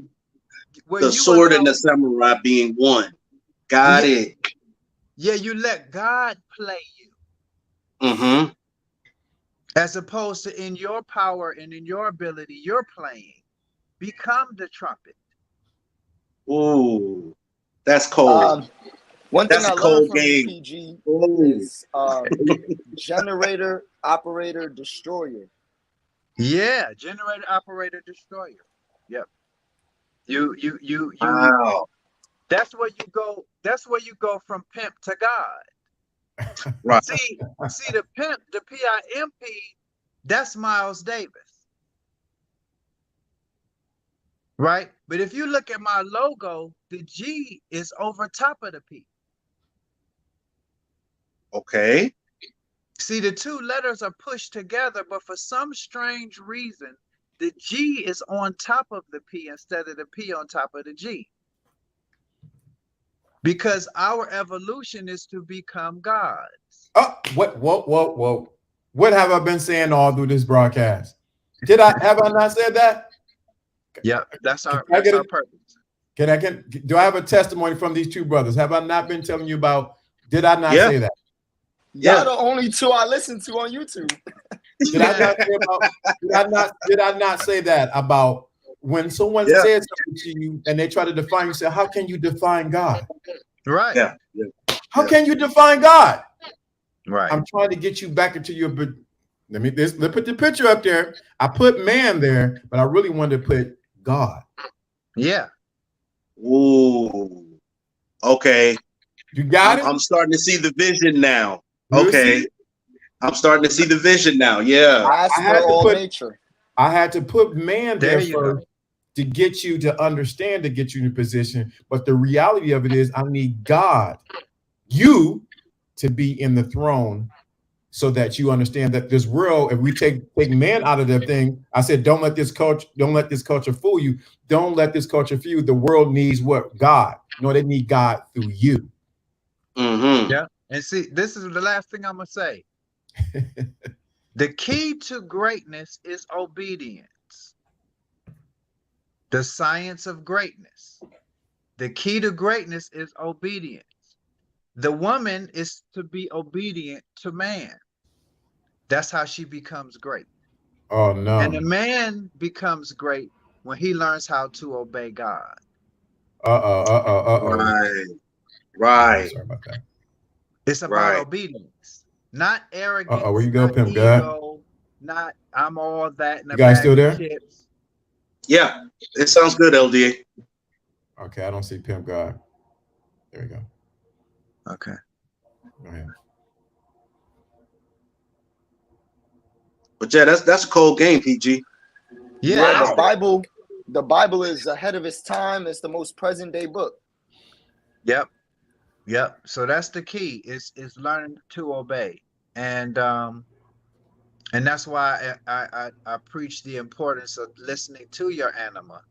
the sword and the samurai being one. Got it. Yeah, you let God play you. Mm-hmm. As opposed to in your power and in your ability, you're playing. Become the trumpet. Ooh, that's cold. One That's thing a I learned cold from you, game. PG, is generator, operator, destroyer. Yeah, generator, operator, destroyer. Yep. You. Wow. That's where you go. That's where you go from pimp to God. Right. See the pimp, the PIMP. That's Miles Davis, right? But if you look at my logo, the G is over top of the P. Okay. See, the two letters are pushed together, but for some strange reason, the G is on top of the P instead of the P on top of the G. Because our evolution is to become gods. Oh, what? Whoa. What have I been saying all through this broadcast? Have I not said that? Yeah, that's our purpose. Do I have a testimony from these two brothers? Have I not been telling you about? Did I not say that? Y'all the only two I listen to on YouTube. Did I not say that about when someone says something to you and they try to define you? Say, how can you define God? Right. Yeah. How can you define God? Right. I'm trying to get you back into your. Let's put the picture up there. I put man there, but I really wanted to put God. Yeah. Ooh. Okay. You got it? I'm starting to see the vision now. Okay. I'm starting to see the vision now. Yeah. I had to put man there first go. to get you to understand, to get you in a position. But the reality of it is I need God, you, to be in the throne so that you understand that this world, if we take man out of the thing, I said, don't let this culture fool you. Don't let this culture fool you. The world needs what? God. No, they need God through you. Mm-hmm. Yeah. And see, this is the last thing I'm going to say. The key to greatness is obedience. The science of greatness. The key to greatness is obedience. The woman is to be obedient to man. That's how she becomes great. Oh, no. And the man becomes great when he learns how to obey God. Right. Sorry about that. It's about obedience, not arrogance. Where you go, Pimp ego, not I'm all that in a you guys bag still of there? chips. Yeah, it sounds good, LDA. Okay, I don't see Pimp God. There we go. Okay. Go ahead. But yeah, that's a cold game, PG. Yeah. Wow. The Bible is ahead of its time. It's the most present day book. Yep. So that's the key, is learning to obey. And that's why I preach the importance of listening to your anima,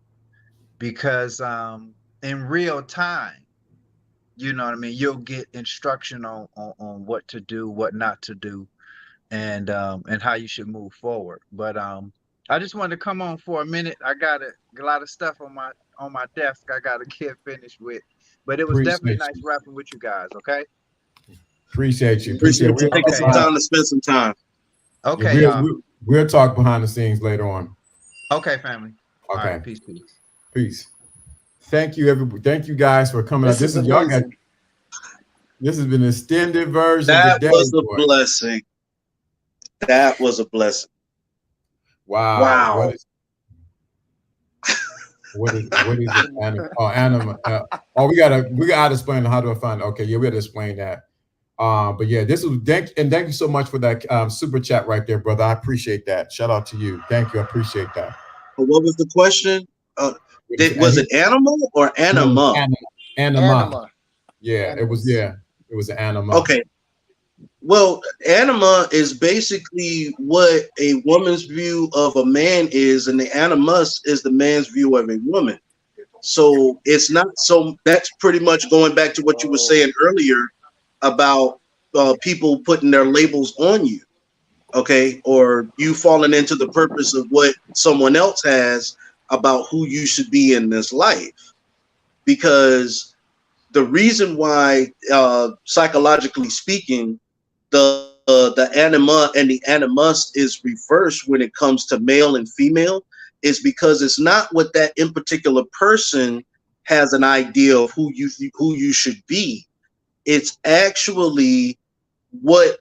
because in real time, you know what I mean, you'll get instruction on what to do, what not to do, and how you should move forward. But I just wanted to come on for a minute. I got a lot of stuff on my desk I gotta get finished with. But it was definitely Appreciate nice you. rapping with you guys, okay? Appreciate you. Appreciate Appreciate you it. taking some Okay, time to spend some time. Yeah, okay, y'all. we'll talk behind the scenes later on. Okay, family. All Okay. right, peace. Peace. Thank you, everybody. Thank you guys for coming out. This is y'all got. amazing. This has been an extended version That today. was a boy. blessing. That was a blessing. Wow. Wow. What is it? Anima. We gotta explain how do I find it. Okay, yeah, we gotta explain that. But yeah, thank you so much for that super chat right there, brother. I appreciate that. Shout out to you. Thank you. I appreciate that. What was the question? Was it animal or anima? Anima. Yeah, Animals. it was an anima. Okay. Well, anima is basically what a woman's view of a man is, and the animus is the man's view of a woman. So it's not so. That's pretty much going back to what you were saying earlier about people putting their labels on you, okay, or you falling into the purpose of what someone else has about who you should be in this life. Because the reason why, psychologically speaking, the anima and the animus is reversed when it comes to male and female is because it's not what that in particular person has an idea of who you should be. It's actually what,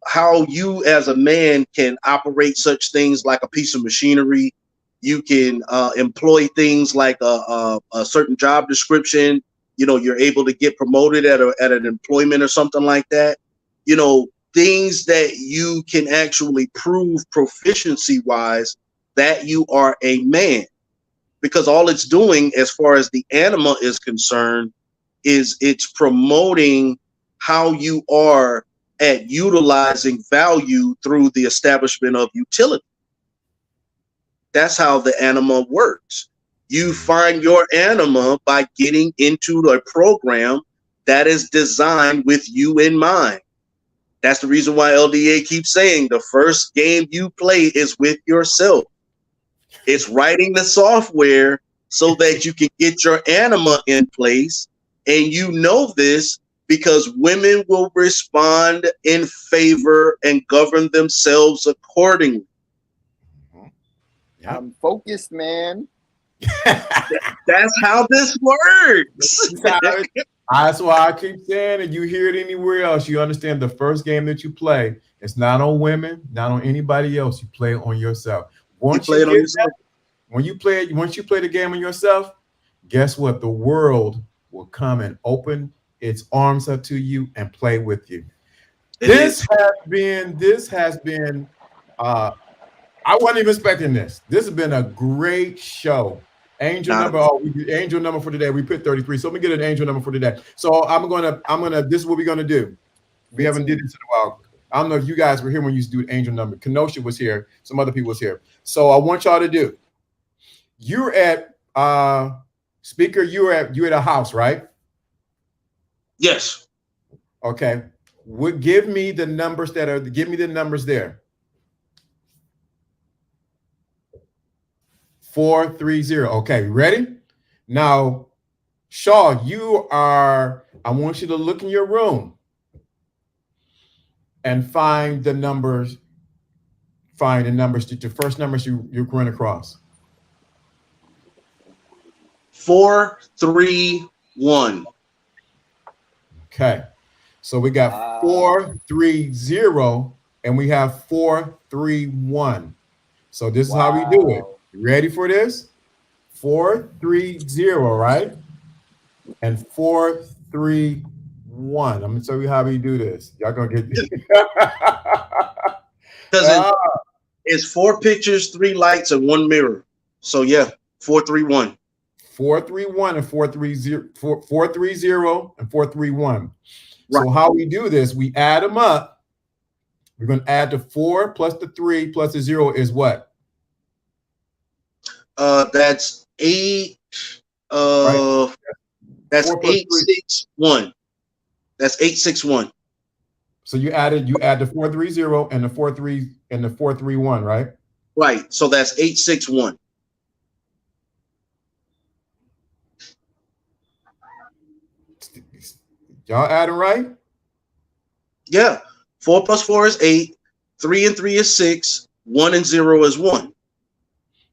how you as a man can operate such things like a piece of machinery. You can employ things like a certain job description. You're able to get promoted at an employment or something like that. Things that you can actually prove proficiency wise that you are a man, because all it's doing as far as the anima is concerned is it's promoting how you are at utilizing value through the establishment of utility. That's how the anima works. You find your anima by getting into a program that is designed with you in mind. That's the reason why LDA keeps saying the first game you play is with yourself. It's writing the software so that you can get your anima in place. And you know this because women will respond in favor and govern themselves accordingly. Yep. I'm focused, man. That's how this works. That's why I keep saying it. You hear it anywhere else. You understand the first game that you play, it's not on women, not on anybody else. You play it on yourself. Once you play it on yourself. Once you play the game on yourself, guess what? The world will come and open its arms up to you and play with you. This has been I wasn't even expecting this. This has been a great show. Angel number for today. We put 33. So let me get an angel number for today. So I'm gonna this is what we're gonna do. We haven't did this in a while. I don't know if you guys were here when you used to do angel number. Kenosha was here, some other people was here. So I want y'all to do. You're at speaker, you're at a house, right? Yes. Okay. Give me the numbers there. 430. Okay, ready? Now, Shaw, I want you to look in your room and find the numbers. The first numbers you're going across. 431. Okay. So we got 430 and we have 431. So this is how we do it. You ready for this? 430, right? And 431. I'm gonna show you how we do this. Y'all gonna get this. Because it's 4 pictures, 3 lights, and 1 mirror. So yeah, 431. 431 and 430 and 431. Right. So how we do this, we add them up We're going to add the 4 plus the 3 plus the 0 is what? That's 8. Right? That's 4 plus 3. 861. That's 861. So you add the 430 and the 43 and the 431, right? Right. So that's 861. Y'all adding right? Yeah. 4 plus 4 is 8. 3 and 3 is 6. 1 and 0 is 1.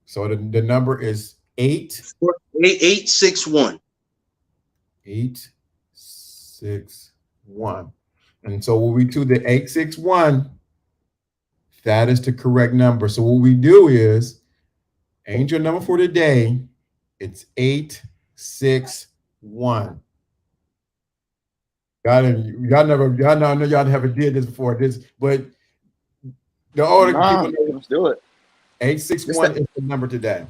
So the number is 861. 861. And so when we do the 861, that is the correct number. So what we do is angel number for today, it's 861. Y'all never did this before. But the older people know Let's do it. 861 is the number today.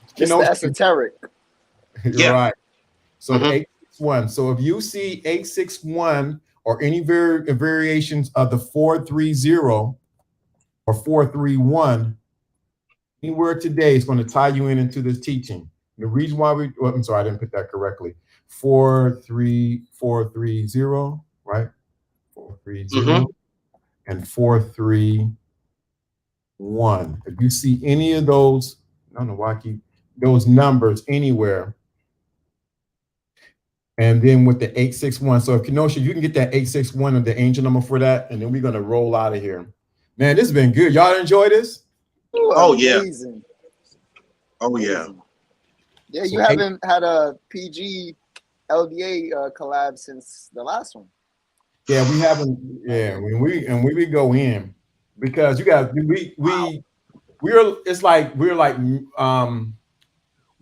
It's the esoteric. Yeah. Right. So 861. So if you see 861 or any variations of the 430 or 431, anywhere today is going to tie you into this teaching. The reason why I'm sorry, I didn't put that correctly. 43430, right? 430 and 431. If you see any of those, I don't know why I keep those numbers anywhere. And then with the 861. So if Kenosha, you can get that 861 and the angel number for that, and then we're gonna roll out of here. Man, this has been good. Y'all enjoy this? Oh, amazing. Oh, yeah. Yeah, you haven't had a PG LDA collab since the last one. Yeah, we haven't. Yeah, when we go in, because you guys, we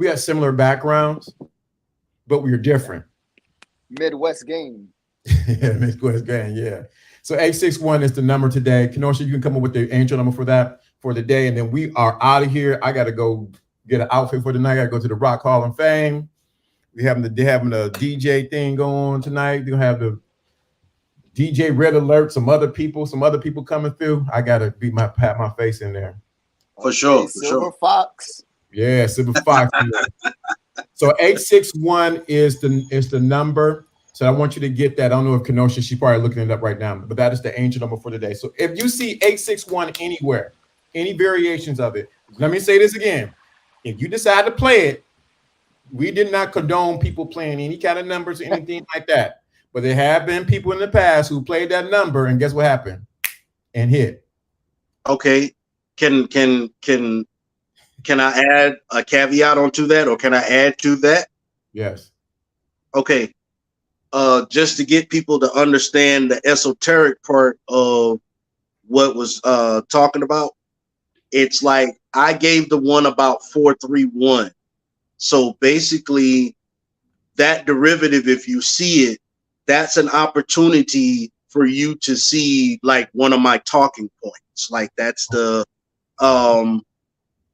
have similar backgrounds, but we're different. Midwest game. Yeah, Midwest game. Yeah. So 861 is the number today. Kenosha, you can come up with the angel number for that for the day, and then we are out of here. I got to go get an outfit for tonight. I got to go to the Rock Hall of Fame. They're having the DJ thing going tonight. They're gonna have the DJ Red Alert. Some other people coming through. I gotta pat my face in there. For sure. Silver Fox. Yeah, Silver Fox. So 861 is the number. So I want you to get that. I don't know if Kenosha, she's probably looking it up right now, but that is the angel number for today. So if you see 861 anywhere, any variations of it, let me say this again. If you decide to play it, we did not condone people playing any kind of numbers or anything like that. But there have been people in the past who played that number, and guess what happened? And hit. Okay. Can I add a caveat onto that, or can I add to that? Yes. Okay. Just to get people to understand the esoteric part of what was talking about, it's like I gave the one about 431. So basically, that derivative, if you see it, that's an opportunity for you to see like one of my talking points. Like that's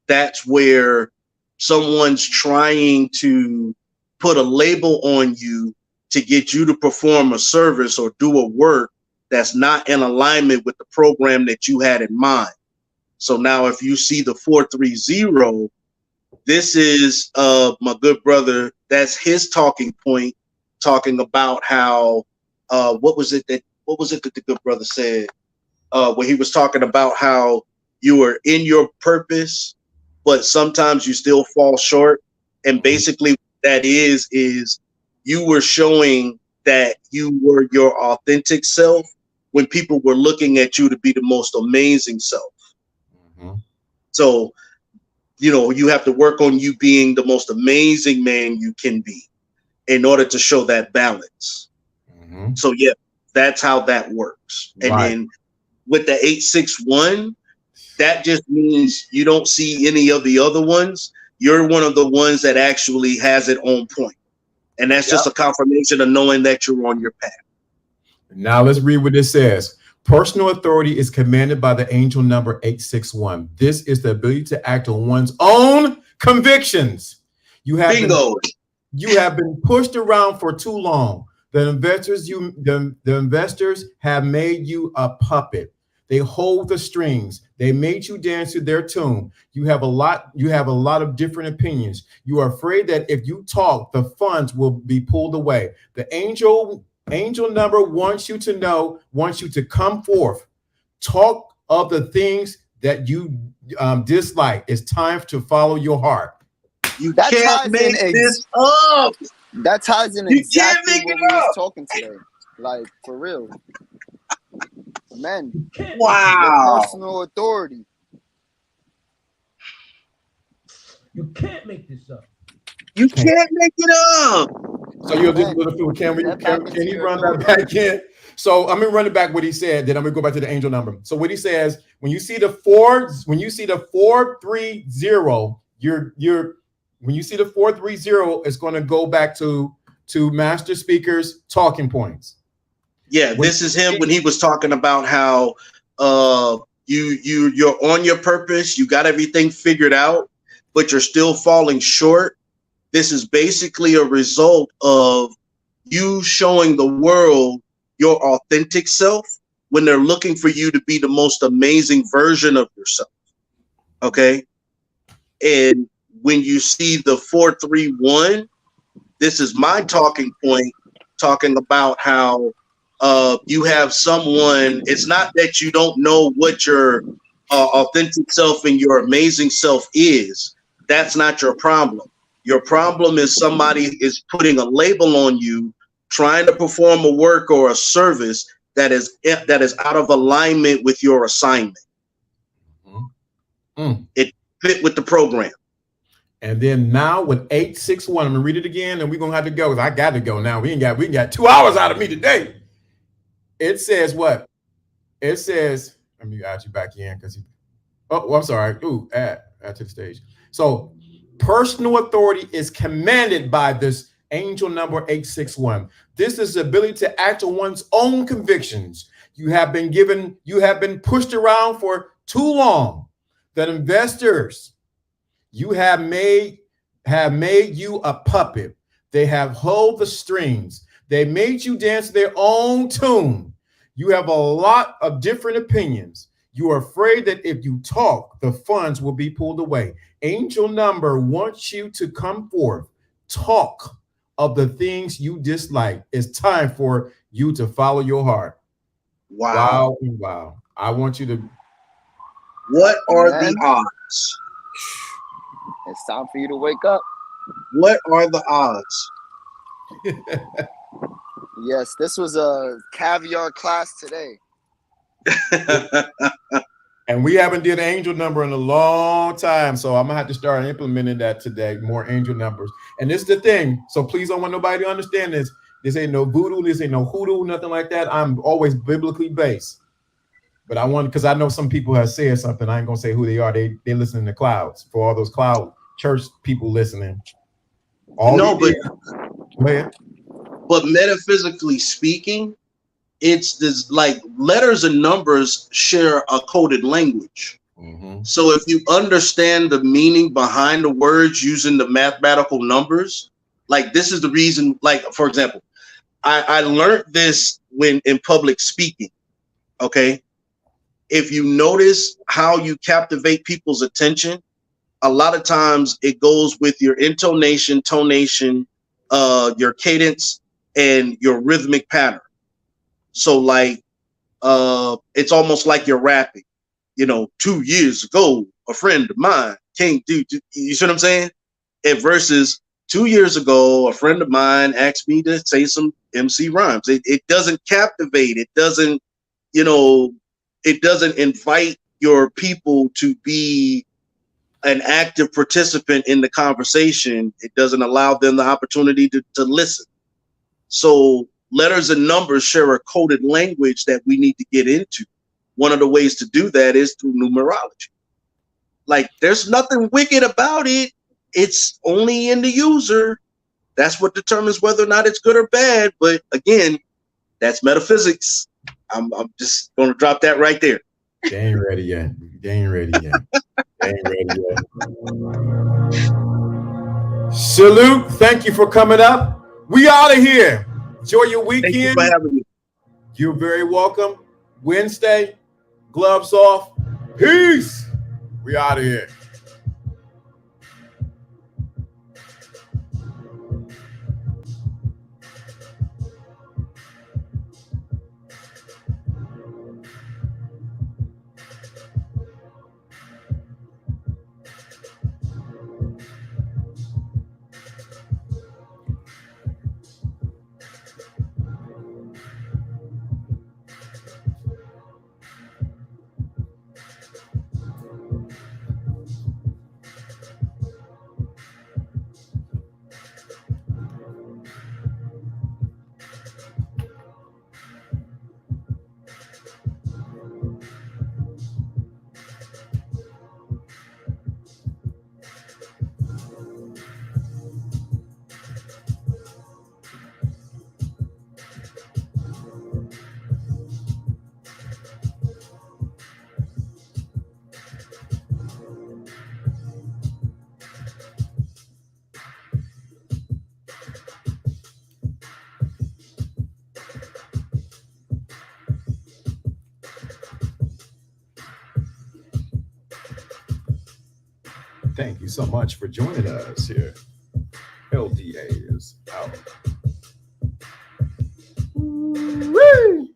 that's where someone's trying to put a label on you to get you to perform a service or do a work that's not in alignment with the program that you had in mind. So now if you see the 430, this is my good brother, that's his talking point, talking about how what was it that the good brother said when he was talking about how you are in your purpose, but sometimes you still fall short. And basically what that is you were showing that you were your authentic self when people were looking at you to be the most amazing self. So, you have to work on you being the most amazing man you can be in order to show that balance. So yeah, that's how that works. And then with the 861, that just means you don't see any of the other ones. You're one of the ones that actually has it on point. And that's just a confirmation of knowing that you're on your path. Now let's read what this says. Personal authority is commanded by the angel number 861. This is the ability to act on one's own convictions. You have been pushed around for too long. The investors have made you a puppet. They hold the strings. They made you dance to their tune. You have a lot of different opinions. You are afraid that if you talk, the funds will be pulled away. The angel number wants you to come forth. Talk of the things that you dislike. It's time to follow your heart. You That can't ties make in this up. That ties in You can't exactly make what it we was up. talking today. Like, for real. Men, your Wow. personal authority. You can't make this up. You can't make it up. So you're just Man, little fool. Can step back he into your run that authority. back in? So I'm gonna run it back what he said. Then I'm gonna go back to the angel number. So what he says, when you see the 430, when you see the 430, it's going to go back to master speaker's talking points. Yeah, this is him when he was talking about how you're on your purpose, you got everything figured out, but you're still falling short. This is basically a result of you showing the world your authentic self when they're looking for you to be the most amazing version of yourself. Okay. And when you see the 431, this is my talking point, talking about how you have someone. It's not that you don't know what your authentic self and your amazing self is. That's not your problem. Your problem is somebody is putting a label on you, trying to perform a work or a service that is out of alignment with your assignment. It fit with the program. And then now with 861, I'm gonna read it again, and we're gonna have to go because I got to go now. We got 2 hours out of me today. It says what? It says, let me add you back in because I'm sorry. Ooh, add to the stage. So personal authority is commanded by this angel number 861. This is the ability to act on one's own convictions. You have been pushed around for too long. That investors you have made you a puppet. They have held the strings. They made you dance their own tune. You have a lot of different opinions. You are afraid that if you talk, the funds will be pulled away. Angel number wants you to come forth. Talk of the things you dislike. It's time for you to follow your heart. Wow. Wow. I want you to. What are the odds? It's time for you to wake up. What are the odds? Yes, this was a caviar class today. And we haven't did an angel number in a long time, so I'm gonna have to start implementing that today. More angel numbers, and this is the thing. So please don't want nobody to understand this. This ain't no voodoo. This ain't no hoodoo. Nothing like that. I'm always biblically based. But I want, because I know some people have said something. I ain't gonna say who they are. They listening to clouds, for all those cloud church people listening. But metaphysically speaking, it's this, like, letters and numbers share a coded language. So if you understand the meaning behind the words using the mathematical numbers, like, this is the reason, like, for example, I learned this when in public speaking. Okay. If you notice how you captivate people's attention, a lot of times it goes with your intonation, tonation, your cadence, and your rhythmic pattern. So, like, it's almost like you're rapping. 2 years ago, a friend of mine came to, you see what I'm saying? And versus 2 years ago, a friend of mine asked me to say some MC rhymes. It doesn't captivate. It doesn't, it doesn't invite your people to be an active participant in the conversation. It doesn't allow them the opportunity to listen. So letters and numbers share a coded language that we need to get into. One of the ways to do that is through numerology. Like, there's nothing wicked about it. It's only in the user. That's what determines whether or not it's good or bad. But again, that's metaphysics. I'm just going to drop that right there. They ain't ready yet. Salute. Thank you for coming up. We out of here. Enjoy your weekend. Thank you for having me. You're very welcome. Wednesday, Gloves off. Peace. We out of here. Thank you so much for joining us here. LDA is out. Woo!